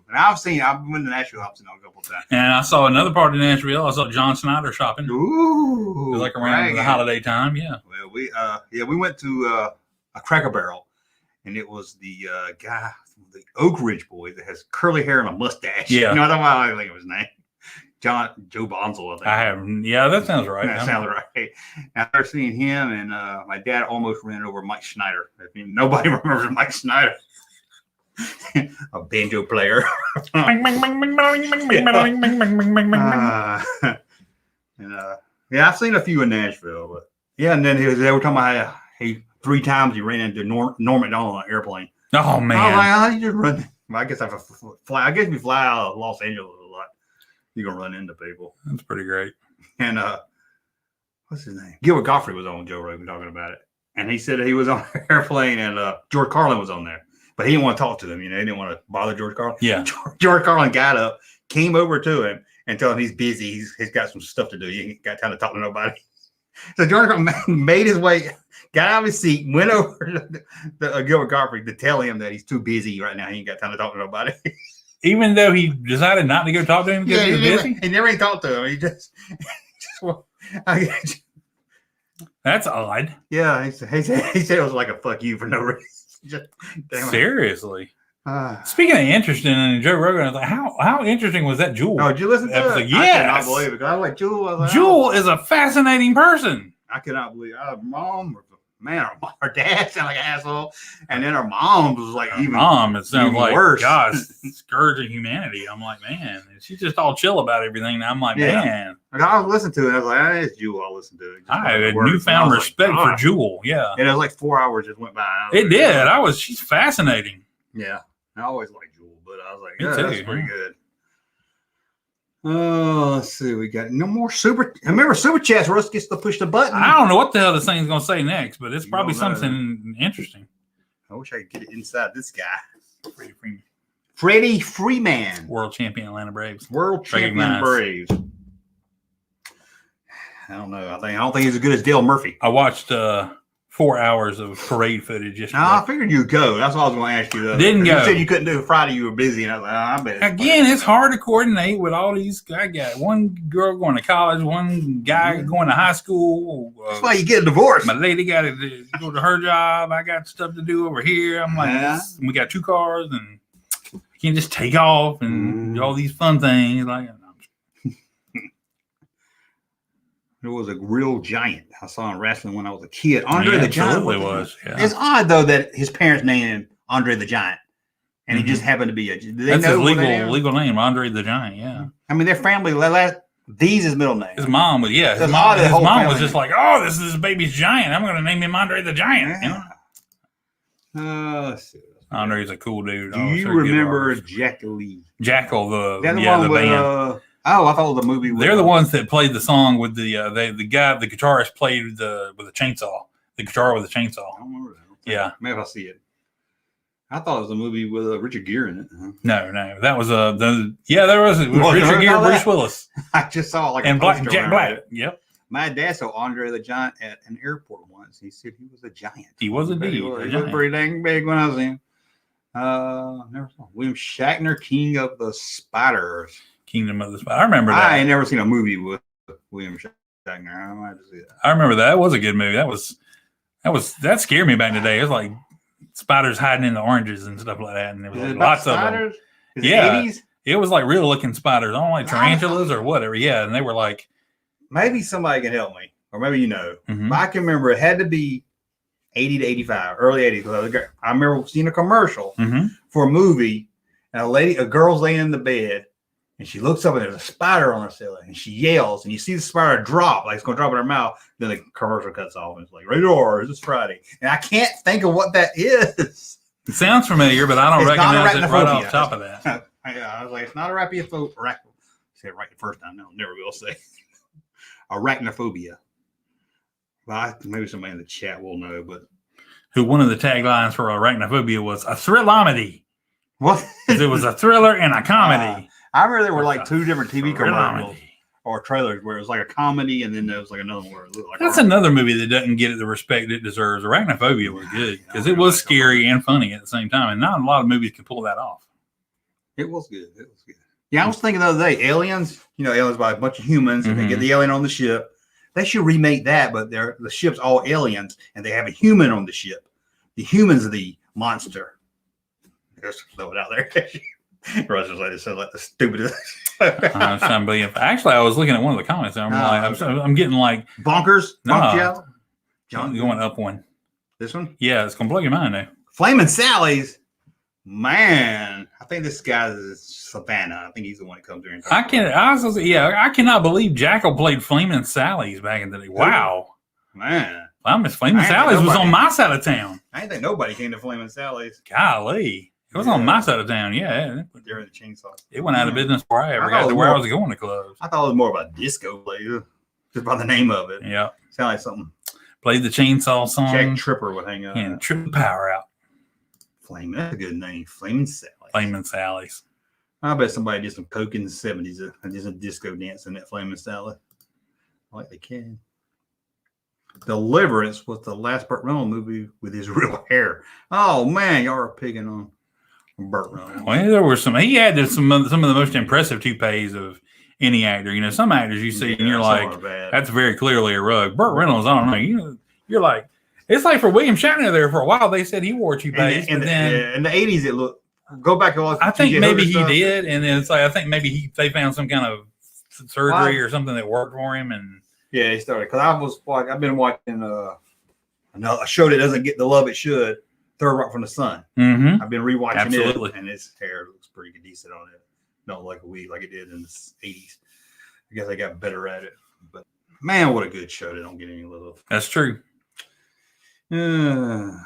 And I've been to Nashville. I've seen him a couple of times. And I saw another part of Nashville. I saw John Snyder shopping. Ooh, It was like around the holiday time. Yeah. Well, we went to a Cracker Barrel, and it was the guy, the Oak Ridge boy that has curly hair and a mustache. Yeah. You know, I don't think of his name. Joe Bonzel, I think. I haven't. Yeah, that sounds right. That sounds right. After seeing him, and my dad almost ran over Mike Schneider. Nobody remembers Mike Schneider. A banjo player. Yeah, I've seen a few in Nashville, but yeah, and then they were talking about how he 3 times he ran into Norm Macdonald on an airplane. Oh man! I was like, how you just run? Well, I guess if you fly out of Los Angeles a lot, you're gonna run into people. That's pretty great. And what's his name? Gilbert Gottfried was on Joe Rogan talking about it, and he said he was on an airplane, and George Carlin was on there. But he didn't want to talk to them. He didn't want to bother George Carlin. Yeah. George Carlin got up, came over to him, and told him he's busy. He's got some stuff to do. He ain't got time to talk to nobody. So George Carlin made his way, got out of his seat, went over to Gilbert Gottfried to tell him that he's too busy right now. He ain't got time to talk to nobody. Even though he decided not to go talk to him because he was busy? He never even talked to him. He just That's odd. Yeah, he said it was like a fuck you for no reason. Seriously. Speaking of interesting, and Joe Rogan, I was like, how interesting was that Jewel? Oh, did you listen to episode? it? Yes. I cannot believe it. I was like, Jewel. Jewel is a fascinating person. I cannot believe mom or man or her dad sounded like an asshole, and then her mom was like it sounds like worse. gosh, scourge of humanity. I'm like, man, she's just all chill about everything. And I'm like, man, I was listening to it. I was like, it's Jewel. I'll listen to it. I had a newfound respect for Jewel. Yeah, and it was like 4 hours just went by. It did. She's fascinating. Yeah, I always liked Jewel, but I was like, Me yeah, too, that's pretty good. Oh, let's see. We got no more remember super chats. Russ gets to push the button. I don't know what the hell this thing's gonna say next, but it's probably something interesting. I wish I could get it inside this guy. Freddie Freeman, world champion Atlanta Braves. World champion Braves. I don't know. I don't think he's as good as Dale Murphy. I watched 4 hours of parade footage. Just No, I figured you'd go. That's what I was going to ask you. Though. Didn't go. You said you couldn't do it Friday. You were busy, and I was like, I bet. Again, it's hard to coordinate with all these. I got one girl going to college, one guy going to high school. That's why you get a divorce. My lady got to go to her job. I got stuff to do over here. I'm like, we got 2 cars, and I can't just take off and do all these fun things. Like, There was a real giant I saw in wrestling when I was a kid. Andre the Giant. Absolutely was. Yeah. It's odd though that his parents named him Andre the Giant, and he just happened to be a. That's his legal name, Andre the Giant. Yeah. I mean, their family. These his middle name. His mom was His mom was just like, oh, this is his baby's giant. I'm going to name him Andre the Giant. Yeah. You know? Let's see. Andre's a cool dude. Do you remember Jackal? Jackal, the one with, band. I thought it was the movie. They're the ones that played the song with the guitarist played with a chainsaw. The guitar with a chainsaw. I don't remember that. Yeah. Maybe I'll see it. I thought it was a movie with Richard Gere in it. Huh? No, that was there was Richard Gere, Bruce Willis. I just saw like and Jack Black. Yep. My dad saw Andre the Giant at an airport once. He said he was a giant. He was indeed. He was pretty dang big when I was in. Never saw William Shatner, King of the Spiders. Kingdom of the Spiders. I remember that. I ain't never seen a movie with William Shatner. I might have to see that. I remember that. That was a good movie. That scared me back in the day. It was like spiders hiding in the oranges and stuff like that. And there was like lots of them. Yeah. It was like real looking spiders. I don't like tarantulas or whatever. Yeah. And they were like. Maybe somebody can help me. Or maybe you know. But I can remember it had to be 80 to 85, early 80s. I remember seeing a commercial for a movie, and a girl's laying in the bed, and she looks up and there's a spider on her ceiling, and she yells, and you see the spider drop, like it's going to drop in her mouth. Then the commercial cuts off, and it's like, radar, this Friday. And I can't think of what that is. It sounds familiar, but I don't recognize it right off the top of that. I was like, it's not arachnophobia. Say it right the first time. No, never will say. Arachnophobia. Well, maybe somebody in the chat will know, but one of the taglines for Arachnophobia was a thrillamedy. What? It was a thriller and a comedy. I remember there were like 2 different TV commercials or trailers where it was like a comedy, and then there was like another one where it looked like that's another movie that doesn't get the respect it deserves. Arachnophobia was good because it was scary and funny at the same time, and not a lot of movies can pull that off. It was good. Yeah, I was thinking the other day, aliens. Aliens by a bunch of humans, and they get the alien on the ship. They should remake that, but the ship's all aliens, and they have a human on the ship. The human's the monster. Just throw it out there. Russ was like, it sounds like the stupidest. I'm trying to believe. Actually, I was looking at one of the comments. I'm getting like bonkers. No, going up one. This one? Yeah, it's gonna blow your mind now. Flaming Sally's. Man, I think this guy is Savannah. I think he's the one that comes here. I cannot believe Jackal played Flaming Sally's back in the day. Wow, man. Flaming Sally's was on my side of town. I didn't think nobody came to Flaming Sally's. Golly, it was on my side of town. Yeah, during the chainsaw. It went out of business before I ever got to where I was going to clubs. I thought it was more of a disco place, just by the name of it. Yeah, sound like something. Played the chainsaw song. Jack Tripper would hang out and trip the power out. Flaming, that's a good name. Flaming Sally's. Flaming Sally's. I bet somebody did some coke in the 70s and did some disco dance in that Flaming Sally. Like they can. Deliverance was the last Burt Reynolds movie with his real hair. Oh man, y'all are picking on Burt Reynolds. Well, there were some. He had some of the most impressive toupees of any actor. Some actors you see and you're like, that's very clearly a rug. Burt Reynolds, I don't know. You're like. It's like for William Shatner there for a while. They said he wore toupees. In the 80s, it looked. Go back and watch. I think maybe he did, and then it's like I think maybe they found some kind of surgery or something that worked for him. And yeah, he started because I've been watching a show that doesn't get the love it should. Third Rock from the Sun. Mm-hmm. I've been rewatching it, and his hair looks pretty decent on it. Not like a weed like it did in the 80s. I guess I got better at it, but man, what a good show! They don't get any love. That's true. Where are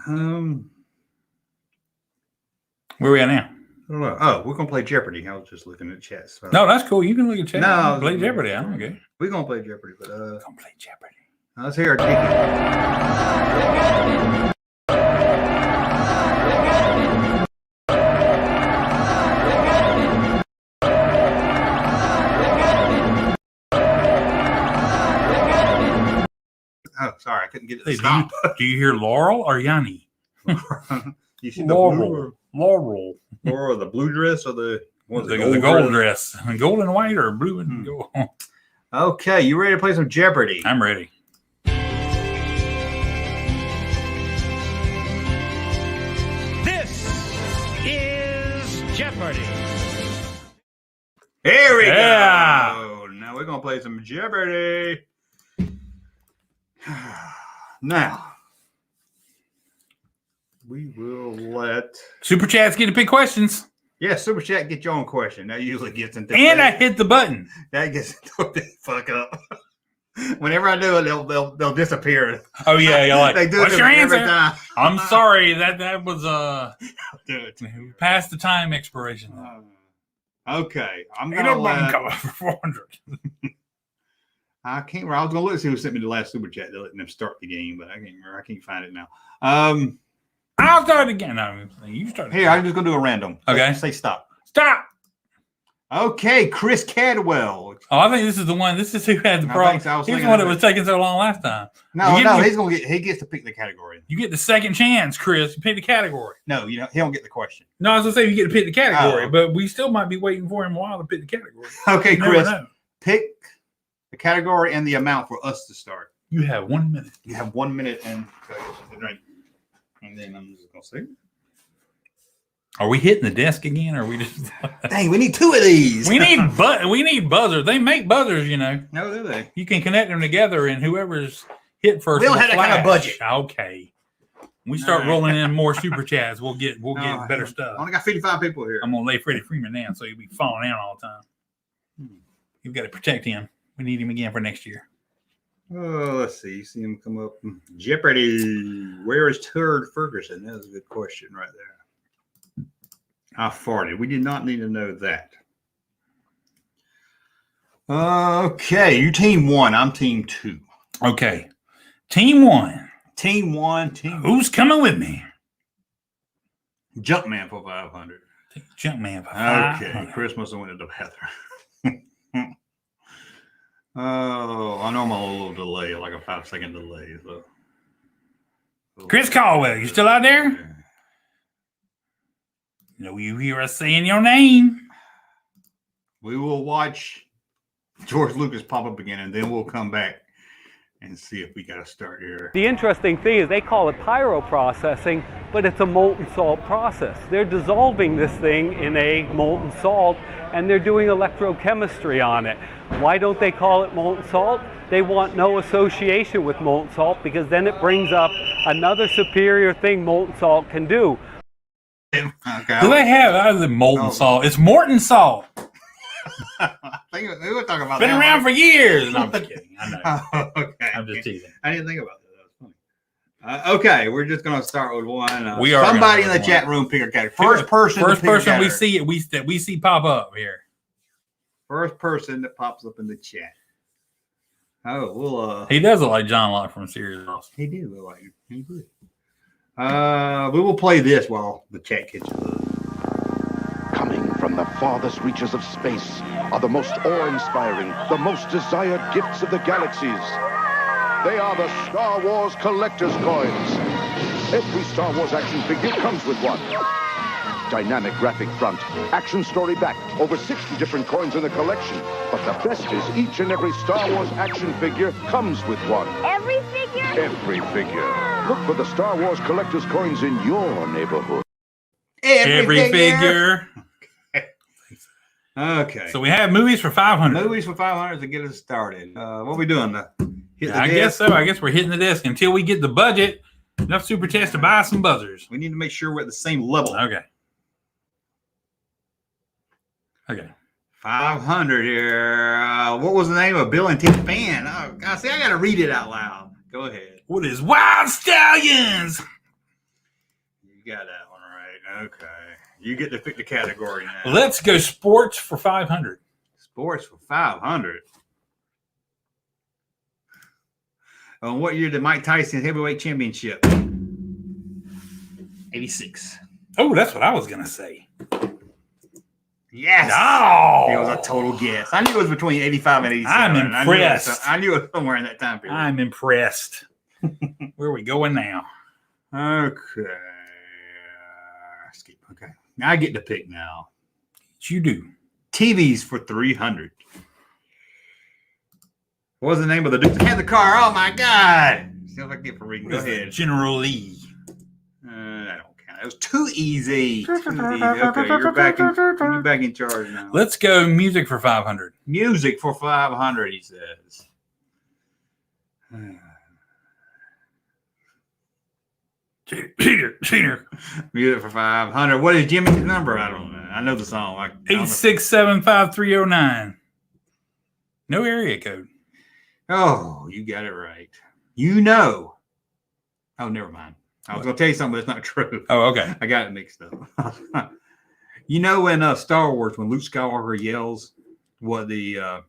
we at now? I don't know. Oh, we're gonna play Jeopardy. I was just looking at chat. So. No, that's cool. You can look at chat. No, play Jeopardy. I don't care. We're gonna play Jeopardy, but gonna play Jeopardy. Let's hear our ticket. Oh, sorry. couldn't get it Hey, to stop. do you hear Laurel or Yanni? You see the blue Laurel. or the blue dress or the The gold dress. Gold and white or blue and gold? Okay, you ready to play some Jeopardy? I'm ready. This is Jeopardy! Here we Yeah. go. Now we're gonna play some Jeopardy. Now we will let Super Chats get to pick questions. Super Chat get your own question. That usually gets into And I hit the button. that gets into the fuck up. Whenever I do it, they'll disappear. Oh yeah, you're like, They do what's it your every answer? time. I'm sorry, that was Do it. past the time expiration. Okay, I'm Ain't gonna nobody let, coming for 400. I can't remember. I was gonna look to see who sent me the last Super Chat to let them start the game, but I can't remember. I can't find it now. I'll start again. No, you start. Here, I'm just gonna do a random. Okay. Say stop. Stop. Okay, Chris Cadwell. Oh, I think this is the one. This is who had the I problem. think so. I was He's the thinking one of that it. was taking so long last time. No, You no, get- he gets to pick the category. You get the second chance, Chris. You pick the category. No, he don't get the question. No, I was gonna say you get to pick the category, Oh. but we still might be waiting for him a while to pick the category. Okay, You never Chris, know. pick the category and the amount for us to start. You have 1 minute. You have 1 minute and drink. And then I'm just gonna say, Are we hitting the desk again, or are we just? dang, we need 2 of these. we need buzzers. They make buzzers, you know. No, do they? You can connect them together, and whoever's hit first. We don't will have that kind of flash. budget. Okay. When we start All right. rolling in more super chats, we'll get Oh, better I stuff. only got 55 people here. I'm gonna lay Freddie Freeman down, so he'll be falling down all the time. You've got to protect him. We need him again for next year. Oh, let's see. You see him come up. Jeopardy. Where is Turd Ferguson? That was a good question right there. I farted. We did not need to know that. Okay, you team 1. I'm team 2. Okay, team 1. Team 1. Team Who's coming with me? Junkman for 500. Junkman. For Okay, 500. Chris must have went to the bathroom. Oh, I know I'm a little delay, like a 5-second delay. So. Chris Caldwell, you still out there? No, you hear us saying your name. We will watch George Lucas pop up again, and then we'll come back and see if we got to start here. The interesting thing is they call it pyroprocessing, but it's a molten salt process. They're dissolving this thing in a molten salt, and they're doing electrochemistry on it. Why don't they call it molten salt? They want no association with molten salt, because then it brings up another superior thing molten salt can do. Okay. Do they have other than molten No. salt? It's Morton salt. I think we were talking about Been that. around for years. No, I'm just kidding. I know. Oh, okay. I'm just teasing. I didn't think about that. That was funny. Okay, we're just going to start with one. We are somebody in gonna the start chat room pick a category. First person we category. see it. That we see pop up here. First person that pops up in the chat. Oh, we'll. He does look like John Locke from Serious Lost. He did look like him. He did. We will play this while the chat catches up. Coming from the farthest reaches of space are the most awe-inspiring, the most desired gifts of the galaxies. They are the Star Wars collector's coins. Every Star Wars action figure comes with one. Dynamic graphic front, action story back, over 60 different coins in the collection. But the best is each and every Star Wars action figure comes with one. Every figure? Every figure. Look for the Star Wars collector's coins in your neighborhood. Every figure. Okay. So we have movies for 500. Movies for 500 to get us started. What are we doing? Hit the I desk? guess so. I guess we're hitting the desk until we get the budget. Enough super chats to buy some buzzers. We need to make sure we're at the same level. Okay. Okay. 500 here. What was the name of Bill and Ted Fan? Oh, God, see, I got to read it out loud. Go ahead. What is Wild Stallions? You got that one right. Okay. You get to pick the category now. Let's go sports for 500. Sports for 500. What year did Mike Tyson heavyweight championship? 86. Oh, that's what I was going to say. Yes. Oh. It was a total guess. I knew it was between 85 and 87. I'm impressed. I knew it was somewhere in that time period. I'm impressed. Where are we going now? Okay. Skip. Okay. Now I get to pick now. You do. TVs for $300. What was the name of the dude that had the car? Oh my God! See if I can get for reading. Go ahead. General Lee. I don't count. It was too easy. Too easy. Okay, you're back in charge now. Let's go music for 500. Music for 500. He says. Cheater. Music for 500. What is Jimmy's number? I don't know. I know the song. 8675309. No area code. Oh, you got it right. You know. Oh, never mind. I was going to tell you something that's not true. Oh, okay. I got it mixed up. You know, in Star Wars, when Luke Skywalker yells what the,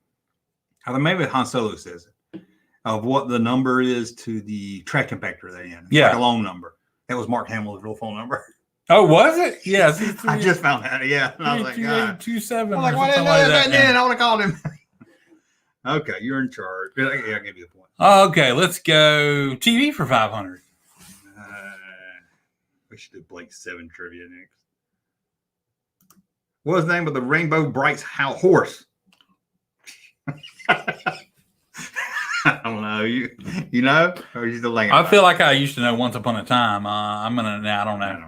maybe Han Solo says it, of what the number is to the track compactor they're in. It's like a long number. That was Mark Hamill's real phone number. Oh, was it? Yes. I just found out. Yeah. And I was like, 2827. I'm like, why didn't I know that then? I would have called him. Okay, you're in charge. Yeah, I'll give you the point. Okay, let's go TV for 500. We should do Blake 7 trivia next. What was the name of the Rainbow Bright's horse? I don't know. You know? Or are you still thinking? I feel like I used to know once upon a time. I don't know. I don't know.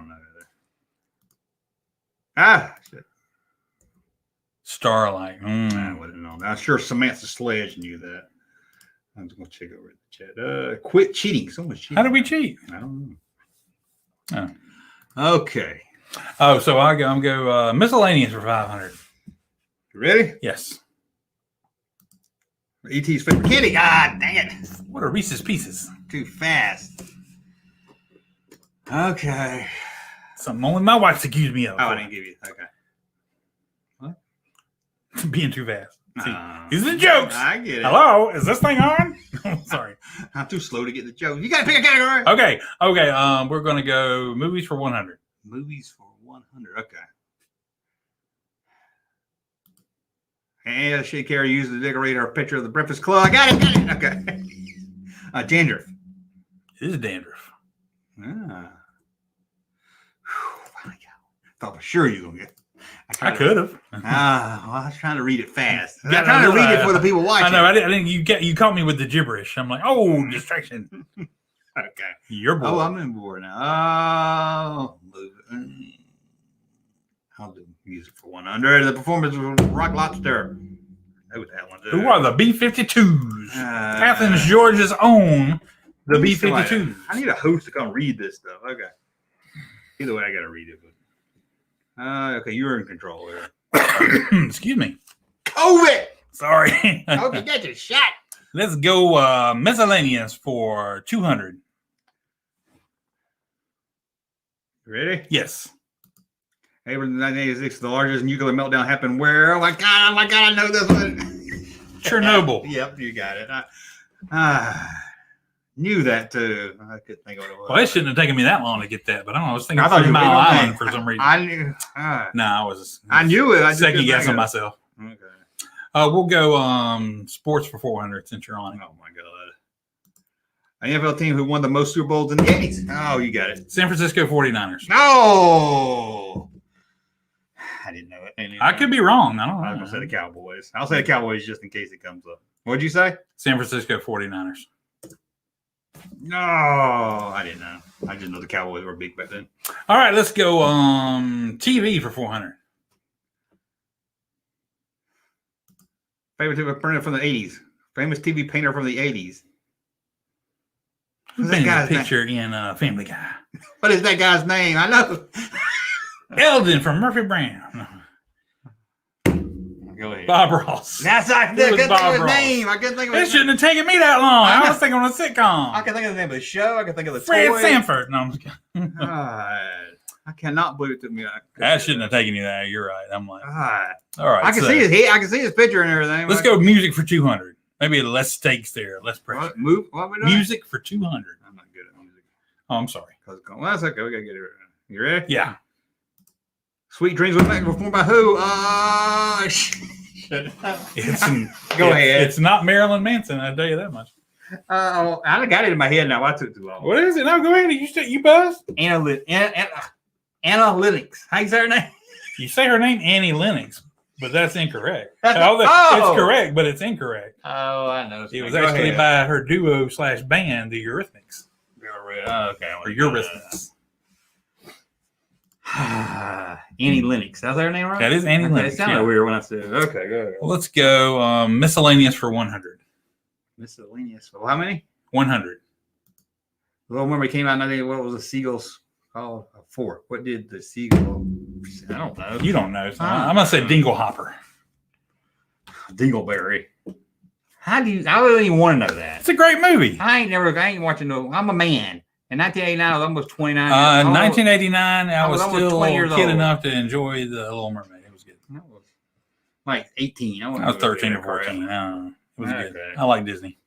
Ah, shit. Starlight. I wouldn't know. I'm sure Samantha Sledge knew that. I'm just going to check over the chat. Quit cheating. Someone's cheating. How did we cheat? I don't know. Oh. Okay. Oh, so I'm go miscellaneous for 500. You ready? Yes. E.T.'s favorite candy. God dang it. What are Reese's Pieces? Too fast. Okay. Something only my wife's accused me of. Oh, I didn't give you. Okay. What? Being too fast. See, these are the jokes. I get it. Hello, is this thing on? Sorry. I'm too slow to get the joke. You got to pick a category. Okay. We're going to go movies for 100. Movies for 100. Okay. And she Carey used to decorate her picture of the Breakfast Club. I got it. Okay. Dandruff. It is dandruff. Ah. Thought for sure you were going to get. I could have. I was trying to read it fast. I'm trying to read it for the people watching. I know. I didn't. You caught me with the gibberish. I'm like, oh, distraction. Okay. You're bored. Oh, I'm in board now. I'll do music for 100. The performance of Rock Lobster. I know that one. Who are the B-52s? Athens, Georgia's own the B-52s. I need a host to come read this stuff. Okay. Either way, I got to read it. But okay, you're in control there. Excuse me. COVID. Sorry. Hope you get your shot. Let's go miscellaneous for 200. Ready? Yes. April 1986, the largest nuclear meltdown happened where? Oh my God, I know this one. Chernobyl. Yep, you got it. I knew that too. I couldn't think of what it was. Well, it shouldn't have taken me that long to get that, but I don't know. I was thinking 3 Mile Island for some reason. I knew. I knew it. I second guessing myself. Okay. We'll go sports for 400 since you're on it. Oh my God. An NFL team who won the most Super Bowls in the 80s. Oh, you got it. San Francisco 49ers. No. I didn't know it. I could be wrong. I don't know. I was going to say the Cowboys. I'll say the Cowboys just in case it comes up. What'd you say? San Francisco 49ers. No, I didn't know. I just know the Cowboys were big back then. All right, let's go TV for 400. Favorite TV painter from the 80s. Famous TV painter from the 80s. Who's that guy's picture in Family Guy? What is that guy's name? I know. Eldon from Murphy Brown. Go ahead. Bob Ross. That's I couldn't think of his name. I couldn't think of it. It shouldn't have taken me that long. I was thinking on a sitcom. I can think of the name of the show. I can think of the Fred toy. Sanford. No, I'm just kidding. I cannot believe it took me. That shouldn't have taken you that. You're right. I'm like, all right. I can see his head. I can see his picture and everything. Let's go music for 200. Maybe less stakes there, less pressure. What we doing? Music for 200. I'm not good at music. Oh, I'm sorry. Well, that's okay. We gotta get it. You ready? Yeah. Sweet Dreams Was Made performed by who? Go ahead. It's not Marilyn Manson. I'll tell you that much. I got it in my head now. Why took too long? What is it? No, go ahead. You buzzed. Analytics. How you say her name? You say her name, Annie Lennox, but that's incorrect. It's correct, but it's incorrect. Oh, I know. It was actually by her duo/band, the Eurythmics. Okay. Or Eurythmics. Annie Lennox. That's her name, right? That is Annie Lennox. It sounded weird when I said it. Okay, go ahead. Well, let's go miscellaneous for 100. Miscellaneous. Well, how many? 100. Well, remember it came out, what was the seagulls called? A fork. What did the seagull? I don't know. You don't know. So I'm going to say Dinglehopper. Dingleberry. I don't even want to know that. It's a great movie. I ain't watching no. I'm a man. In 1989, I was almost 29. 1989, I was still 20 years kid old. enough to enjoy The Little Mermaid. It was good. I was like 18. I I was 13 or 14. I don't know. It was good. Okay. I like Disney.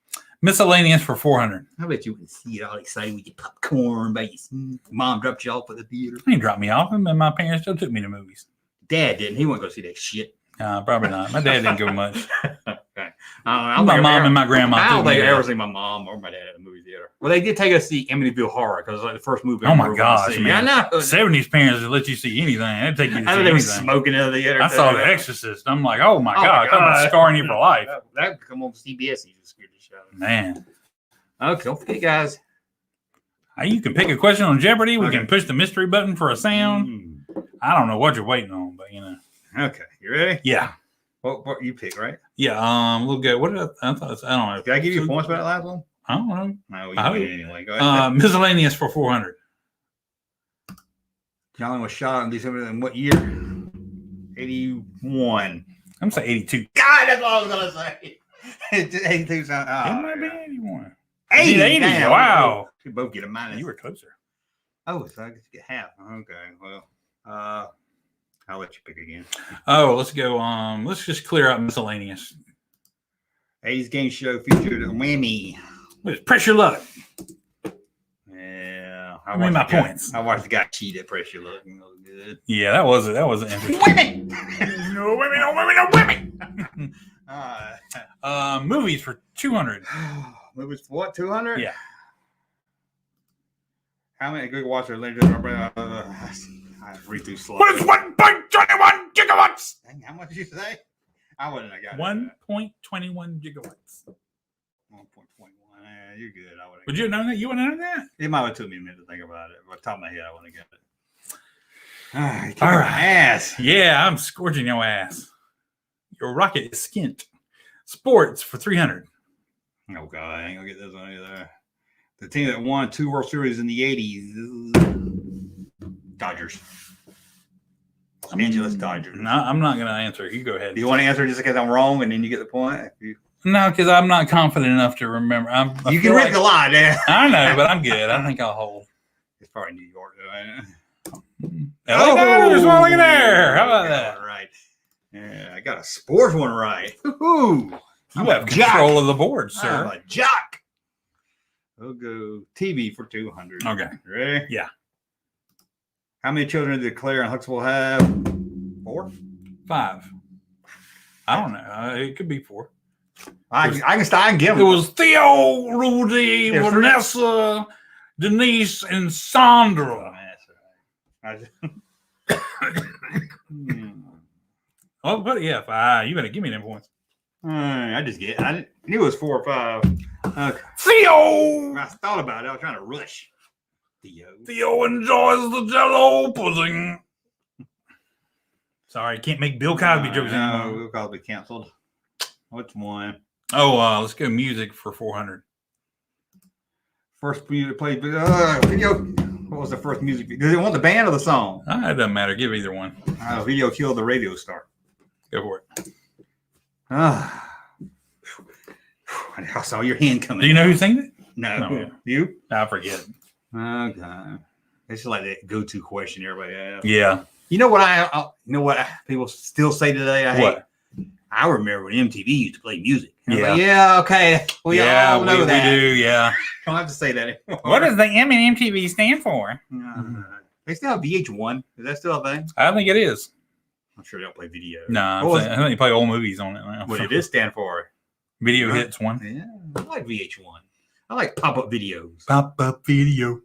Miscellaneous for 400. I bet you would see it all excited with your popcorn, but your mom dropped you off at the theater. He dropped me off, and my parents still took me to movies. Dad didn't. He wouldn't go see that shit. Probably not. My dad didn't go much. Okay. My mom and my grandma. I don't took me think I there. ever seen my mom or my dad at the movie theater. Well, they did take us to see Amityville Horror because it was like the first movie. Oh my we were gosh, gonna see. man! I know. 70s parents would let you see anything. They'd take you to I see know they were anything. smoking in the theater. I saw The Exorcist. I'm like, oh my god, I'm scarring you for life. That would come on CBS. You just scared the shit out of me. Man. Okay, don't forget, guys. You can pick a question on Jeopardy. We can push the mystery button for a sound. I don't know what you're waiting on, but you know. Okay, you ready? Yeah. What you pick, right? Yeah. We'll go. What did I thought? I don't know. Did I give you points for that last one? I don't know. No, you win anyway. Go ahead. Miscellaneous for 400. John was shot in December in what year? 81. I'm gonna say 82. God, that's what I was gonna say. 82 sound. It might be 81. 80. Damn. Wow. We both get a minus. You were closer. Oh, so I get to get half. Okay. Well, I'll let you pick again. Oh, let's go. Let's just clear up miscellaneous. 80s game show featured a whammy. Pressure luck. Yeah. I mean my points. I watched the guy cheat at pressure luck. It was good. Yeah, that was interesting. Women! No women, no women, no women. Movies for 200. Movies for what? 200? Yeah. How many good watchers? I read through slow. What is 1.21 gigawatts? Dang, how much did you say? I wouldn't have got 1.21 gigawatts. 1.21. You're good. I would have. Would you have known that? You would have known that? It might have took me a minute to think about it. Off the top of my head, I wouldn't have got it. All right. Ass. Yeah, I'm scorching your ass. Your rocket is skint. Sports for 300. Oh, God. I ain't going to get this one either. The team that won 2 World Series in the 80s. Dodgers. Los Angeles Dodgers. No, I'm not going to answer. You go ahead. Do you want to answer just in case I'm wrong and then you get the point? No, because I'm not confident enough to remember. You can read the line, man. I know, but I'm good. I think I'll hold. It's probably New York, though, ain't it? Oh, there's one looking there. How about that? Right. Yeah, I got a sports one right. Ooh, You have control of the board, sir. I'm a jock. We'll go TV for 200. Okay. Ready? Yeah. How many children did Claire and Huxtable have? 4? 5. I don't know. It could be 4. I can give It them. was Theo, Rudy, There's 3. Vanessa, Denise, and Sandra. Oh, but yeah, 5. You better give me them points. I knew it was 4 or 5. Okay. Theo! I thought about it. I was trying to rush. Theo enjoys the Jell-O pudding. Sorry, can't make Bill Cosby jokes anymore. No, Bill Cosby canceled. Which one? Oh, let's go music for 400. First music played video. What was the first music video? Does it want the band or the song? It doesn't matter. Give either one. Video killed the radio star. Go for it. I saw your hand coming. Do you know who sings it? No. You? I forget. Okay. It's like that go-to question everybody asks. Yeah. You know what people still say today? What? I remember when MTV used to play music. Yeah. Like, yeah. Okay. We all know that. We do. Yeah. Don't have to say that anymore. What does the M in MTV stand for? They still have VH1. Is that still a thing? I think it is. I'm sure they don't play video. No, I think they play old movies on it now. What did it stand for? Video Hits 1. Yeah, I like VH1. I like pop-up videos. Pop-up video.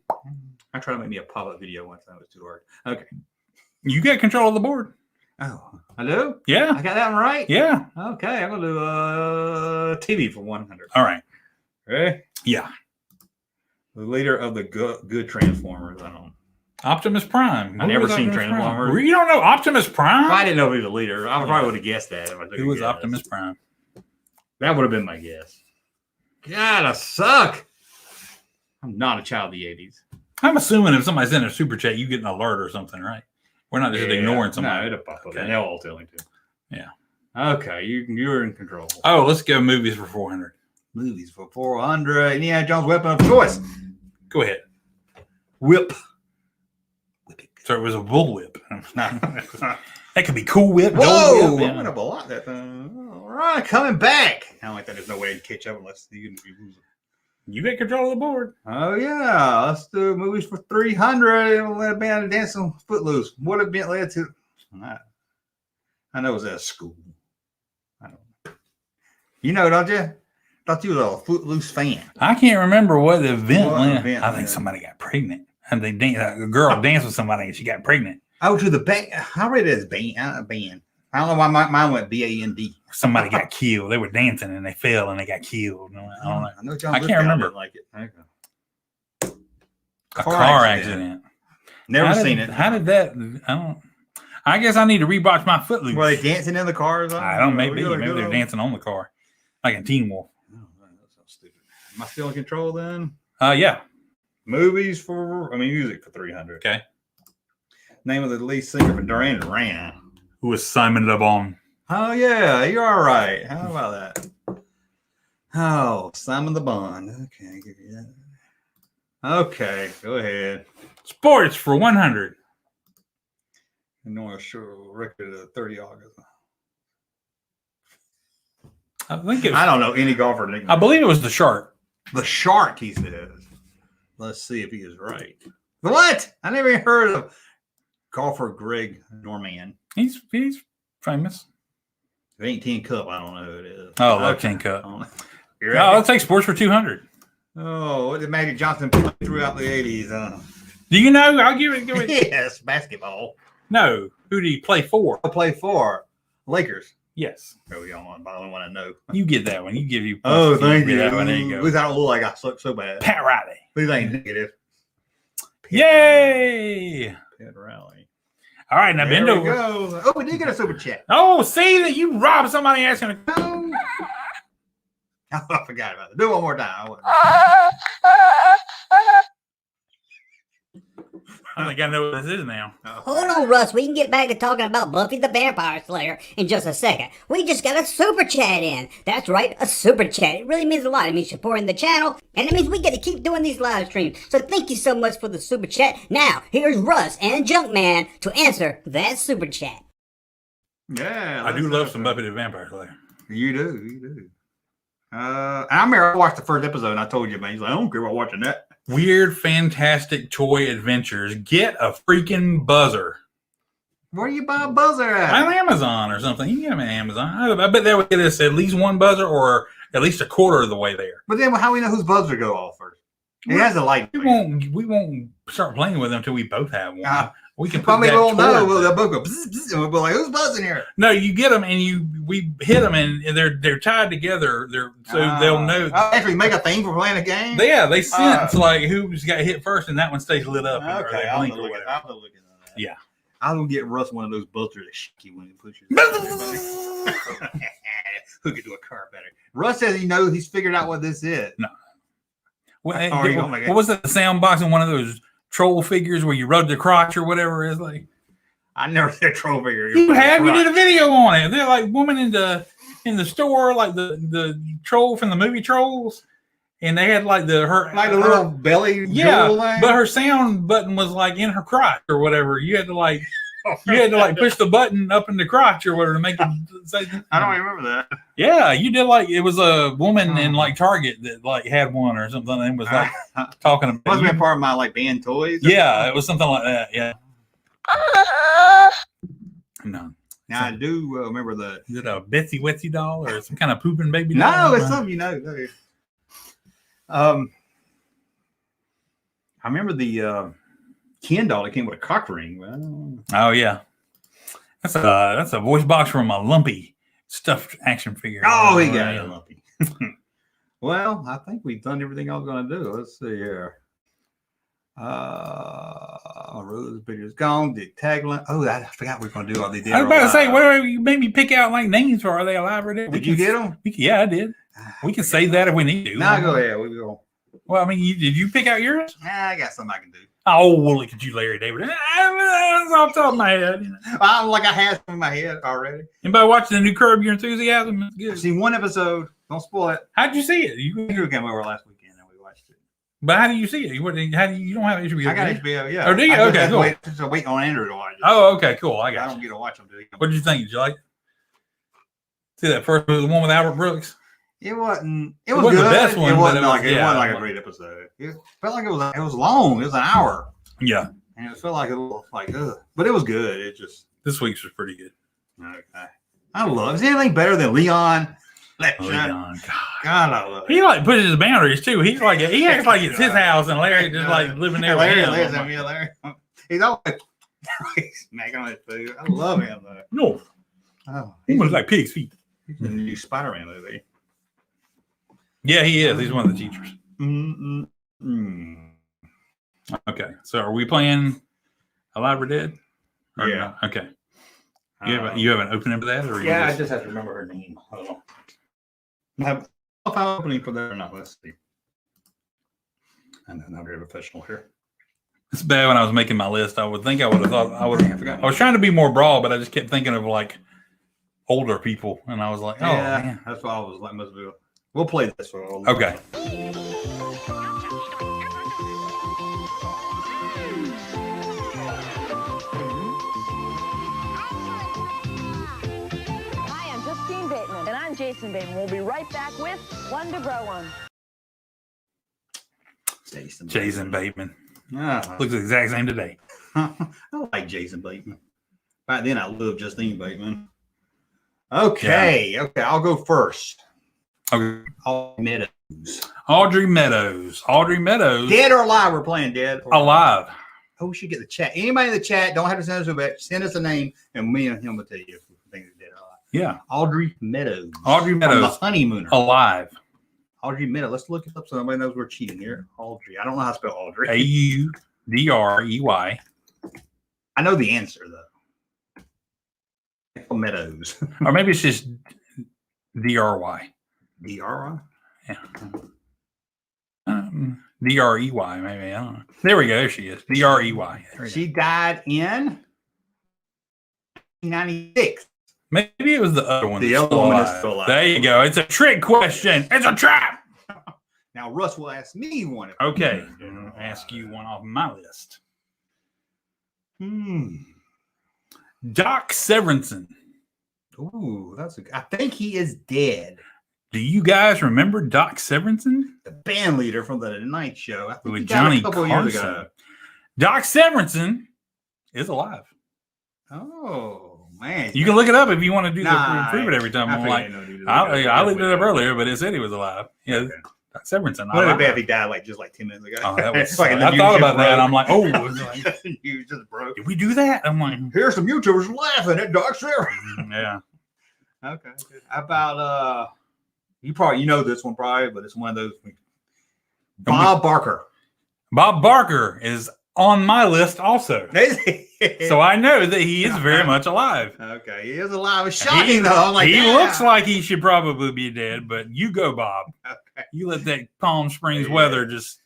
I tried to make me a pop-up video once. That was too hard. Okay. You got control of the board. Oh, I do? Yeah. I got that one right? Yeah. Okay, I'm going to do TV for 100. All right. Ready? Yeah. The leader of the good Transformers. I don't. Optimus Prime. I never seen Transformers. You don't know Optimus Prime? I didn't know he was the leader. I probably would have guessed that. Who was Optimus Prime? That would have been my guess. God, I suck. I'm not a child of the 80s. I'm assuming if somebody's in a super chat, you get an alert or something, right? We're not just ignoring somebody. No, it'll pop up. Okay. And they'll all tell me to. Yeah. Okay, you're in control. Oh, let's go movies for 400. Movies for 400. Indiana Jones' weapon of choice. Go ahead. Whip. So it was a bullwhip. That could be Cool Whip. Whoa! Gold Whip, I went up a lot that time. All right, coming back. I don't like that. There's no way to catch up unless you lose it. You got control of the board. Oh, yeah. Let's do movies for 300. And let a band of dancing Footloose. What have been led to? I know it was at a school. I don't know. You know, don't you? Thought you was a Footloose fan. I can't remember what the event What went. event I think went? somebody got pregnant. And they a girl danced with somebody and she got pregnant. I went to the band. I read it as band. I don't know why mine went BAND. Somebody got killed. They were dancing and they fell and they got killed. I don't know. I know John I can't Lithgow remember. didn't like it. Okay. A car accident. Never seen it. How did that? I guess I need to rewatch my Footloose. Were they dancing in the cars? I don't know. Maybe they're dancing on the car, like in Teen Wolf. Oh, that sounds stupid. Am I still in control then? Yeah. Music for 300. Okay. Name of the lead singer for Duran Duran. Who was Simon Le Bon? Oh yeah, you're all right. How about that? Oh, Simon the Bond. Okay, I'll give you that. Okay, go ahead. Sports for 100. North Shore record of 30 August. I think I don't know any golfer nickname. I believe it was the Shark. The Shark, he says. Let's see if he is right. What? I never even heard of golfer Greg Norman. He's famous. If it ain't 10 Cup, I don't know who it is. Oh, love 10 Cup. You're No, right. let's take sports for 200. Oh, what did Magic Johnson play throughout the 80s? Do you know? I'll give it. Yes, basketball. No. Who did he play for? I'll play for Lakers. Yes. Oh, y'all want the only one I know. You get that one. You give you. Oh, thank you. That one. There you go. At least I don't look like I suck so bad. Pat Riley. Please ain't negative. Yay! Pat Riley. All right, now bend There we over. go. Oh, we did get a super chat. Oh, see that you robbed somebody asking. Oh, I forgot about it. Do it one more time. I think I know what this is now. Hold on, Russ. We can get back to talking about Buffy the Vampire Slayer in just a second. We just got a super chat in. That's right, a super chat. It really means a lot. It means supporting the channel, and it means we get to keep doing these live streams. So thank you so much for the super chat. Now, here's Russ and Junkman to answer that super chat. Yeah. I do love some Buffy the Vampire Slayer. You do. I remember I watched the first episode and I told you, man, he's like, I don't care about watching that. Weird, fantastic toy adventures. Get a freaking buzzer. Where do you buy a buzzer at? On Amazon or something. You can get them on Amazon. I bet they would get us at least one buzzer or at least a quarter of the way there. But then how do we know whose buzzer go off first? It has a light. We won't start playing with them until we both have one. We can put Probably that won't know. toward Well, them. they'll both go, bzz, bzz, and we'll be like, who's buzzing here? No, you get them and we hit them and they're tied together. They'll know. Actually, make a thing for playing a game. They sense like who's got hit first, and that one stays lit up. Or Okay, they I'll blink have or to whatever. look at that. Yeah. I will get Russ one of those buzzers that shaky when he pushes. Hook it to a car battery. Russ says he knows he's figured out what this is. No. What What was that? The sound box in one of those troll figures where you rub the crotch or whatever it is like. I never said troll figure. You did a video on it. They're like woman in the store, like the troll from the movie Trolls, and they had like the little belly. Yeah, but her sound button was like in her crotch or whatever. You had to like push the button up in the crotch or whatever to make it say. I don't remember that. Yeah, you did like it was a woman in like Target that like had one or something and was like talking about. Must have been part of my like band toys. Yeah, it was something like that. Yeah. No. Now I do remember Is it a Betsy Wetsy doll or some kind of pooping baby doll? No, it's something you know. I remember the Ken doll that came with a cock ring. Well, Oh yeah, that's a voice box from a lumpy stuffed action figure. oh, he got it lumpy. Well, I think we've done everything I was going to do. Let's see here. Rose video's gone. The tagline. Oh, I forgot we were going to do all the. I was about to say, what you made me pick out like names for? Are they alive or dead? Did you get them? Yeah, I did. We can save that if we need to. Now go ahead. We go. Well, I mean, did you pick out yours? I got something I can do. Oh, well, look at you, Larry David. That's off the top of my head. I'm like I had some in my head already. Anybody watching the new Curb Your Enthusiasm? It's good. I've seen one episode. Don't spoil it. How'd you see it? You came over last weekend and we watched it. But how do you see it? You don't have HBO? I got HBO. Yeah. Oh, do you? Okay, cool. Just wait on Andrew to watch it. Oh, okay, cool. I got. I don't get to watch them. What did you think? Did you like it? See that first movie, the one with Albert Brooks? It wasn't. It wasn't good. the best one. It wasn't but it wasn't like a great episode. It felt like it was long. It was an hour. Yeah. And it felt like a little but it was good. It just this week's was pretty good. Okay. I love. Is there anything better than Leon? Leon, God, I love it. He like pushes his boundaries too. He acts like it's his house, and Larry just like living there. Larry, with him. Larry. He's always smacking on his food. I love him though. No, he was like pig's feet. He's in the new Spider-Man movie. Yeah, he is. He's one of the teachers. Mm-mm-mm. Okay, so are we playing Alive or Dead? Or yeah. No? Okay. You have an opening for that, or yeah, I just have to remember her name. Hold on. I have if I'm opening for that or not. Let's see. I'm not very professional here. It's bad when I was making my list. I would think I would have thought I was trying to be more broad, but I just kept thinking of like older people, and I was like, oh, yeah, man. that's why I was like, must be. We'll play this one. Okay. And I'm Jason Bateman. We'll be right back with One to Grow One. Jason Bateman. Ah. Looks the exact same today. I like Jason Bateman. Back then, I loved Justine Bateman. Okay, okay, I'll go first. Okay. Audrey Meadows. Audrey Meadows. Dead or alive? We're playing dead or alive. Oh, we should get the chat. Anybody in the chat, don't have to send us a bet. Send us a name, and me and him will tell you if we think they're dead or alive. Yeah. Audrey Meadows. Audrey Meadows. From the Honeymooner. Alive. Audrey Meadows. Let's look it up so nobody knows we're cheating here. Audrey. I don't know how to spell Audrey. Audrey. I know the answer, though. Meadows. Or maybe it's just DRY. DRY? Yeah. DREY, maybe. I don't know. There we go. There she is. DREY. She died in 1996. Maybe it was the other one. The other one is still alive. There you go. It's a trick question. It's a trap. Now, Russ will ask me one. Okay. I'll ask you one off my list. Doc Severinsen. Ooh, I think he is dead. Do you guys remember Doc Severinsen? The band leader from the Night Show. I think with he died Johnny a couple Carson. years ago. Doc Severinsen is alive. Oh, man. You can look it up if you want to do prove it every time. I looked it up earlier, but it said he was alive. Yeah, okay. Doc Severinsen. Wouldn't it be if he died like 10 minutes ago? Oh, that was like I thought about that. And I'm like, oh, you just broke. Did we do that? I'm like, here's some YouTubers laughing at Doc Severinsen. Yeah. Okay. How about you know this one probably, but it's one of those. Bob Barker. Bob Barker is on my list also. So I know that he is very much alive. Okay, he is alive. It's shocking though. I'm like, he looks like he should probably be dead, but you go, Bob. Okay. You let that Palm Springs weather just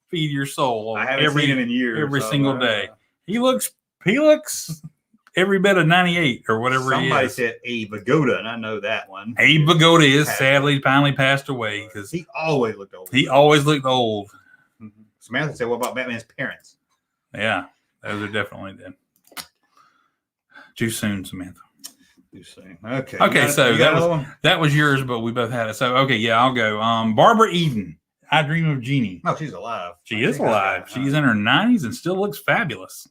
feed your soul. I haven't seen him in years. Every single day. He looks every bit of 98 or whatever he is. Somebody said Abe Vigoda, and I know that one. Abe Vigoda is finally passed away because he always looked old. He always looked old. Mm-hmm. Samantha said, "What about Batman's parents?" Yeah, those are definitely dead. Too soon, Samantha. Too soon. Okay. Okay, so that was yours, but we both had it. So okay, yeah, I'll go. Barbara Eden. I Dream of Jeannie. Oh, she's alive. She is alive. She's in her 90s and still looks fabulous.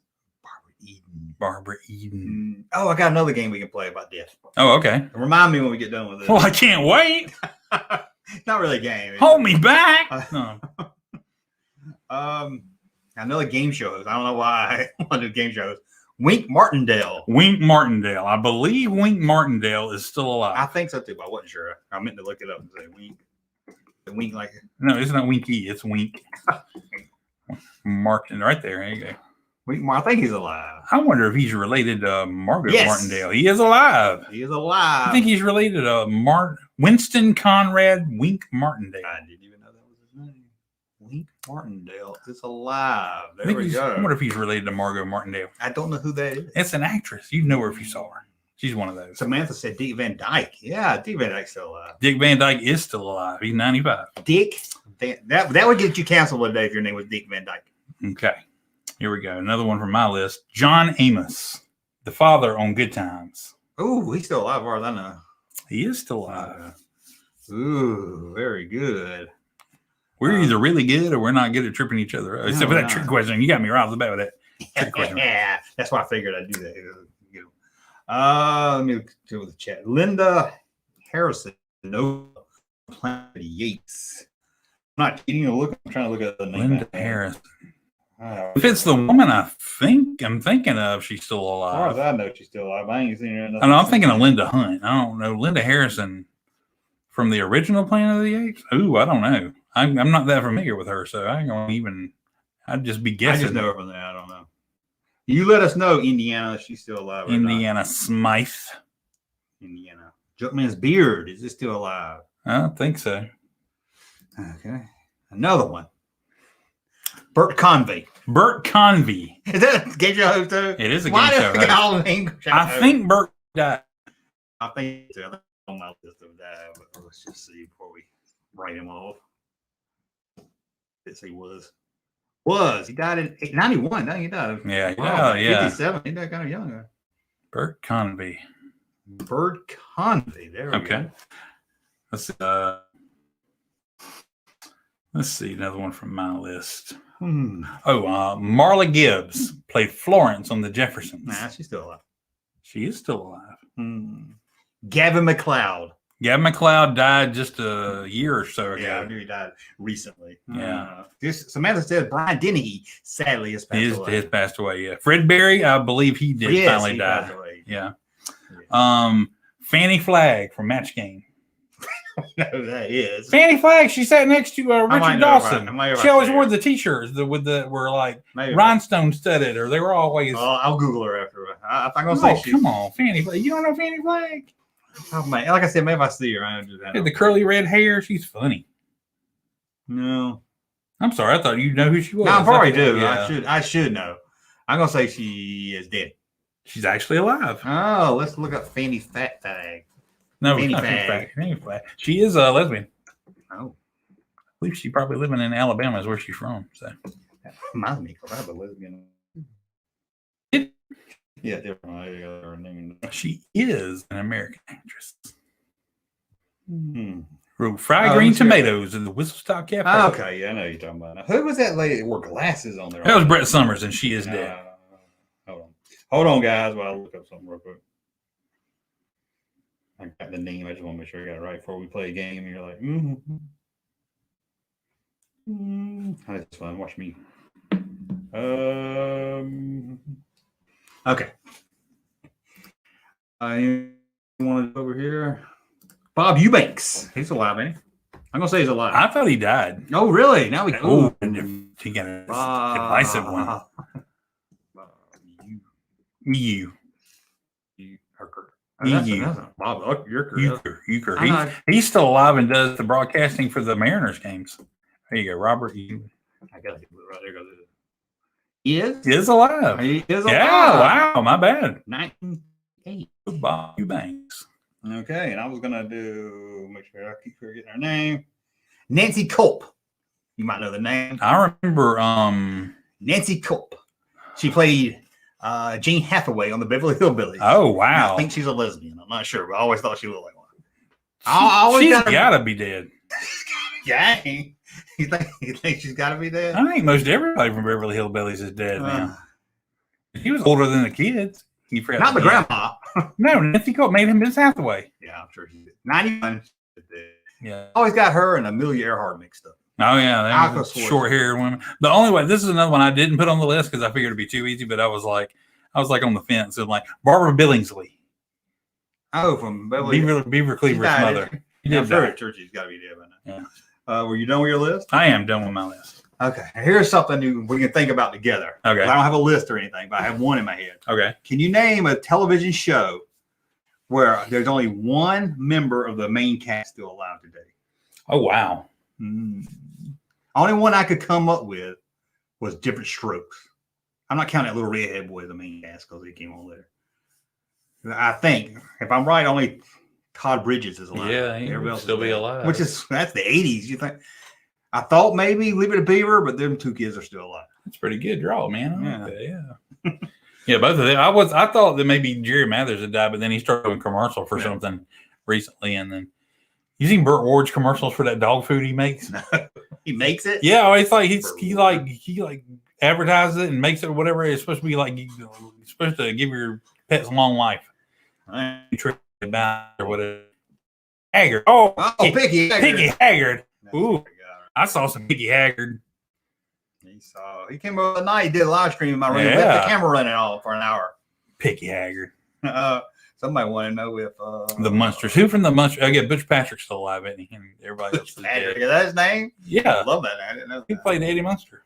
Barbara Eden. Oh, I got another game we can play about death. Oh, okay. Remind me when we get done with this. Well, I can't wait. It's not really a game. Hold me back. No. Another game shows. I don't know why I want to do game shows. Wink Martindale. Wink Martindale. I believe Wink Martindale is still alive. I think so too, but I wasn't sure. I meant to look it up and say Wink. Wink like no, it's not Winky. It's Wink. Martin, right there. There you go. Wink. I think he's alive. I wonder if he's related to Margot Yes. Martindale. He is alive. He is alive. I think he's related to Winston Conrad Wink Martindale. I didn't even know that was his name. Wink Martindale is alive. I There we I go. wonder if he's related to Margot Martindale. I don't know who that is. It's an actress. You'd know her if you saw her. She's one of those. Samantha said Dick Van Dyke. Yeah, Dick Van Dyke's still alive. Dick Van Dyke is still alive. He's 95. Dick that would get you canceled one day if your name was Dick Van Dyke. Okay. Here we go. Another one from my list. John Amos, the father on Good Times. Ooh, he's still alive, as far as I know. He is still alive. Ooh, very good. We're either really good or we're not good at tripping each other up. Except for that trick question. You got me right off the bat with that trick question. Yeah, that's why I figured I'd do that. Let me do the chat. Linda Harrison, no Planet Yates. I'm not kidding you. I'm trying to look at the name. Linda Harrison. If it's the woman I'm thinking of, she's still As far as alive. I know, she's still alive. I ain't seen her. I know, I'm thinking of Linda Hunt. I don't know. Linda Harrison from the original Planet of the Apes? Ooh, I don't know. I'm not that familiar with her, so I ain't gonna even. I'd just be I guessing. just know her from there. I don't know. You let us know, Indiana, if she's still alive. Or Indiana Smythe. not. Indiana. Junkman's beard. Is it still alive? I don't think so. Okay. Another one. Bert Convey. Bert Convey. Is that a game show host too? It is a Why game do show they get host. all the name show I hosts? think Bert died. I think so. I think on my list of that, but let's just see before we write him off. Yes, he was. He died in 91. Dang, he died. Yeah, Wow, yeah. 57. He died kind of young. Bert Convey. Bert Convey. There we Okay. go. Let's see another one from my list. Hmm. Oh, Marla Gibbs played Florence on The Jeffersons. Nah, she's still alive. She is still alive. Hmm. Gavin McLeod. Gavin McLeod died just a year or so ago. Yeah, I knew he died recently. Yeah. Samantha said Brian Dennehy sadly has passed away. His passed away, yeah. Fred Berry, I believe he did Yes, finally he die. passed away. Yeah. Fanny Flagg from Match Game. No, that is. Fanny Flagg, she sat next to might Richard know Dawson. about- I might She always see wore her. the t-shirts that were like Maybe. rhinestone studded, or they were always. I'll Google her after. I'm gonna Oh, say she's. come on, Fanny Flagg. You don't know Fanny Flagg? Oh, man. Like I said, maybe I see her. I don't do that. Had the curly red hair. She's funny. No. I'm sorry. I thought you know who she was. No, I probably do. Yeah. I should know. I'm gonna say she is dead. She's actually alive. Oh, let's look up Fanny Fat Fag. No, Fanny not Fanny Flagg. Flagg. Fanny Flagg. She is a lesbian. Oh, I believe she's probably living in Alabama is where she's from. So that reminds me. I'm a lesbian. It- Yeah, different. she is an American actress. Hmm. Wrote Fried Oh, Green let me see. Tomatoes in the Whistle Stop Cafe. Oh, okay, yeah, I know who you're talking about. Now, who was that lady that wore glasses on there? That was Brett Summers, and she is dead. Hold on, guys, while I look up something real quick. I got the name. I just want to make sure I got it right before we play a game. And you're like, That's fun. Watch me. Okay. I want to over here. Bob Eubanks. He's alive, ain't he? I'm gonna say he's alive. I thought he died. Oh, really? Now we Oh, he got a divisive one. You. Bob Euchre. He's still alive and does the broadcasting for the Mariners games. There you go, Robert. I got it right there. He is alive. He is alive. Yeah, wow, my bad. 1908. Bob Eubanks. Okay, and I was gonna make sure I keep forgetting her name. Nancy Culp. You might know the name. I remember Nancy Culp. She played Jane Hathaway on the Beverly Hillbillies. Oh, wow. I think she's a lesbian. I'm not sure, but I always thought she looked like one. She's gotta be dead. Dang. You think she's gotta be dead? I think most everybody from Beverly Hillbillies is dead now. He was older than the kids. Not the grandma. No, Nancy Culp made him Miss Hathaway. Yeah, I'm sure she did. 91. Yeah. Always got her and Amelia Earhart mixed up. Oh yeah, I they could've swore short haired women. The only way, this is another one I didn't put on the list because I figured it'd be too easy. But I was like on the fence. And like Barbara Billingsley. Oh, from Beverly Beaver Cleaver's mother. She did die. Churchy's got to be dead by now. Yeah. Were you done with your list? I am done with my list. Okay. Here's something we can think about together. Okay. I don't have a list or anything, but I have one in my head. Okay. Can you name a television show where there's only one member of the main cast still alive today? Oh wow. Only one I could come up with was Different Strokes. I'm not counting that little redhead boy as the main cast because he came on later. I think, if I'm right, only Todd Bridges is alive. Yeah, he would still be alive. That's the 80s. You think? I thought maybe Leave It to Beaver, but them two kids are still alive. That's a pretty good draw, man. Yeah. Yeah, both of them. I thought that maybe Jerry Mathers had died, but then he started doing commercial for something recently, and then you seen Burt Ward's commercials for that dog food he makes? He makes it? Yeah, it's like he advertises it and makes it whatever it's supposed to be like. You're supposed to give your pets a long life. Or whatever. Haggard. Oh, Picky Haggard. Picky Haggard. Ooh, I saw some Picky Haggard. He came over the night. He did a live stream in my room. Yeah. Left the camera running all for an hour. Picky Haggard. Somebody want to know if the Munsters. Who from the Munsters? I get Butch Patrick's still alive, isn't he? And everybody else is dead. Is that his name? Yeah, I love that. I didn't know. He played Eddie Munster.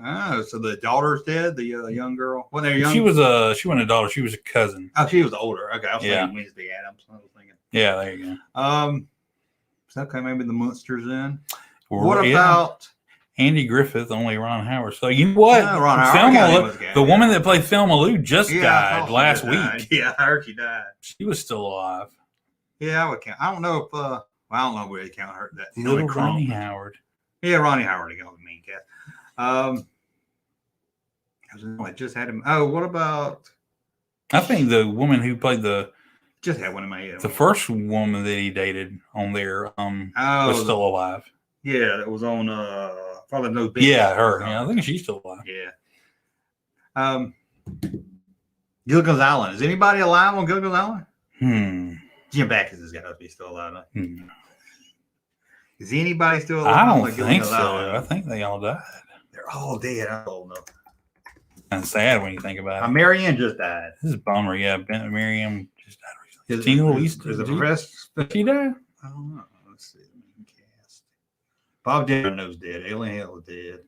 Oh, so the daughter's dead. The young girl. When they're young, she wasn't a daughter. She was a cousin. Oh, she was older. Okay, I was thinking Wednesday Addams. I was thinking. Yeah, there you go. Okay, maybe the Munsters then. Or, what about Andy Griffith? Only Ron Howard. So you know what? Ron Howard. The woman that played Thelma Lou just died last week. Yeah, I heard she died. She was still alive. Yeah, I would count. I don't know if I don't know where they count her. That little Ronnie Howard. Yeah, Ronnie Howard got the main cast. I just had him. Oh, what about? I think the woman who played just had one in my head. The first woman that he dated on there was still alive. Yeah, that was on Father Knows Best. Yeah, her. Yeah, I think she's still alive. Yeah. Gilligan's Island. Is anybody alive on Gilligan's Island? Jim Backus has got to be still alive. Is anybody still alive? I don't think so. Island? I think they all died. They're all dead. I don't know. That's sad when you think about it. Marianne just died. This is a bummer. Yeah, Marianne just died recently. Tina Louise. Is it press? She died? I don't know. Let's see. Cast. Bob Dylan's dead. Aileen Hill is dead.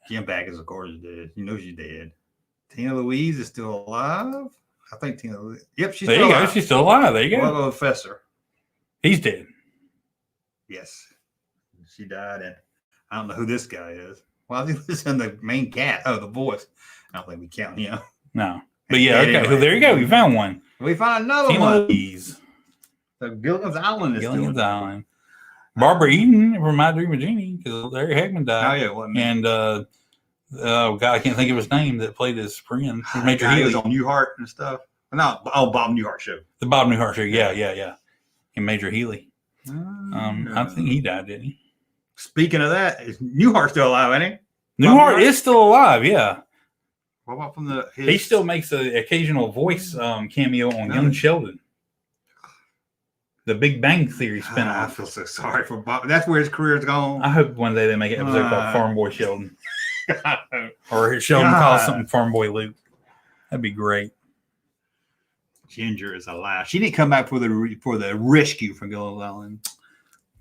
Jim Backus, of course, is dead. You know she's dead. Tina Louise is still alive. I think Tina Louise. Yep, she's there still you alive. go. She's still alive. There you go. What about the Professor? He's dead. Yes. She died, and I don't know who this guy is. Well, I think this is in the main cat. Oh, the voice. I don't think we count him. No. But yeah, okay. Anyway. So there you go. We found one. We found another Tina one. Louise. So Gilligan's Island is Gilligan's Island. Barbara Eden from My Dream of Jeannie, because Larry Hagman died. Oh, yeah. Well, and, oh, God, I can't think of his name that played his friend. Major Healy. He was on Newhart and stuff. No, Bob Newhart show. The Bob Newhart show. Yeah. And Major Healy. I think he died, didn't he? Speaking of that, is Newhart still alive, ain't he? Newhart is still alive, yeah. What about from he still makes an occasional voice cameo on Young Sheldon. The Big Bang Theory spinoff. I feel so sorry for Bob. That's where his career's gone. I hope one day they make an episode called Farm Boy Sheldon. Or Sheldon calls something Farm Boy Luke. That'd be great. Ginger is alive. She didn't come back for the rescue from Gilligan's Island.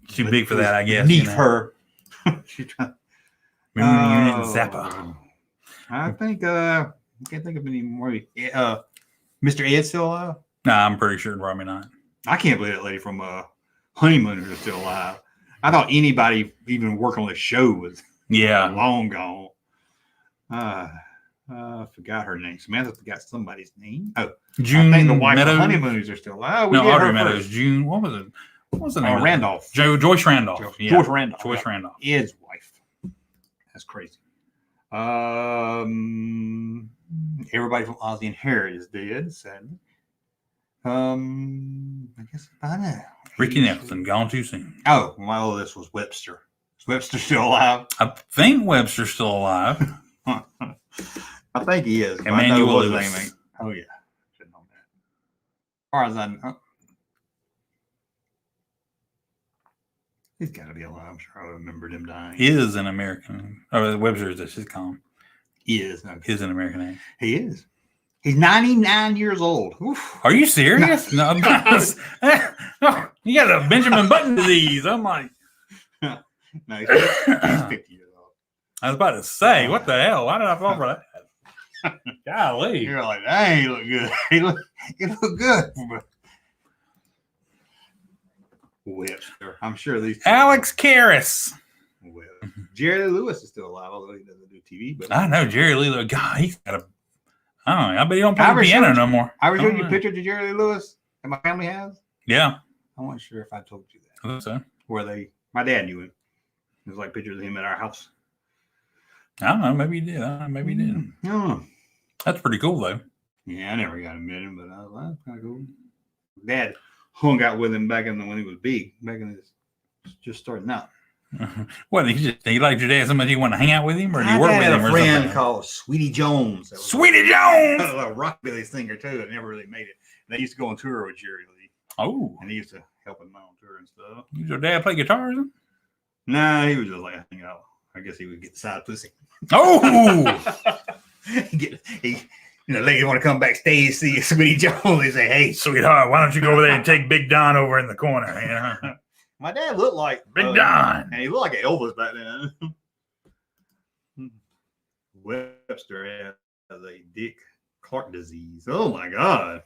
Too big for that, I guess. Beneath her. She tried. Unit Zappa. I think I can't think of any more. Mr. Ed's still alive? Nah, I'm pretty sure probably not. I can't believe that lady from Honeymooners is still alive. I thought anybody even working on the show was long gone. I forgot her name. Samantha forgot somebody's name. Oh, June I think the wife Meadows. of Honeymooners are still alive. No, Audrey Meadows. June. What was it? What was the name? Randolph. Joyce Randolph. Joyce Randolph. Joyce Randolph. Ed's wife. That's crazy. Everybody from Ozzy and Harriet is dead, sadly. I guess about that. Ricky Nelson, gone too soon. Oh, my oldest was Webster. Is Webster still alive? I think Webster's still alive. I think he is. Emmanuel Lewis. Oh, yeah. Should know that. As far as I know. He's got to be alive. I'm sure I remember him dying. Is an American. Oh, Webster is a sitcom. Is. Is an American name. He is. He's 99 years old. Oof. Are you serious? No, you got a Benjamin Button disease. I'm like, No, he's 50 years old. I was about to say, what the hell? Why did I fall for that? Golly. You're like, that ain't look good. He look good. Webster. I'm sure these. Alex Karras. Jerry Lee Lewis is still alive, although he doesn't do TV. But I know Jerry Lee Lewis. God, he's got a. I don't know. I bet he don't play the piano no more. I ever showed you pictures of Jerry Lee Lewis that my family has? Yeah. I wasn't sure if I told you that. I think so. My dad knew him. It was like pictures of him at our house. I don't know. Maybe he did. Maybe he didn't. I don't know. That's pretty cool, though. Yeah, I never got to meet him, but I was like, that's kind of cool. Dad hung out with him back when he was big, back in his just starting out. What, he liked your dad so much you want to hang out with him, or do you work with him? I or had a friend something? called Sweetie Jones. Sweetie Jones! A rockabilly singer, too, that never really made it. They used to go on tour with Jerry Lee. Oh. And he used to help him on tour and stuff. Did your dad play guitar or something? Nah, he was just like, you know, I guess he would get the side pussy. Oh! Ladies want to come backstage, see Sweetie Jones. They say, hey, sweetheart, why don't you go over there and take Big Don over in the corner? You know? My dad looked like Big Don. And he looked like Elvis back then. Webster has a Dick Clark disease. Oh, my God.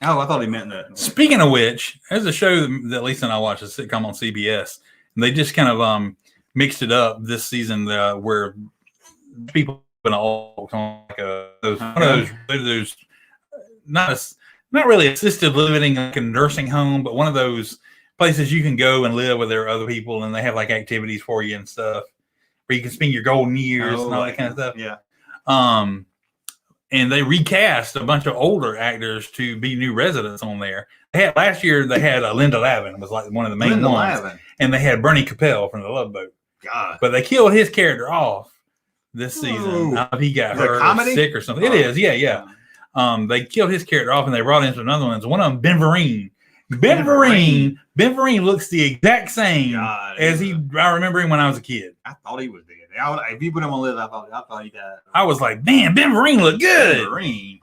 Oh, I thought he meant that. Speaking of which, there's a show that Lisa and I watched, a sitcom on CBS. And they just kind of mixed it up this season where people all like those not really assisted living like a nursing home, but one of those places you can go and live where there are other people and they have like activities for you and stuff where you can spend your golden years and all that kind of stuff. Yeah. And they recast a bunch of older actors to be new residents on there. Last year they had Linda Lavin was like one of the main ones, and they had Bernie Capel from The Love Boat. God, but they killed his character off this season. He got hurt or sick or something. It is, yeah. They killed his character off, and they brought in some other ones. One of them, Ben Vereen. Ben Vereen looks the exact same as I remember him when I was a kid. I thought he was dead. If you put him on the list, I thought he died. I was like, damn, Ben Vereen looked good. Ben Vereen.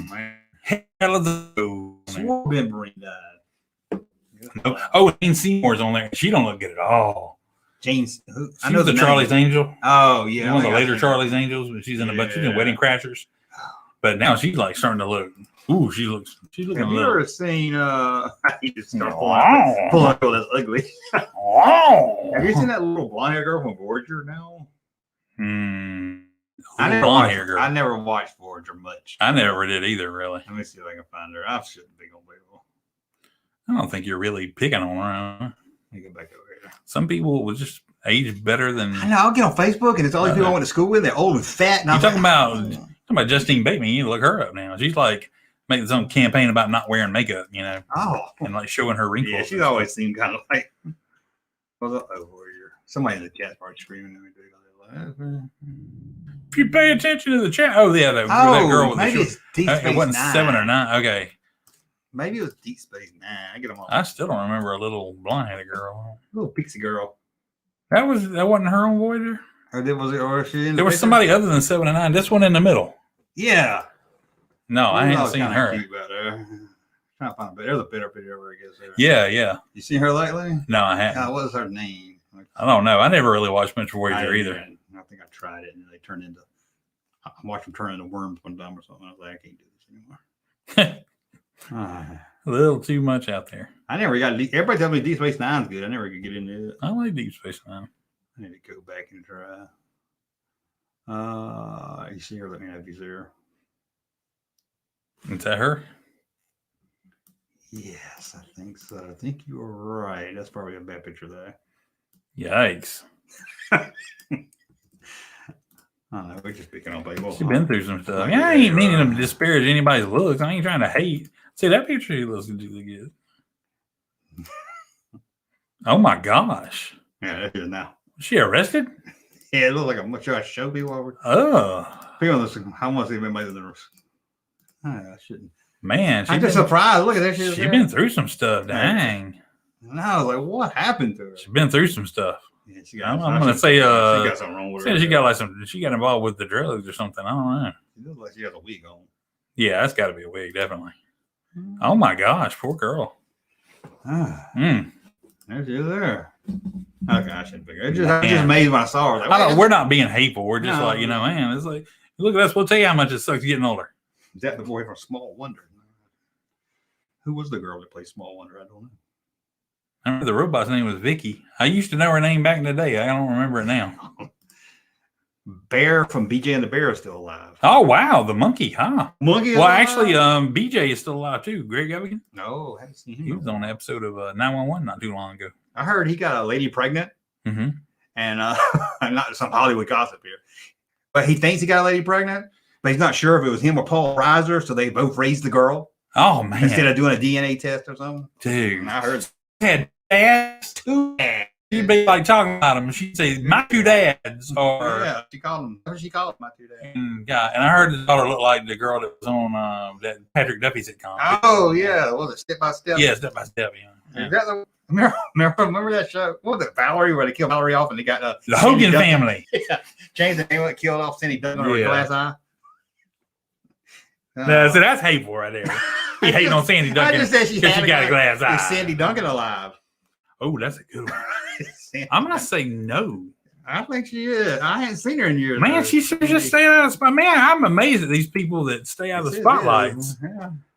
Man. Hell of the swore Ben Vereen died. No. Oh, Jane Seymour's on there. She don't look good at all. James, I know the Charlie's Angel. Oh yeah, one of the later Charlie's Angels. She's in a bunch. She's in Wedding Crashers. But now she's like starting to look. Ooh, she's looking. Have you ever seen? He just started pulling up that's ugly. Have you seen that little blonde hair girl from Voyager? No. I never watched Voyager much. I never did either, really. Let me see if I can find her. I shouldn't be on Google. I don't think you're really picking on her. Let me go back over here. Some people will just age better than. I know. I'll get on Facebook and it's all these people I went to school with. They're old and fat. And you're talking about Justine Bateman. You look her up now. She's like making some campaign about not wearing makeup, you know. Oh. And like showing her wrinkles. Yeah, she's always seemed kind of like. Somebody in the chat part screaming at me. If you pay attention to the chat, that girl with maybe it's Deep Space it wasn't 9. 7 or 9. Okay, maybe it was Deep Space 9. I get them all. I still don't remember a little blonde-headed girl, little pixie girl. That wasn't her on Voyager. Or she? There was somebody other than 7 and 9. This one in the middle. Yeah. No, I haven't seen her. Cute about her. Trying to find a better. There's a better picture of her, I guess. Yeah. You seen her lately? No, I haven't. What was her name? I don't know. I never really watched much Voyager either. I think I tried it, and they turned into. I watched them turn into worms one time or something. I was like, I can't do this anymore. A little too much out there. I never got. Everybody tells me Deep Space Nine's good. I never could get into it. I like Deep Space Nine. I need to go back and try. You see her? Let me know if you see her. Is that her? Yes, I think so. I think you were right. That's probably a bad picture there. Yikes. I don't know. We're just picking on people. She's been through some stuff. I ain't meaning to disparage anybody's looks. I ain't trying to hate. See, that picture, he looks really good. Oh, my gosh. Yeah, that's it now. Was she arrested? Yeah, it looks like a much. Should I show people over? Oh. People listen, how much they've been made of the I shouldn't. Man, I'm just surprised. Look at that shit. She's been through some stuff. Dang. No, like what happened to her? She's been through some stuff. Yeah, I'm going to say, she got something wrong with her. she got like she got involved with the drugs or something. I don't know. She looks like she has a wig on. Yeah, that's got to be a wig, definitely. Oh my gosh, poor girl. There she is there. Okay, I shouldn't figure. I was just amazed when I saw her. Like, we're not being hateful. We're just like, man, it's like, look at us. We'll tell you how much it sucks getting older. Is that the boy from Small Wonder? Who was the girl that played Small Wonder? I don't know. I remember the robot's name was Vicky. I used to know her name back in the day. I don't remember it now. Bear from BJ and the Bear is still alive. Oh wow, the monkey, huh? Monkey. Well, actually, BJ is still alive too. Greg Evigan. No, I haven't seen him. He was on an episode of 911 not too long ago. I heard he got a lady pregnant, and not some Hollywood gossip here, but he thinks he got a lady pregnant, but he's not sure if it was him or Paul Reiser. So they both raised the girl. Oh man! Instead of doing a DNA test or something, dude. And I heard had dads too. She'd be like talking about them. She'd say, "My two dads," or she called them. What did she call them? My two dads. And I heard the daughter looked like the girl that was on that Patrick Duffy sitcom. Oh yeah, was it Step by Step? Yeah, Step by Step. Yeah. Remember that show? What was it, Valerie? Where they killed Valerie off and they got the Hogan family. Yeah, James and Amy killed off Cindy Duncan with a glass eye. So that's hateful right there. He hating on Sandy Duncan. I just said she got a glass eye. Is Sandy Duncan alive? Oh, that's a good one. I'm gonna say no. I think she is. I hadn't seen her in years. Man, she should just stay out of the spot. Man, I'm amazed at these people that stay out of the spotlights.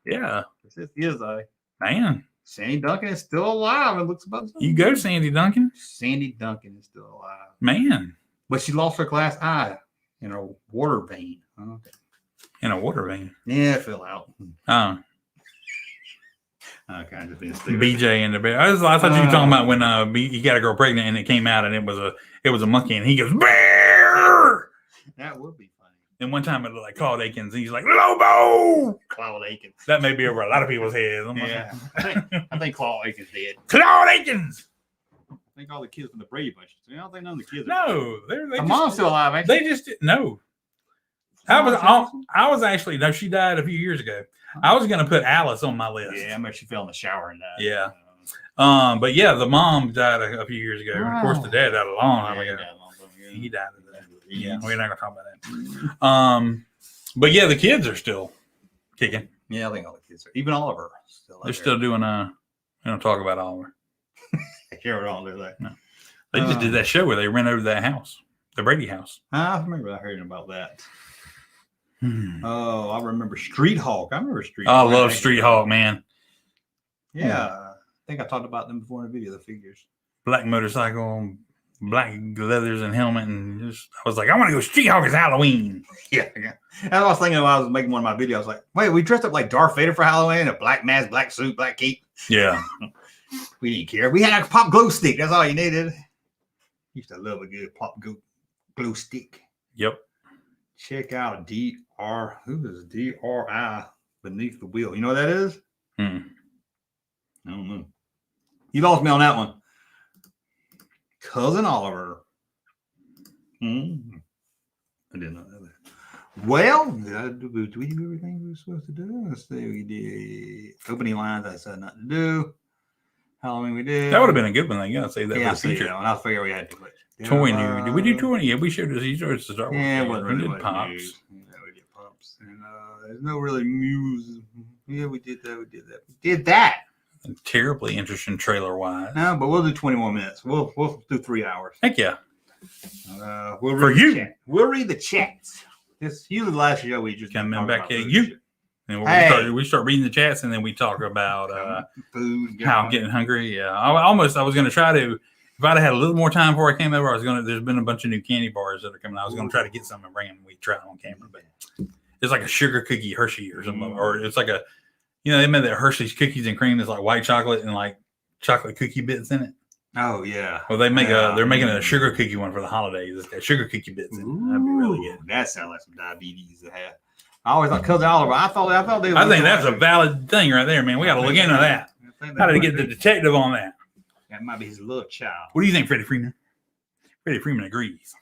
Yeah. This is man. Sandy Duncan is still alive. It looks about. You go, Sandy Duncan. Sandy Duncan is still alive. Man. But she lost her glass eye in a water vein. Okay. In a water vein. Yeah, it fell out. Oh. Okay, just being stupid. BJ and the Bear. I thought you were talking about when he got a girl pregnant and it came out and it was a monkey and he goes Bear. That would be funny. And one time it looked like Claude Akins and he's like Lobo. Claude Akins. That may be over a lot of people's heads. Yeah, I think Claude Akins did. Claude Akins. I think all the kids from the Brady Bunch. I don't think none of the kids. No, the mom's still alive. Ain't they just no. I was actually no. She died a few years ago. I was going to put Alice on my list. Yeah, I remember she fell in the shower and died. Yeah. But yeah, the mom died a few years ago. Of course, the dad died a long time ago. He died of that. Yeah, we're not going to talk about that. But yeah, the kids are still kicking. Yeah, I think all the kids are. Even Oliver. They're still doing we don't talk about Oliver. Sure don't do that. No. They just did that show where they rent over that house, the Brady house. I remember hearing about that. Oh, I remember Street Hawk. I remember Street Hawk. I love Street Hawk, man. Yeah, I think I talked about them before in the video, the figures. Black motorcycle, black leathers and helmet, and I was like, I want to go Street Hawk as Halloween. Yeah. And I was thinking while I was making one of my videos, I was like, wait, we dressed up like Darth Vader for Halloween, a black mask, black suit, black cape. Yeah. We didn't care. We had a pop glow stick. That's all you needed. Used to love a good pop glow stick. Yep. Check out who is DRI beneath the wheel? You know what that is? I don't know. You lost me on that one. Cousin Oliver. I didn't know that. Well, did we do everything we were supposed to do? Let's see. We did opening lines. I said not to do. Halloween we did. That would have been a good one. You gotta say that. Yeah, I see that one. I figure we had to. Toy news. Did we do toy? Yeah, we showed these to start with. Yeah, it wasn't really did pops. News. Yeah, we did pops. And there's no really news. Yeah, we did that. We did that. Terribly interesting trailer wise. No, but we'll do 20 more minutes. We'll do 3 hours. Heck yeah. We'll read For you. Chat. We'll read the chats. This usually the last show we just coming back at you. And we start reading the chats and then we talk about food, how I'm getting hungry. Yeah. I was going to try to, if I'd had a little more time before I came over, there's been a bunch of new candy bars that are coming. I was going to try to get some and bring them and we try it on camera, but it's like a sugar cookie Hershey or something, or it's like they made that Hershey's cookies and cream that's like white chocolate and like chocolate cookie bits in it. Oh yeah. Well, they're making a sugar cookie one for the holidays. It's got sugar cookie bits in it. That'd be really good. That sounds like some diabetes to have. I always thought Cousin Oliver. I think that's a valid thing right there, man. We got to look into that. How to get the detective on that? That might be his little child. What do you think, Freddie Freeman? Freddie Freeman agrees.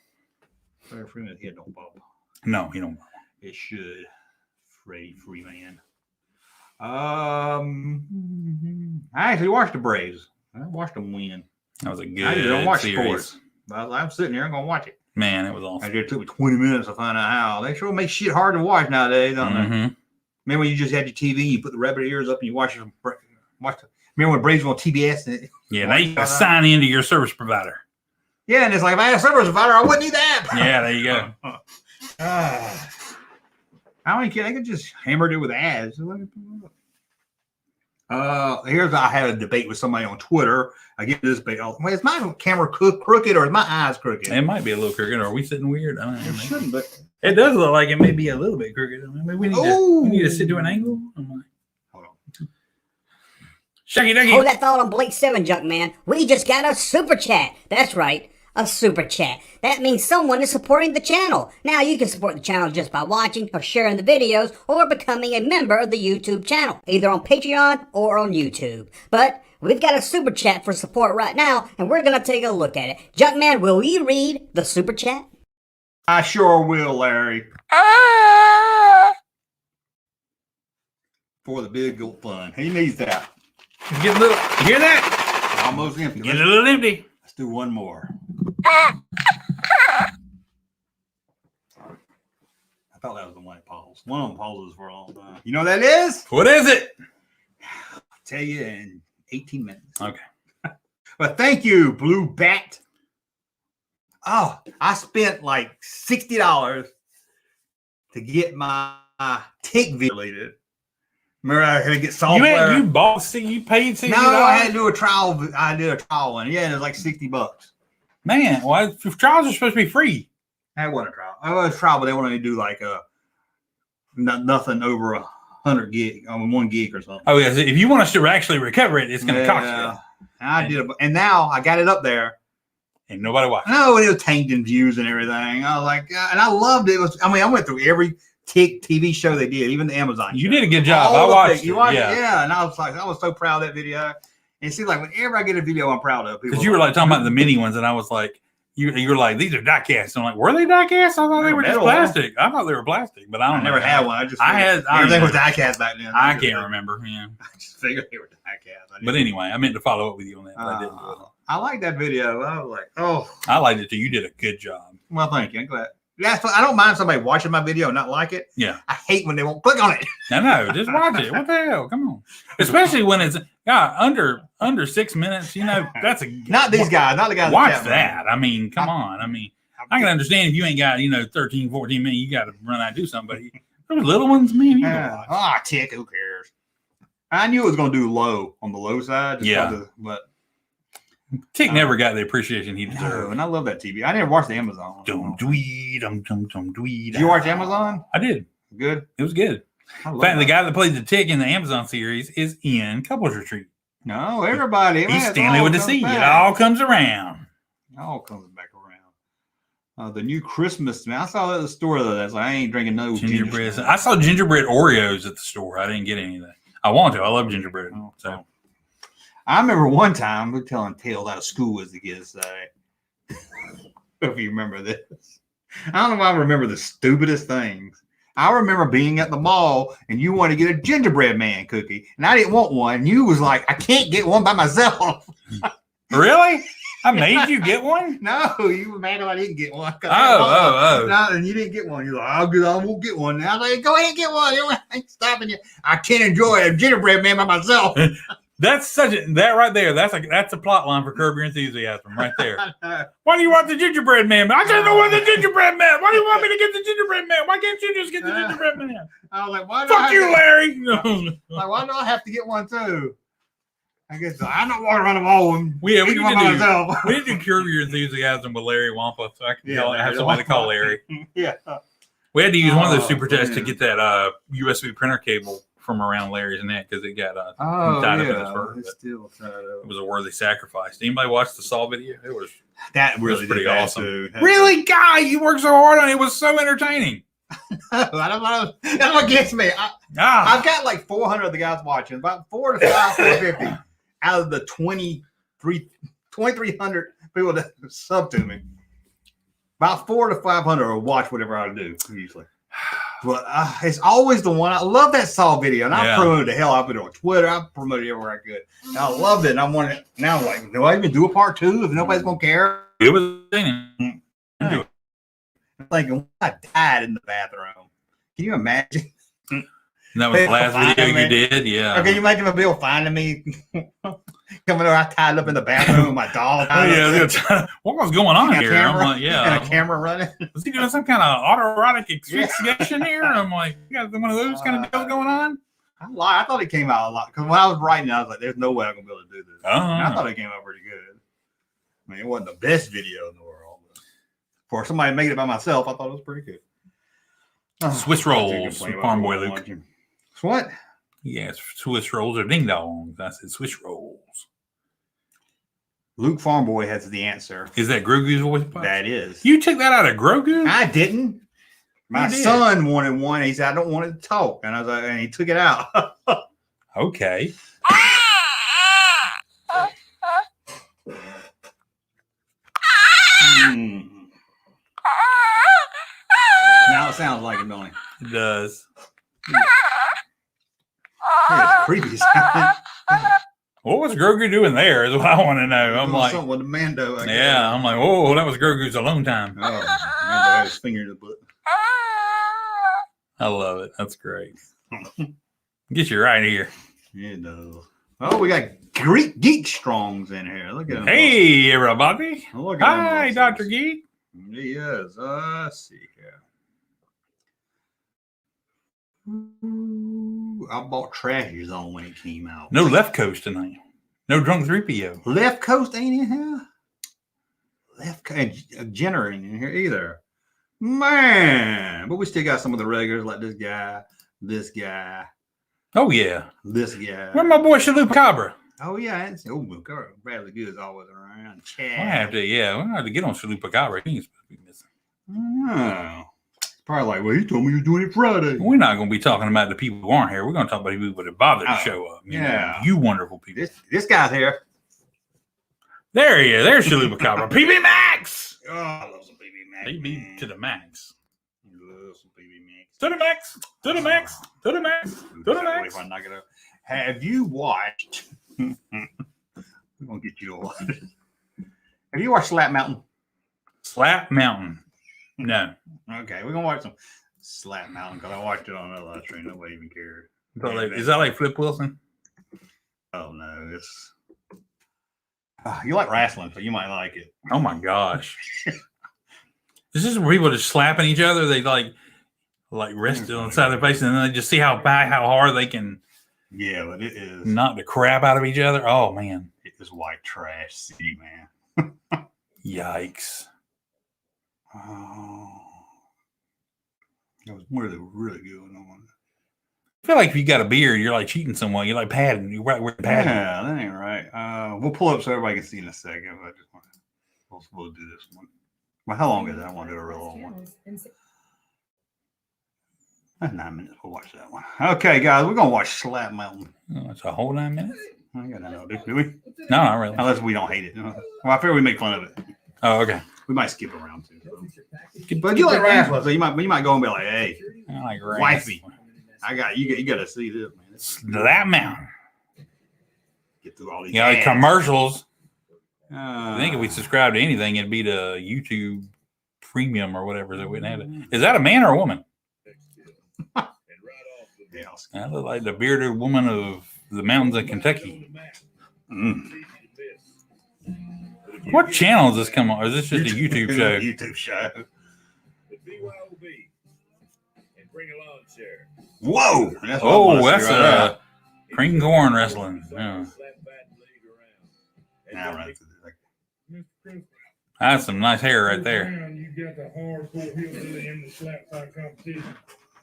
Freddie Freeman's head don't bubble. No, he don't. It should. Freddie Freeman. I actually watched the Braves. I watched them win. That was a good I don't watch series. sports. But I'm sitting there, I'm going to watch it. Man, it was awesome. It took me 20 minutes to find out how. They sure make shit hard to watch nowadays, don't they? Mm-hmm. Remember when you just had your TV, you put the rabbit ears up and you watch it. Remember when Braves were on TBS? And Yeah, now you can sign into your service provider. Yeah, and it's like, if I had a service provider, I wouldn't need the app. Yeah, there you go. How many kids? They could just hammer it with ads. I had a debate with somebody on Twitter. I get this debate. Wait, is my camera crooked or is my eyes crooked? It might be a little crooked. Are we sitting weird? I don't know. It shouldn't, but it does look like it may be a little bit crooked. I mean, maybe we need to sit to an angle. Hold on. Shucky ducky. Hold that thought on Blake 7, Junkman. We just got a super chat. That's right, a super chat. That means someone is supporting the channel. Now you can support the channel just by watching or sharing the videos or becoming a member of the YouTube channel, either on Patreon or on YouTube. But we've got a super chat for support right now, and we're going to take a look at it. Junkman, will you read the super chat? I sure will, Larry. For the big old fun. He needs that. Get a little. You hear that? Almost empty. Get a little empty. Let's do one more. I thought that was the one that paused. One of them pauses for a long time. You know what that is? What is it? I'll tell you in 18 minutes. Okay. But thank you, Blue Bat. Oh, I spent like $60 to get my tick related. Remember, I had to get software. You paid $60? No, I had to do a trial. I did a trial one. Yeah, it was like $60. Man, well, trials are supposed to be free. That wasn't a trial. I was a trial, but they wanted me to do like nothing over 100 gig, 1 gig or something. Oh yeah, so if you want us to actually recover it, it's going to cost you. I did it, and now I got it up there. And nobody watched. No, it was tainted views and everything. I was like, and I loved it. I went through every TV show they did, even the Amazon show. You did a good job. I watched it. You watched it? Yeah. And I was so proud of that video. And it seems like whenever I get a video I'm proud of, because you were like talking about the mini ones, and I was like, you were like, these are die casts. I'm like, were they die casts? I thought they were just plastic. I thought they were plastic, but I never had one. Everything was die cast back then. I can't remember. Yeah, I just figured they were die cast. But anyway, I meant to follow up with you on that, but I didn't. I like that video. I was like, oh, I liked it too. You did a good job. Well, thank you. I'm glad. I don't mind somebody watching my video and not like it. Yeah. I hate when they won't click on it. I know. Just watch it. What the hell? Come on. Especially when it's under 6 minutes. You know, that's not these guys. Not the guys. Watch that. I mean, come on. I mean, I can understand if you ain't got 13, 14 minutes. You got to run out and do something. But those little ones, man. Tick. Who cares? I knew it was going to do low on the low side. But Tick never got the appreciation he deserved. And I love that TV. I never watched the Amazon. Did you watch Amazon? I did. Good. It was good. In fact, the guy that played the Tick in the Amazon series is in Couples Retreat. No, everybody. He's Stanley with the C. It all comes around. It all comes back around. The new Christmas. Man, I saw that at the store though. That's like I ain't drinking no gingerbread. I saw gingerbread Oreos at the store. I didn't get any of that. I want to. I love gingerbread. So. I remember one time we were telling tales out of school as the kids say. If you remember this. I don't know why I remember the stupidest things. I remember being at the mall and you wanted to get a gingerbread man cookie and I didn't want one. And you was like, I can't get one by myself. Really? I made you get one? No, you were mad if I didn't get one. Oh. No, and you didn't get one. You're like, I won't get one. Now I was like, go ahead and get one. I ain't stopping you. I can't enjoy a gingerbread man by myself. That's that right there. That's a plot line for Curb Your Enthusiasm right there. Why do you want the gingerbread man? I don't know what the gingerbread man. Why do you want me to get the gingerbread man? Why can't you just get the gingerbread man? I was like, fuck you, Larry. Like, why do I have to get one too? I guess I'm not walking around the mall. We did do Curb Your Enthusiasm with Larry Wampa, so I can have somebody to call Larry. Yeah. We had to use one of those super chats to get that USB printer cable from around Larry's neck because it got tied up in his fur. It was a worthy sacrifice. Anybody watch the Saw video? It was pretty awesome. Really, guy, you worked so hard on it. It was so entertaining. I don't know. That's what gets me. I've got like 400 of the guys watching, about 450 out of the 2,300 people that sub to me. About 400 to 500 will watch whatever I do usually. But it's always the one. I love that Saw video, and I promoted the hell out of it on Twitter. I promoted it everywhere I could. And I loved it. And I wanted. Now I'm like, do I even do a part 2 if nobody's gonna care? It was thinking. I'm thinking, I died in the bathroom. Can you imagine? That was the last video you did, yeah. Can you imagine my bill finding me coming over? I tied up in the bathroom with my dog. What was going on here? I'm like, and a camera running. Was he doing some kind of autoerotic asphyxiation here? I'm like, you got one of those kind of deals going on? I thought it came out a lot because when I was writing, I was like, "There's no way I'm gonna be able to do this." I thought it came out pretty good. I mean, it wasn't the best video in the world, but for somebody to make it by myself, I thought it was pretty good. Swiss rolls, Farm Boy Luke. What? Yes, Swiss rolls or ding dongs. I said Swiss rolls. Luke Farm Boy has the answer. Is that Grogu's voice box? That is. You took that out of Grogu? I didn't. My son wanted one. He said, "I don't want it to talk," and I was like, and he took it out. Okay. Now it sounds like it, don't it? It does. It's creepy sounding. What was Grogu doing there is what I want to know. I'm like, something with the Mando. I'm like, oh, that was Grogu's alone time. Oh, Mando had his finger in the butt. I love it. That's great. Get you right here. It does. Oh, we got Greek Geek Strongs in here. Look at him. Hey, everybody. Look at Hi, Dr. Geek. He is. Let's see here. I bought Trashy Zone when it came out. No Left Coast tonight. No Drunk 3PO. Left Coast ain't in here. Left Coast. Jenner ain't in here either. Man. But we still got some of the regulars like this guy, this guy. Oh, yeah. This guy. Where's my boy Chalupa Cabra? Oh, yeah. Bradley Good's always around. Chad. I have to, we're going to have to get on Chalupa Cabra. He ain't supposed to be missing. Oh. Probably like, well, you told me you were doing it Friday. We're not going to be talking about the people who aren't here. We're going to talk about the people that bother to show up. You wonderful people. This guy's here. There he is. There's Chalupa Cabra. PB Max. Oh, I love some PB Max. PB to the max. Love some PB Max. To the max. To the max. To the max. To the max. If I knock it up. Have you watched? We're going to get you to watch it. Have you watched Slap Mountain? Slap Mountain. No. Okay, we're gonna watch some Slap Mountain because I watched it on another live stream. Nobody even cared. Is that like Flip Wilson? Oh no, it's you like wrestling, so you might like it. Oh my gosh! Is this where people just slapping each other? They like rest on the side of their face, and then they just see how hard they can. Yeah, but it is knock the crap out of each other. Oh man, it is white trash city, man. Yikes. Oh, that was really good on. I feel like if you got a beard, you're like cheating someone. You're like padding. You're right. We're padding. Yeah, that ain't right. We'll pull up so everybody can see in a second. But I just want we'll do this one. Well, how long is that? I want to do a real long one. That's 9 minutes. We'll watch that one. Okay, guys, we're gonna watch Slap Mountain. Oh, it's a whole 9 minutes. I got no, do we? No, not really. Unless we don't hate it. Well, I figure we make fun of it. Oh, okay. We might skip around too. But you like wrestling, so you might go and be like, "Hey, I like wifey, you got to see this, man. Slap Mountain. Get through all these like commercials. I think if we subscribe to anything, it'd be to YouTube Premium or whatever. That we had it. Is that a man or a woman? That look like the bearded woman of the mountains of Kentucky. What channel does this come on? Or is this just a YouTube show? YouTube show. Whoa! That's cream corn wrestling. Yeah. That's some nice hair right there.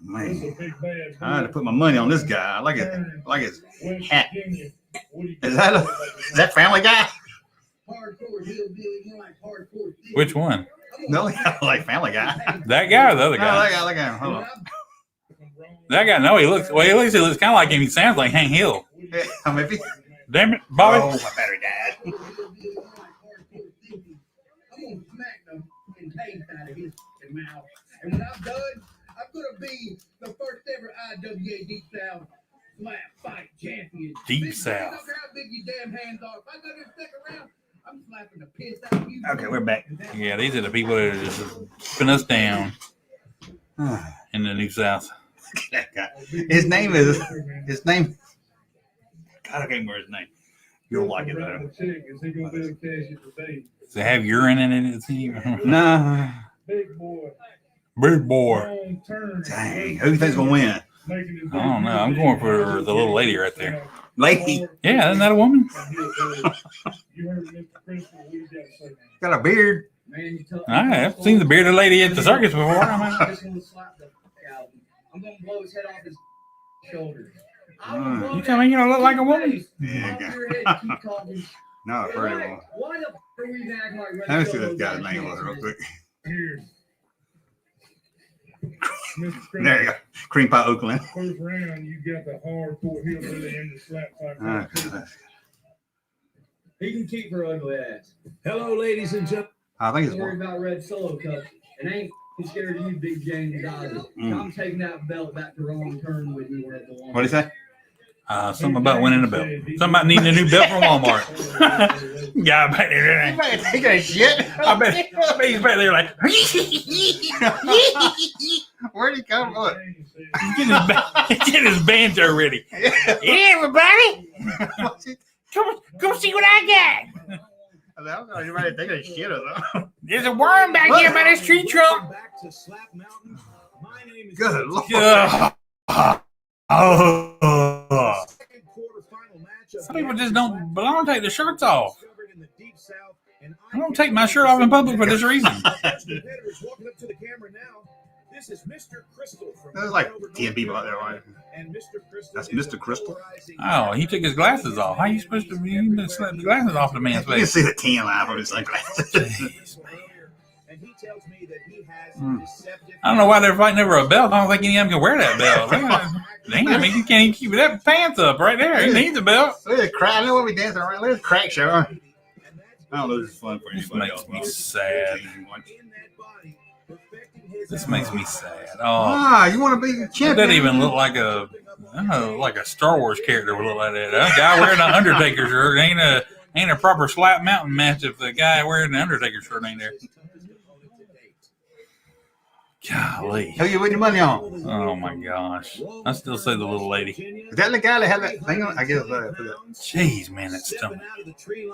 Man, I had to put my money on this guy. I like his hat. Is that Family Guy? Which one? No, like Family Guy. That guy or the other guy? No, that guy. Hold on. That guy, no, he looks kind of like him. He sounds like Hank Hill. Maybe. Damn it, Bobby. Oh, my battery died. I'm gonna smack them and taste out of his mouth. And when I'm done, I'm gonna be be the first ever IWA Deep South slap fight champion. Deep Big South. Boy, I don't care how big your damn hands are. If I go there and stick around, I'm slapping the piss out of you. Okay, we're back. Yeah, these are the people that are just keeping us down in the New South. His name is. God, I can't remember his name. You'll like it though. Does it have urine in it? No. Big boy. Big boy. Dang, who you think's gonna win? I don't know. I'm going for the little lady right there. Lady. Yeah, isn't that a woman? Got a beard. I've seen the bearded lady at the circus before. I'm gonna blow his head off his shoulders. You tell me you don't look like a woman? Yeah. No, I've heard of him. Why the f are we acting like Let me see this guy's name was real quick. There you go. Cream Pie Oakland. First round, you got the hardcore hillbilly and the slap fight. He can keep her ugly ass. Hello, ladies and gentlemen. I think it's Don't worry one. about Red Solo Cup. And ain't scared of you, Big James Dodger. I'm taking that belt back to wrong turn with me where it belongs. What'd he say? Something about winning a belt. Something about needing a new belt from Walmart. Guy back there. He got shit. I bet he's back there like. Where'd he come? Look. He's getting his banter ready. Hey, everybody. Come see what I got. You might think of shit or something. There's a worm back here by this tree trunk. Good Lord. Some people just don't take their shirts off. I don't take my shirt off in public for this reason. There's like 10 people out there. Right? That's Mr. Crystal. Oh, he took his glasses off. How are you supposed to be slap the glasses off the man's You can face? see the tan line from his sunglasses. Jeez, I don't know why they're fighting over a belt. I don't think any of them can wear that belt. Damn, he can't even keep that pants up right there. He needs a belt. Look at the crack. I know what we dancing around. Look at the crack show. I don't know if this is fun for This anybody makes else. me sad. This makes me sad. Oh, Ah, you want to be the it champion? doesn't even look like a, I don't know, like a Star Wars character would look like that. That guy wearing an Undertaker shirt ain't a proper slap mountain match if the guy wearing the Undertaker shirt ain't there. Golly. Who you winning money on? Oh my gosh. I still say the little lady. Is that the guy that had that thing on? I guess that. Jeez, man, that's stomach. Now the tree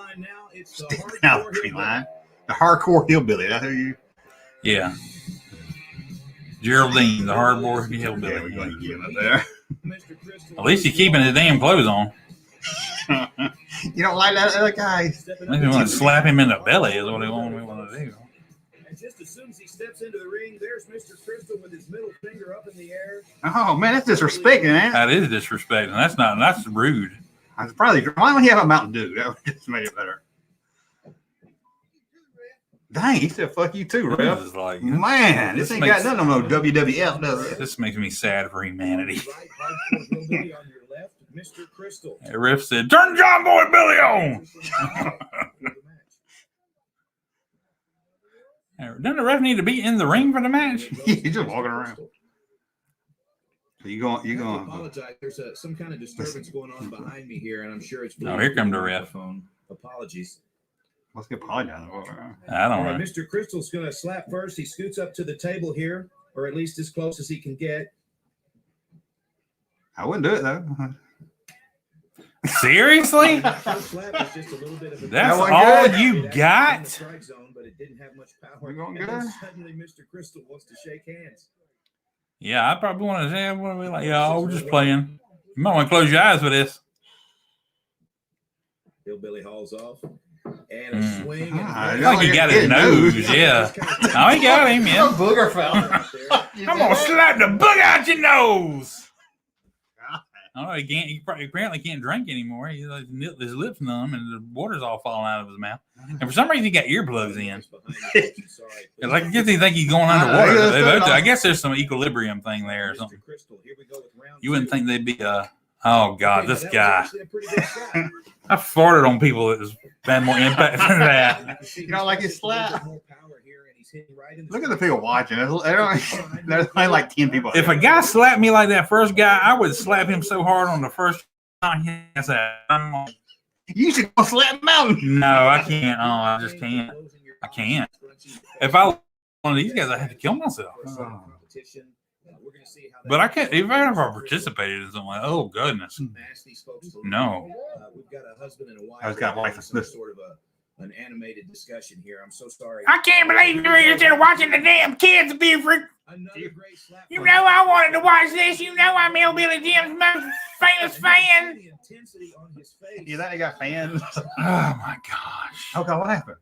line. The hardcore hillbilly. That's who you. Yeah. Geraldine, the hardcore Yeah, we're hillbilly. going to get him up there. At least he's keeping his damn clothes on. You don't like that other guy? Maybe want to slap him in the belly is what they want to do. And just as soon as he steps into the ring, there's Mr. Crystal with his middle finger up in the air. Oh man, that's disrespecting, man. That is disrespecting. That's rude. I was probably. Why don't he have a Mountain Dew? That would just made it better. Dang, he said "fuck you too, This Ref." is like, Man, this ain't got nothing on no WWF, does it? this makes me sad for humanity. Right, hardcore hillbilly on your left, Mr. Crystal. The ref said, "Turn John Boy Billy on." Doesn't the ref need to be in the ring for the match? He's just walking around. So you going? I apologize. There's some kind of disturbance going on behind me here, and I'm sure it's. Oh, here come the ref. Apologies. Let's get apologize. I don't All right, know. Mr. Crystal's going to slap first. He scoots up to the table here, or at least as close as he can get. I wouldn't do it though. Seriously? First slap is just a little bit of a That's That one all good? you in the got? strike zone, but it didn't have much power. We going And good? then suddenly, Mr. Crystal wants to shake hands. Yeah, I probably want to say, what are we like? Yeah, we're just playing. You might want to close your eyes for this. Hillbilly hauls off. And a swing. And Ah, I think he got his nose, yeah. Oh, he got him, yeah. Booger fell. I'm going to slap the bug out your nose. I don't know, he apparently can't drink anymore. His lips numb and the water's all falling out of his mouth. And for some reason, he got earplugs in. It's like, I guess he think he's going underwater. I guess there's some equilibrium thing there or something. You wouldn't think they'd be oh God, this guy. I farted on people that had more impact than that. You don't like his slap? Look at the people watching. There's like 10 people. If a guy slapped me like that first guy, I would slap him so hard on the first time he has that. You should go slap him out. No, I can't. Oh, I just can't. I can't. If I was one of these guys, I had to kill myself. But I can't. Even if I participated in something like, oh goodness, no. We've got a husband and a wife. I was got wife. Some sort of an animated discussion here. I'm so sorry. I can't believe you're here watching the damn kids be freak. You know I wanted to watch this. You know I'm Hillbilly Jim's most famous fan. You thought they got fans? Oh my gosh. Okay, what happened?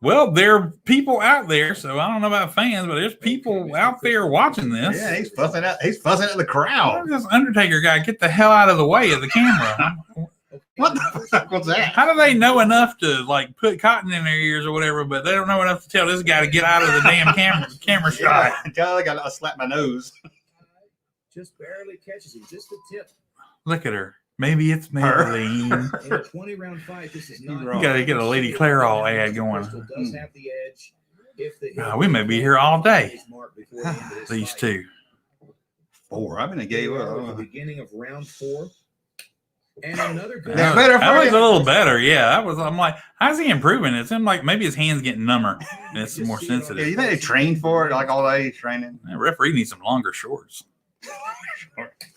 Well, there are people out there, so I don't know about fans, but there's people out there watching this. Yeah, he's fussing at the crowd. This Undertaker guy, get the hell out of the way of the camera. What the fuck was that? How do they know enough to like put cotton in their ears or whatever, but they don't know enough to tell this guy to get out of the damn camera shot? I got to slap my nose. Just barely catches him, just the tip. Look at her. Maybe it's Maybelline. In a 20-round fight, this is not. You got to get a Lady Clairol ad going. Does have the edge. We may be here all day. These two. 4. I've been a gay. The beginning of round 4. And another good. That was a little better, yeah. I'm like, how's he improving? It seemed like maybe his hands getting number and it's more sensitive. Yeah, you think they trained for it like all day training? The referee needs some longer shorts.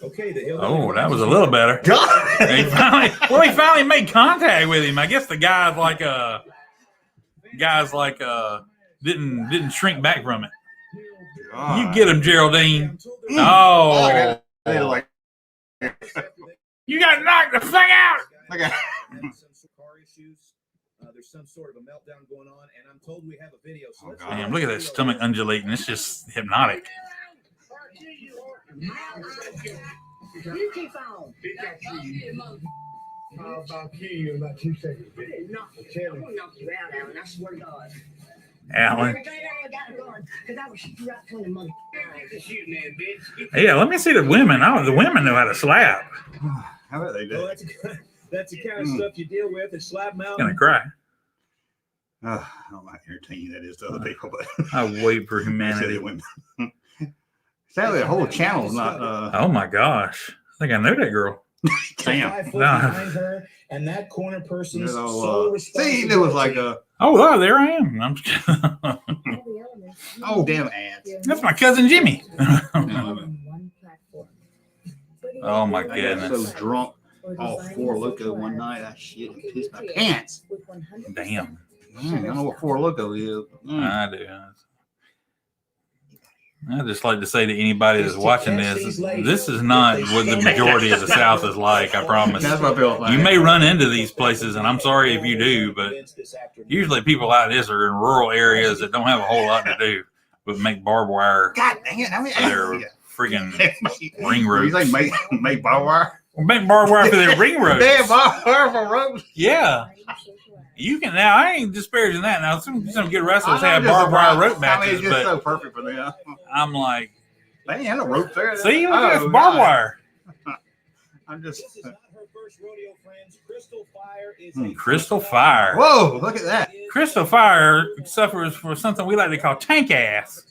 Okay, oh, that was a little better. he finally made contact with him. I guess the guy's like didn't shrink back from it. God. You get him, Geraldine. Oh, you got knocked the fuck out. Okay. There's some sort of a meltdown going on, and I'm told we have a video. So damn, look at that stomach undulating. It's just hypnotic. How about you in about 2 seconds, bitch? I'm gonna knock you out, Alan. I swear to God. Alan. Yeah, let me see the women. The women know how to slap. How about they do? Well, that's the kind of stuff you deal with and slap them out. Gonna cry. I don't know how entertaining that is to other people, but I wait for humanity. Sadly, the whole channel's not. Oh my gosh! I think I know that girl. Damn. Behind her, and that corner person's so see, it was like a. Oh, there I am. I'm just oh, damn ants. That's my cousin Jimmy. Oh my goodness! I got so drunk off 4 Loko one night, I shit and pissed my pants. Damn. I don't know what 4 Loko is. I do. I just like to say to anybody that's watching this is not what the majority of the South is like, I promise. That's what I feel like. You may run into these places, and I'm sorry if you do, but usually people like this are in rural areas that don't have a whole lot to do but make barbed wire. God dang it. I mean, for their freaking ring ropes. You think make barbed wire? Make barbed wire for their ring ropes. Damn, barbed wire for ropes? Yeah. You can now. I ain't disparaging that. Now some good wrestlers have barbed wire rope matches, it's just so perfect for them. I'm like, they ain't had no rope there. See, look at this barbed wire. I'm just. This is not her first rodeo, friends. Crystal Fire is Crystal Fire. Whoa! Look at that. Crystal Fire suffers for something we like to call tank ass.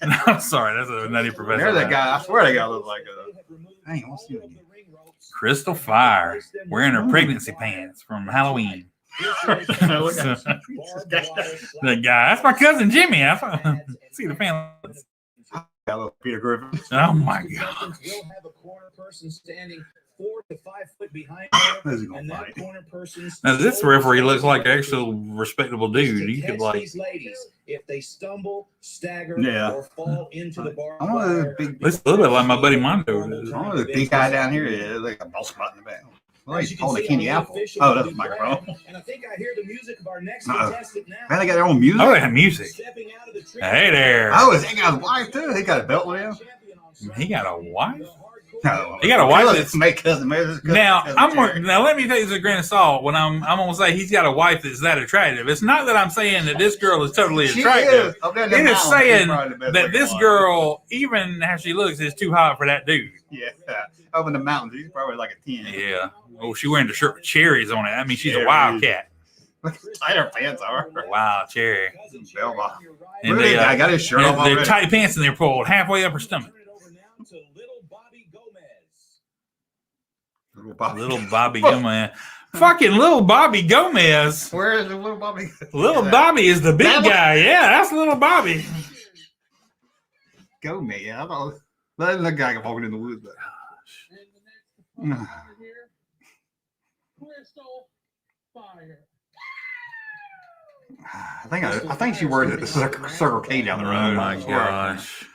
No, I'm sorry, that's a nutty professor. There's that guy. I swear that guy looks like a. Dang, what's he again? Crystal Fire wearing her pregnancy pants from Halloween. The guy, that's my cousin Jimmy. I see the family. Peter Griffin. Oh my God! We'll have a corner person standing 4 to 5 foot behind her, and that corner person's. Now this referee looks like an actual respectable dude. You could like. These ladies, if they stumble, stagger, or fall into the bar. It's a little bit like my buddy Mondo. The big guy down here is like a ball spot in the back. Well, he's holding a candy apple. Oh, that's the microphone. And I think I hear the music of our next contestant now. Man, they got their own music. Oh, they have music. Hey there. Oh, is he got a wife too? He got a belt with him. He got a wife. No, he got a wife. That's now. Now let me take this with a grain of salt. When I'm gonna say he's got a wife that's that attractive. It's not that I'm saying that this girl is totally attractive. It is saying that this girl, even how she looks, is too hot for that dude. Yeah, up in the mountains, he's probably like a 10. Yeah. Oh, she wearing the shirt with cherries on it. I mean, she's a wildcat. tight her pants are. Wow, Cherry. Bell bottom. And Look at that guy, got his shirt off they're already. tight pants and they're pulled halfway up her stomach. Little Bobby Gomez. Fucking little Bobby Gomez. Where is the little Bobby? Little Bobby is the big guy. Yeah, that's little Bobby. Gomez. Yeah, I thought that the guy walking in the woods. But... I think she worked at the Circle K down the road. Oh my gosh.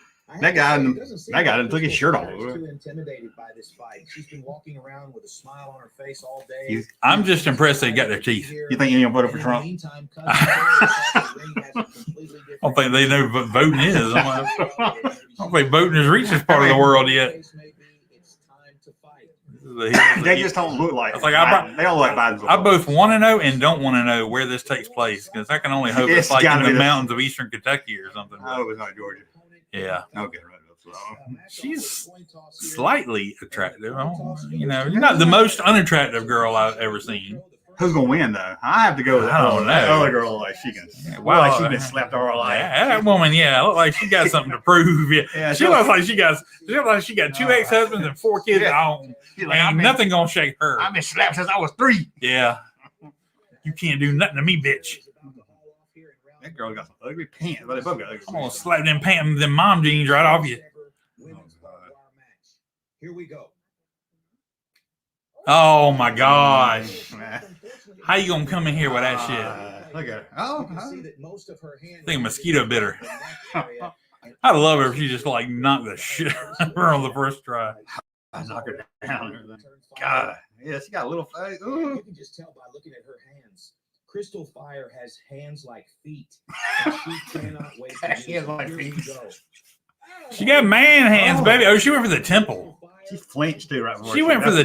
That guy done took his shirt off. Too intimidated by this fight. She's been walking around with a smile on her face all day. I'm just impressed they got their teeth. You think you're gonna vote for Trump? I don't think they know what voting is. I don't think voting has reached this part of the world yet. They just don't look like. It's like they don't look like Biden's. I both want to know and don't want to know where this takes place because I can only hope it's like in the mountains of eastern Kentucky or something. Oh, it's not Georgia. Yeah. Okay, right. She's slightly attractive. You know, you're not the most unattractive girl I've ever seen. Who's gonna win though? I have to go with I don't know. that other girl. Like she can. Wow, like she been slapped all her life. Yeah, that woman, yeah, look like she got something to prove. Yeah, she looks like she got two ex-husbands and 4 kids at home. Like, nothing gonna shake her. I've been slapped since I was 3. Yeah, you can't do nothing to me, bitch. That girl got some ugly pants. But they both got ugly I'm gonna slap them mom jeans right off you. Here we go. Oh my gosh. How you gonna come in here with that shit? Look at her. Oh, I think a mosquito bit her. I love her if she just like knocked the shit out of her on the first try. I knock her down. God, yeah, she got a little face. Ooh. You can just tell by looking at her hands. Crystal Fire has hands like feet. And she cannot wait to Hands like feet. She got man hands, baby. Oh, she went for the temple. She flinched too right before She went for the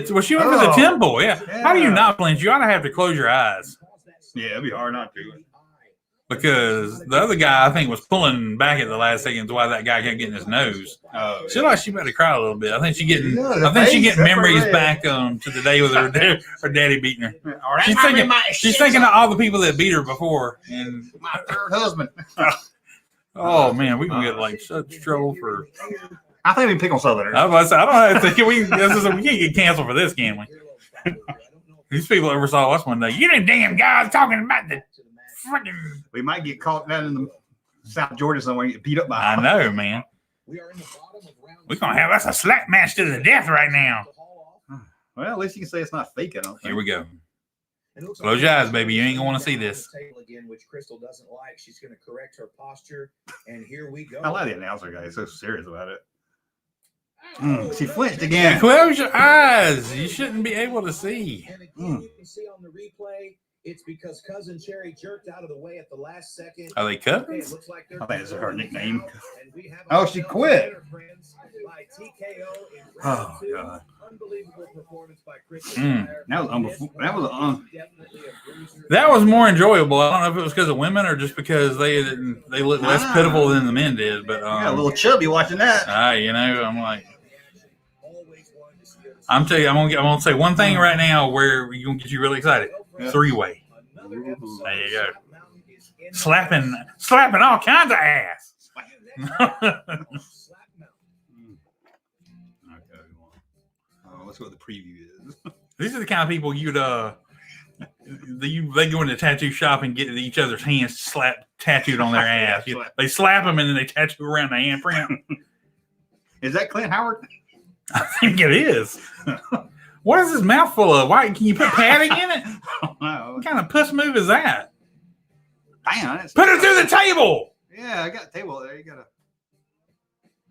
temple. Yeah. How do you not flinch? You ought to have to close your eyes. Yeah, it'd be hard not to. Because the other guy, I think, was pulling back at the last second. Why that guy kept getting his nose. Oh, She like she better cry a little bit. I think she getting memories back to the day with her daddy beating her. She's thinking of all the people that beat her before. And my third husband. Oh man, we can get like such trouble for. I think we can pick on Southerners. I don't know. We can't get canceled for this, can we? These people ever saw us one day. You them damn guys talking about the freaking. We might get caught down in the South Georgia somewhere and get beat up by. I know, man. We're gonna have us a slap match to the death right now. Well, at least you can say it's not fake. I don't think. Here we go. Close your eyes, baby. You ain't gonna want to see this. Again, which Crystal doesn't like. She's going to correct her posture, and here we go. I like the announcer guy. He's so serious about it. She flinched again. Close your eyes. You shouldn't be able to see. And again, you can see on the replay, it's because Cousin Cherry jerked out of the way at the last second. Are they cousins? I think it's her nickname. Oh, she quit. Oh God. Unbelievable performance by That was more enjoyable. I don't know if it was because of women or just because they looked less pitiful than the men did. But a little chubby watching that. You know, I'm like, I'm gonna say one thing right now where you're gonna get you really excited. 3-way. There you go. Slapping all kinds of ass. Let's see what the preview is. These are the kind of people you'd they go into tattoo shop and get each other's hands tattooed on their ass. They slap them and then they tattoo around the handprint. Is that Clint Howard? I think it is. What is his mouth full of? Why can you put padding in it? What kind of puss move is that? Damn, put it through the table. Yeah, I got a table there. You gotta.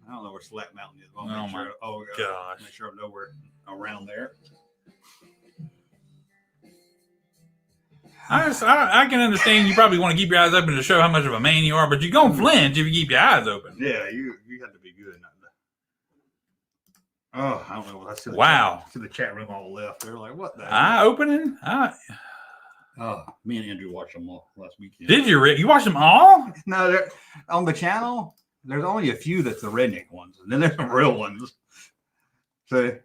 I don't know where Slap Mountain is. Oh my gosh! Make sure I'm nowhere around there. I can understand you probably want to keep your eyes open to show how much of a man you are, but you're gonna flinch if you keep your eyes open. Yeah, you have to be good. Oh, I don't know. I see the chat room all left. They're like, what the hell? Opening? Me and Andrew watched them all last weekend. Did you, Rick? You watched them all? No, they're on the channel. There's only a few that's the redneck ones, and then there's some real ones. So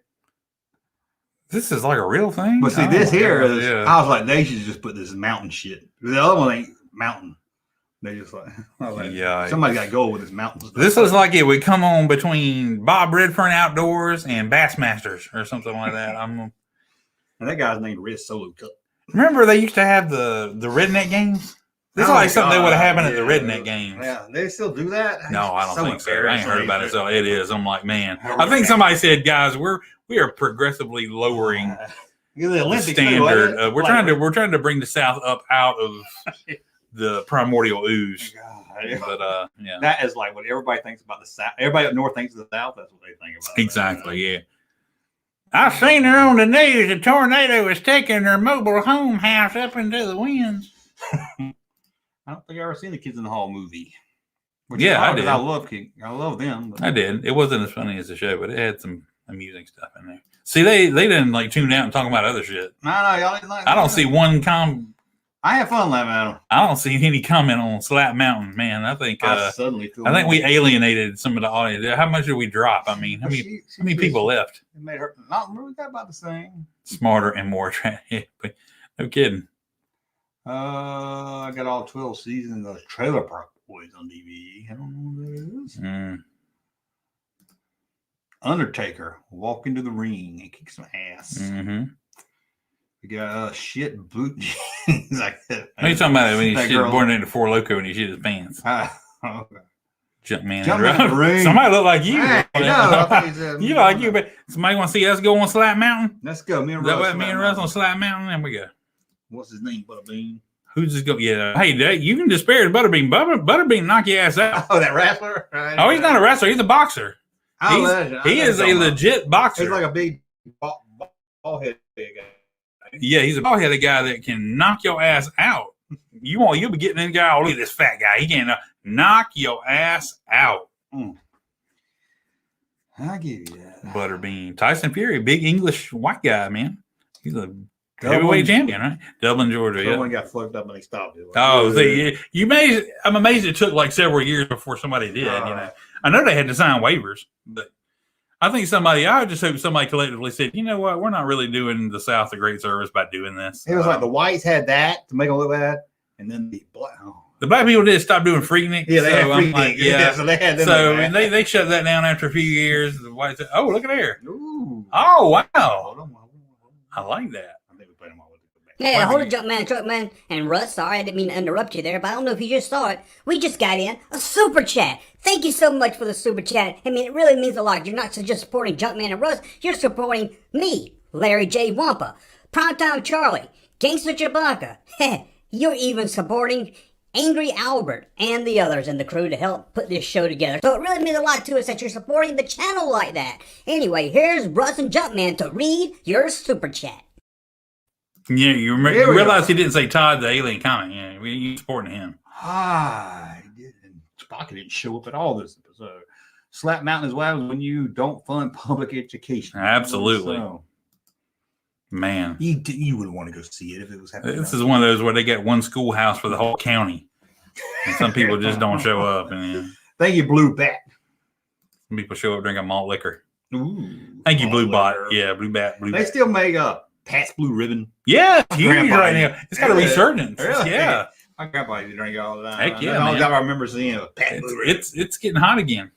This is like a real thing. But see, this here is. I was like, they should just put this mountain shit. The other one ain't mountain. They just like, somebody got to go with this mountain stuff. This is like it would come on between Bob Redfern Outdoors and Bassmasters or something like that. And that guy's named Red Solo Cup. Remember they used to have the redneck games? This is like something that would have happened at the redneck games. Yeah, they still do that? No, I don't think so. I ain't heard about it. So it is. I'm like, man. I think somebody said, guys, we are progressively lowering the standard. We're trying to bring the South up out of the primordial ooze. But yeah, that is like what everybody thinks about the South. Everybody up north thinks of the South. That's what they think about. Exactly. Yeah. I seen her on the news. A tornado was taking their mobile home house up into the winds. I don't think I ever seen the Kids in the Hall movie. Yeah, I did. I love them. But. I did. It wasn't as funny as the show, but it had some amusing stuff in there. See, they didn't like tune out and talk about other shit. No, y'all didn't like. I don't see one I have fun laughing at them. I don't see any comment on Slap Mountain, man. I think we alienated some of the audience. How much did we drop? I mean, how many people left? It made her not really that about the same. Smarter and more attractive. No kidding. I got all 12 seasons of Trailer Park Boys on DVD. I don't know what that is. Undertaker walk into the ring and kick some ass. Mm-hmm. We got shit boot jeans like that. What are you talking about when he shit born into Four Loco and he shit his pants? Okay. Jumpman in the ring. Somebody look like you. Hey, you like you, but somebody want to see us go on Slap Mountain? Let's go. Me and Russ on Slap Mountain? There we go. What's his name? Butterbean. Who's just go? Yeah. Hey, you can disparage Butterbean. Butterbean knock your ass out. Oh, that wrestler? Oh, he's not a wrestler. He's a boxer. He is a legit boxer. He's like a big ball-headed guy. Yeah, he's a ball-headed guy that can knock your ass out. You'll be getting in guy. Oh, look at this fat guy. He can knock your ass out. I give you that. Butterbean. Tyson Fury, big English white guy, man. He's a heavyweight champion, right? Dublin, Georgia. Someone got fucked up and they stopped it. Oh, see, I'm amazed it took like several years before somebody did. You know, I know they had to sign waivers, but I think I just hope somebody collectively said, you know what, we're not really doing the South a great service by doing this. It was like the whites had that to make them look bad, and then the black people did stop doing Freaknik. Yeah, they had Freaknik. Yeah, so they had them. So they shut that down after a few years. The whites said, oh, look at there. Ooh. Oh, wow. I like that. Hey, hold it, Junkman, and Russ, sorry I didn't mean to interrupt you there, but I don't know if you just saw it. We just got in a super chat. Thank you so much for the super chat. I mean, it really means a lot. You're not just supporting Junkman and Russ, you're supporting me, Larry J. Wampa, Primetime Charlie, Gangster Chewbacca. You're even supporting Angry Albert and the others in the crew to help put this show together. So it really means a lot to us that you're supporting the channel like that. Anyway, here's Russ and Junkman to read your super chat. Yeah, you realize he didn't say Todd the alien comic. Yeah, you supporting him. I didn't. Spock didn't show up at all this episode. Slap Mountain as well when you don't fund public education. Absolutely. So, man. You would want to go see it if it was happening. This is one of those where they got one schoolhouse for the whole county. And some people just don't show up. And, Thank you, Blue Bat. Some people show up drinking malt liquor. Ooh. Thank you, Blue Bot. Yeah, Blue Bat. They still make Pat's Blue Ribbon. Yeah, it's huge right now. It's got a resurgence. Really? Yeah. My grandpa used to drink it all the time. Heck yeah, That's the only time I remember seeing a Pat's Blue Ribbon. It's getting hot again.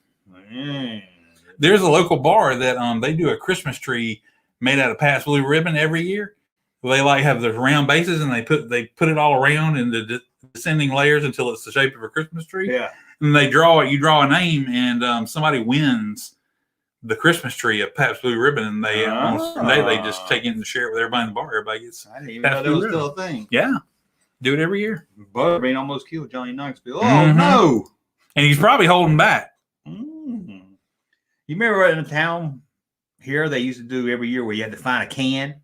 There's a local bar that they do a Christmas tree made out of Pat's Blue Ribbon every year. They like have the round bases and they put it all around in the descending layers until it's the shape of a Christmas tree. Yeah. And they draw it. You draw a name and somebody wins the Christmas tree of Pabst Blue Ribbon, and they just take it and share it with everybody in the bar. Everybody gets. I didn't even know that was still a thing. Yeah, do it every year. Butterbean almost killed Johnny Knoxville. Oh no! And he's probably holding back. You remember in the town here they used to do every year where you had to find a can.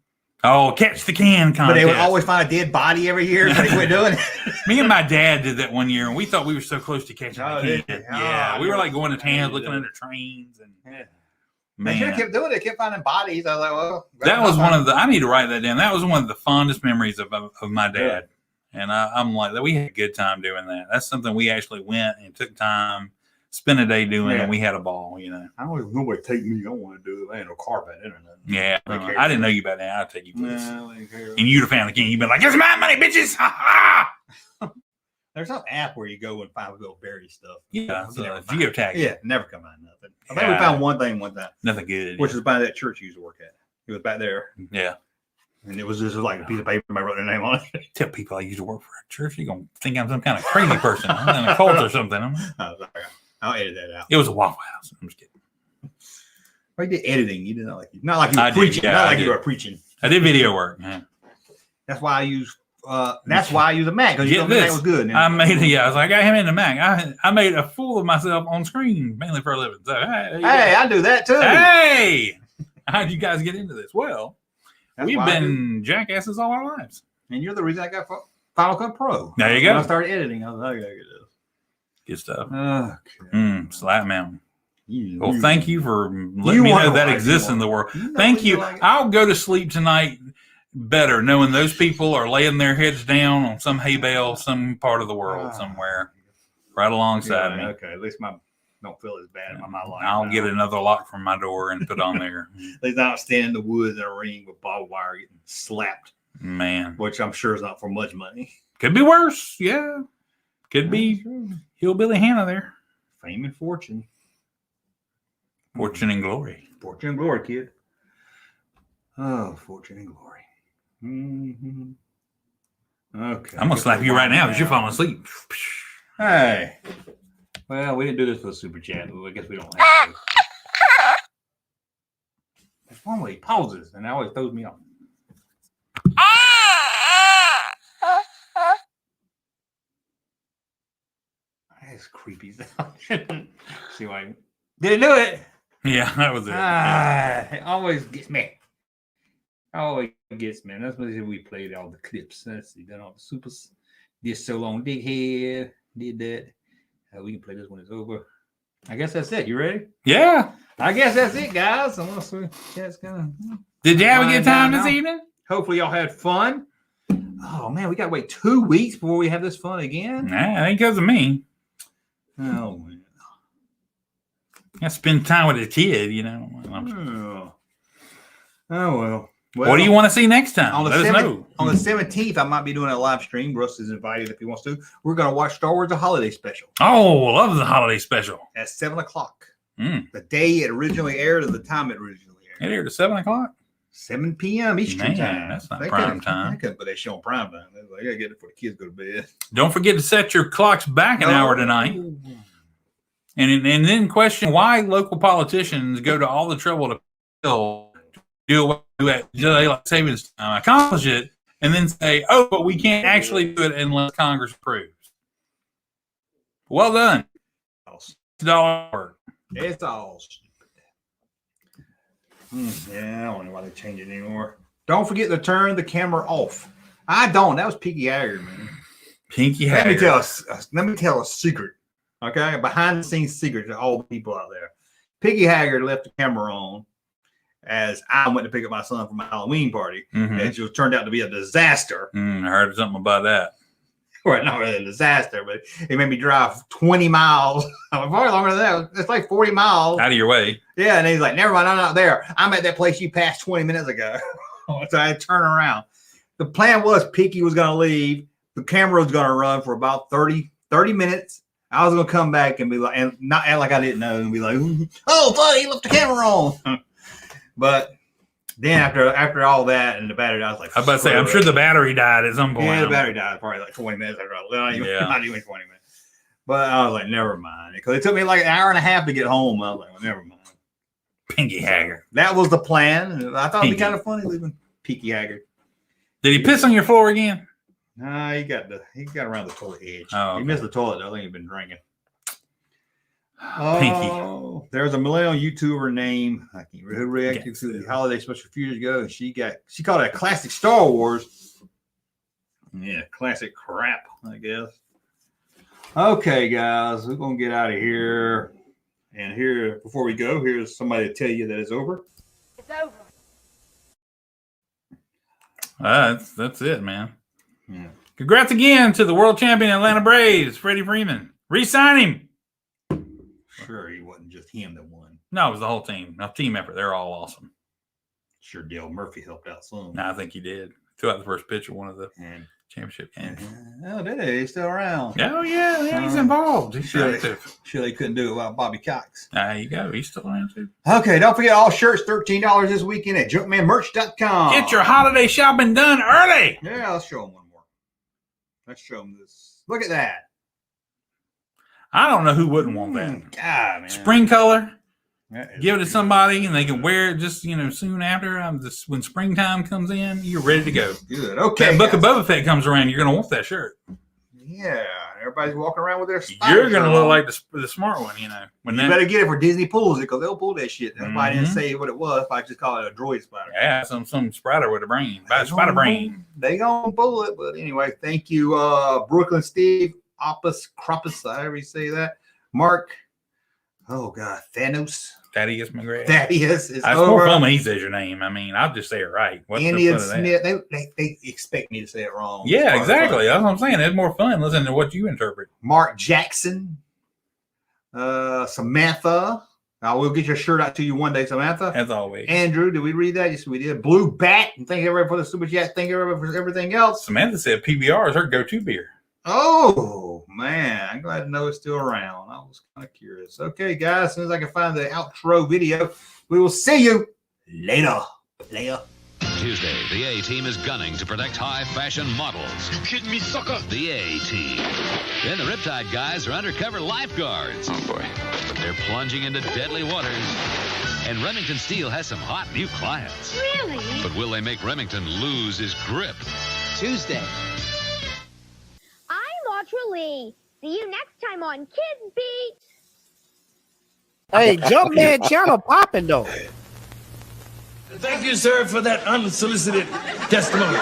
Oh, catch the can contest. But they would always find a dead body every year, so they quit doing it. Me and my dad did that one year, and we thought we were so close to catching the can. Yeah, we were like going to towns, looking under trains, and man, they should have kept doing it. They kept finding bodies. I was like, well, that was one of the. I need to write that down. That was one of the fondest memories of my dad, and I'm like, we had a good time doing that. That's something we actually went and took time spend a day doing it. Yeah. And we had a ball, you know. I don't even nobody take me. I don't want to do it. I ain't no car about it or nothing. Yeah, I didn't know you about that. I'll take you. No, And you'd have found the king. You'd been like, "It's my money, bitches!" Ha ha. There's some app where you go and find little berry stuff. Yeah, it's a geotag. Yeah, never come out nothing. I think we found one thing one time. Nothing good. Which is by that church you used to work at. It was back there. Yeah. And it was just like a piece of paper. I wrote their name on it. Tell people I used to work for a church. You're going to think I'm some kind of crazy person. I'm in a cult or something. I'll edit that out. It was a Waffle House. I'm just kidding. Well, you did editing. You did not like you were preaching. Yeah, not like you were preaching. I did video work. Yeah. That's why I use. That's why I use a Mac because you know the Mac was good. I made I was like, I got him in the Mac. I made a fool of myself on screen mainly for a living. So hey, I do that too. Hey, how did you guys get into this? Well, that's we've been jackasses all our lives, and you're the reason I got Final Cut Pro. There you go. When I started editing, I was like, I gotta get this. Good stuff. Okay. Slap Mountain. Well, thank you for letting me know that exists in the world. Thank you. I'll go to sleep tonight better knowing those people are laying their heads down on some hay bale, some part of the world somewhere, right alongside me. Okay, at least don't feel as bad in my life. I'll get another lock from my door and put on there. At least I don't stand in the woods in a ring with barbed wire getting slapped. Man, which I'm sure is not for much money. Could be worse. Yeah, could be Hillbilly Hannah there. Fame and fortune. Fortune and glory. Fortune and glory, kid. Oh, fortune and glory. Mm-hmm. Okay. I'm gonna slap you right now because you're falling asleep. Hey. Well, we didn't do this for the super chat, but I guess we don't have to. That's one way he pauses, and that always throws me off. That's creepy stuff. See why? Did it do it? Yeah, that was it. It always gets me. Always gets me. That's what we played all the clips. Let's see, done all the supers. Did so long, dig head. Did that. We can play this when it's over. I guess that's it. You ready? Yeah. I guess that's it, guys. Unless chat's gonna. Did you have a good time this evening? Hopefully, y'all had fun. Oh man, we gotta wait 2 weeks before we have this fun again. Nah, it ain't because of me. Oh man. I spend time with a kid, you know. Oh well. What do you want to see next time? On the Let us know. On the 17th, I might be doing a live stream. Russ is invited if he wants to. We're going to watch Star Wars: The Holiday Special. Oh, love the holiday special. At 7:00. The day it originally aired and the time it originally aired. It aired at 7:00? 7 p.m. Eastern time. That's not prime time. But they show prime time. They got to get it before the kids go to bed. Don't forget to set your clocks back an hour tonight. And then question why local politicians go to all the trouble to deal with daylight savings time, accomplish it, and then say, "Oh, but we can't actually do it unless Congress approves." Well done. It's all work. It's all stupid. Yeah, I don't know why they change it anymore. Don't forget to turn the camera off. I don't. That was Pinky Haggard, man. Pinky Haggard. Let me tell a secret. Okay, behind the scenes secret to all the people out there. Pinky Haggard left the camera on as I went to pick up my son from my Halloween party. Mm-hmm. It just turned out to be a disaster. I heard something about that. Well, not really a disaster, but it made me drive 20 miles. Probably longer than that. It's like 40 miles. Out of your way. Yeah, and he's like, never mind, I'm not there. I'm at that place you passed 20 minutes ago. So I had to turn around. The plan was Pinky was going to leave. The camera was going to run for about 30 minutes. I was going to come back and be like, and not act like I didn't know, and be like, oh, buddy, he left the camera on. But then after all that and the battery, I was like, I was about to say, I'm sure the battery died at some point. Yeah, the battery died probably like 20 minutes after not even 20 minutes. But I was like, never mind. Because it took me like an hour and a half to get home. I was like, well, never mind. Pinky Haggard. That was the plan. I thought it'd be kind of funny leaving Pinky Haggard. Did he piss on your floor again? Nah, he got around the toilet edge. Oh, okay. He missed the toilet. I think he'd been drinking. Pinky. There's a millennial YouTuber named who reacted to the holiday special a few years ago, and she called it a classic Star Wars. Yeah, classic crap, I guess. Okay, guys, we're gonna get out of here. And here, before we go, here's somebody to tell you that it's over. It's over. That's it, man. Yeah. Congrats again to the world champion Atlanta Braves, Freddie Freeman. Re-sign him. Sure, he wasn't just him that won. No, it was the whole team. A team effort. They're all awesome. Sure, Dale Murphy helped out some. No, I think he did. Threw out the first pitch of one of the championship games. Oh, did he? He's still around. Oh, yeah, he's involved. He's Sure active. Sure, they couldn't do it without Bobby Cox. There you go. He's still around, too. Okay, don't forget all shirts, $13 this weekend at junkmanmerch.com. Get your holiday shopping done early. Yeah, let's show them one more. Let's show them this. Look at that. I don't know who wouldn't want that. God, man. Spring color. Give it to somebody and they can wear it just, soon after. When springtime comes in, you're ready to go. Good. Okay. That Book of Boba Fett comes around, you're going to want that shirt. Yeah. Everybody's walking around with their You're going to look like the smart one, When you better get it for Disney pulls it because they'll pull that shit. That's why I didn't say what it was. If I just call it a droid spider. Yeah, some spider with a brain. Spider brain. They going to pull it. But anyway, thank you, Brooklyn Steve, Opus Cropus, however you say that. Mark. Oh, God. Thaddeus McGrath. Thaddeus is it's more fun when he says your name. I'll just say it right. Indian Smith. They expect me to say it wrong. Yeah, exactly. That's what I'm saying. It's more fun listening to what you interpret. Mark Jackson. Samantha. I will get your shirt out to you one day, Samantha. As always. Andrew, did we read that? Yes, we did. Blue Bat. And thank you everybody for the super chat. Thank you everybody for everything else. Samantha said PBR is her go-to beer. Oh, man. I'm glad to know it's still around. I was kind of curious. Okay, guys. As soon as I can find the outro video, we will see you later. Tuesday, the A-Team is gunning to protect high-fashion models. You kidding me, sucker? The A-Team. Then the Riptide guys are undercover lifeguards. Oh, boy. They're plunging into deadly waters. And Remington Steele has some hot new clients. Really? But will they make Remington lose his grip? Tuesday. I'm Audra Lee. See you next time on Kids Beat. Hey, Junkman channel popping though. Thank you, sir, for that unsolicited testimony.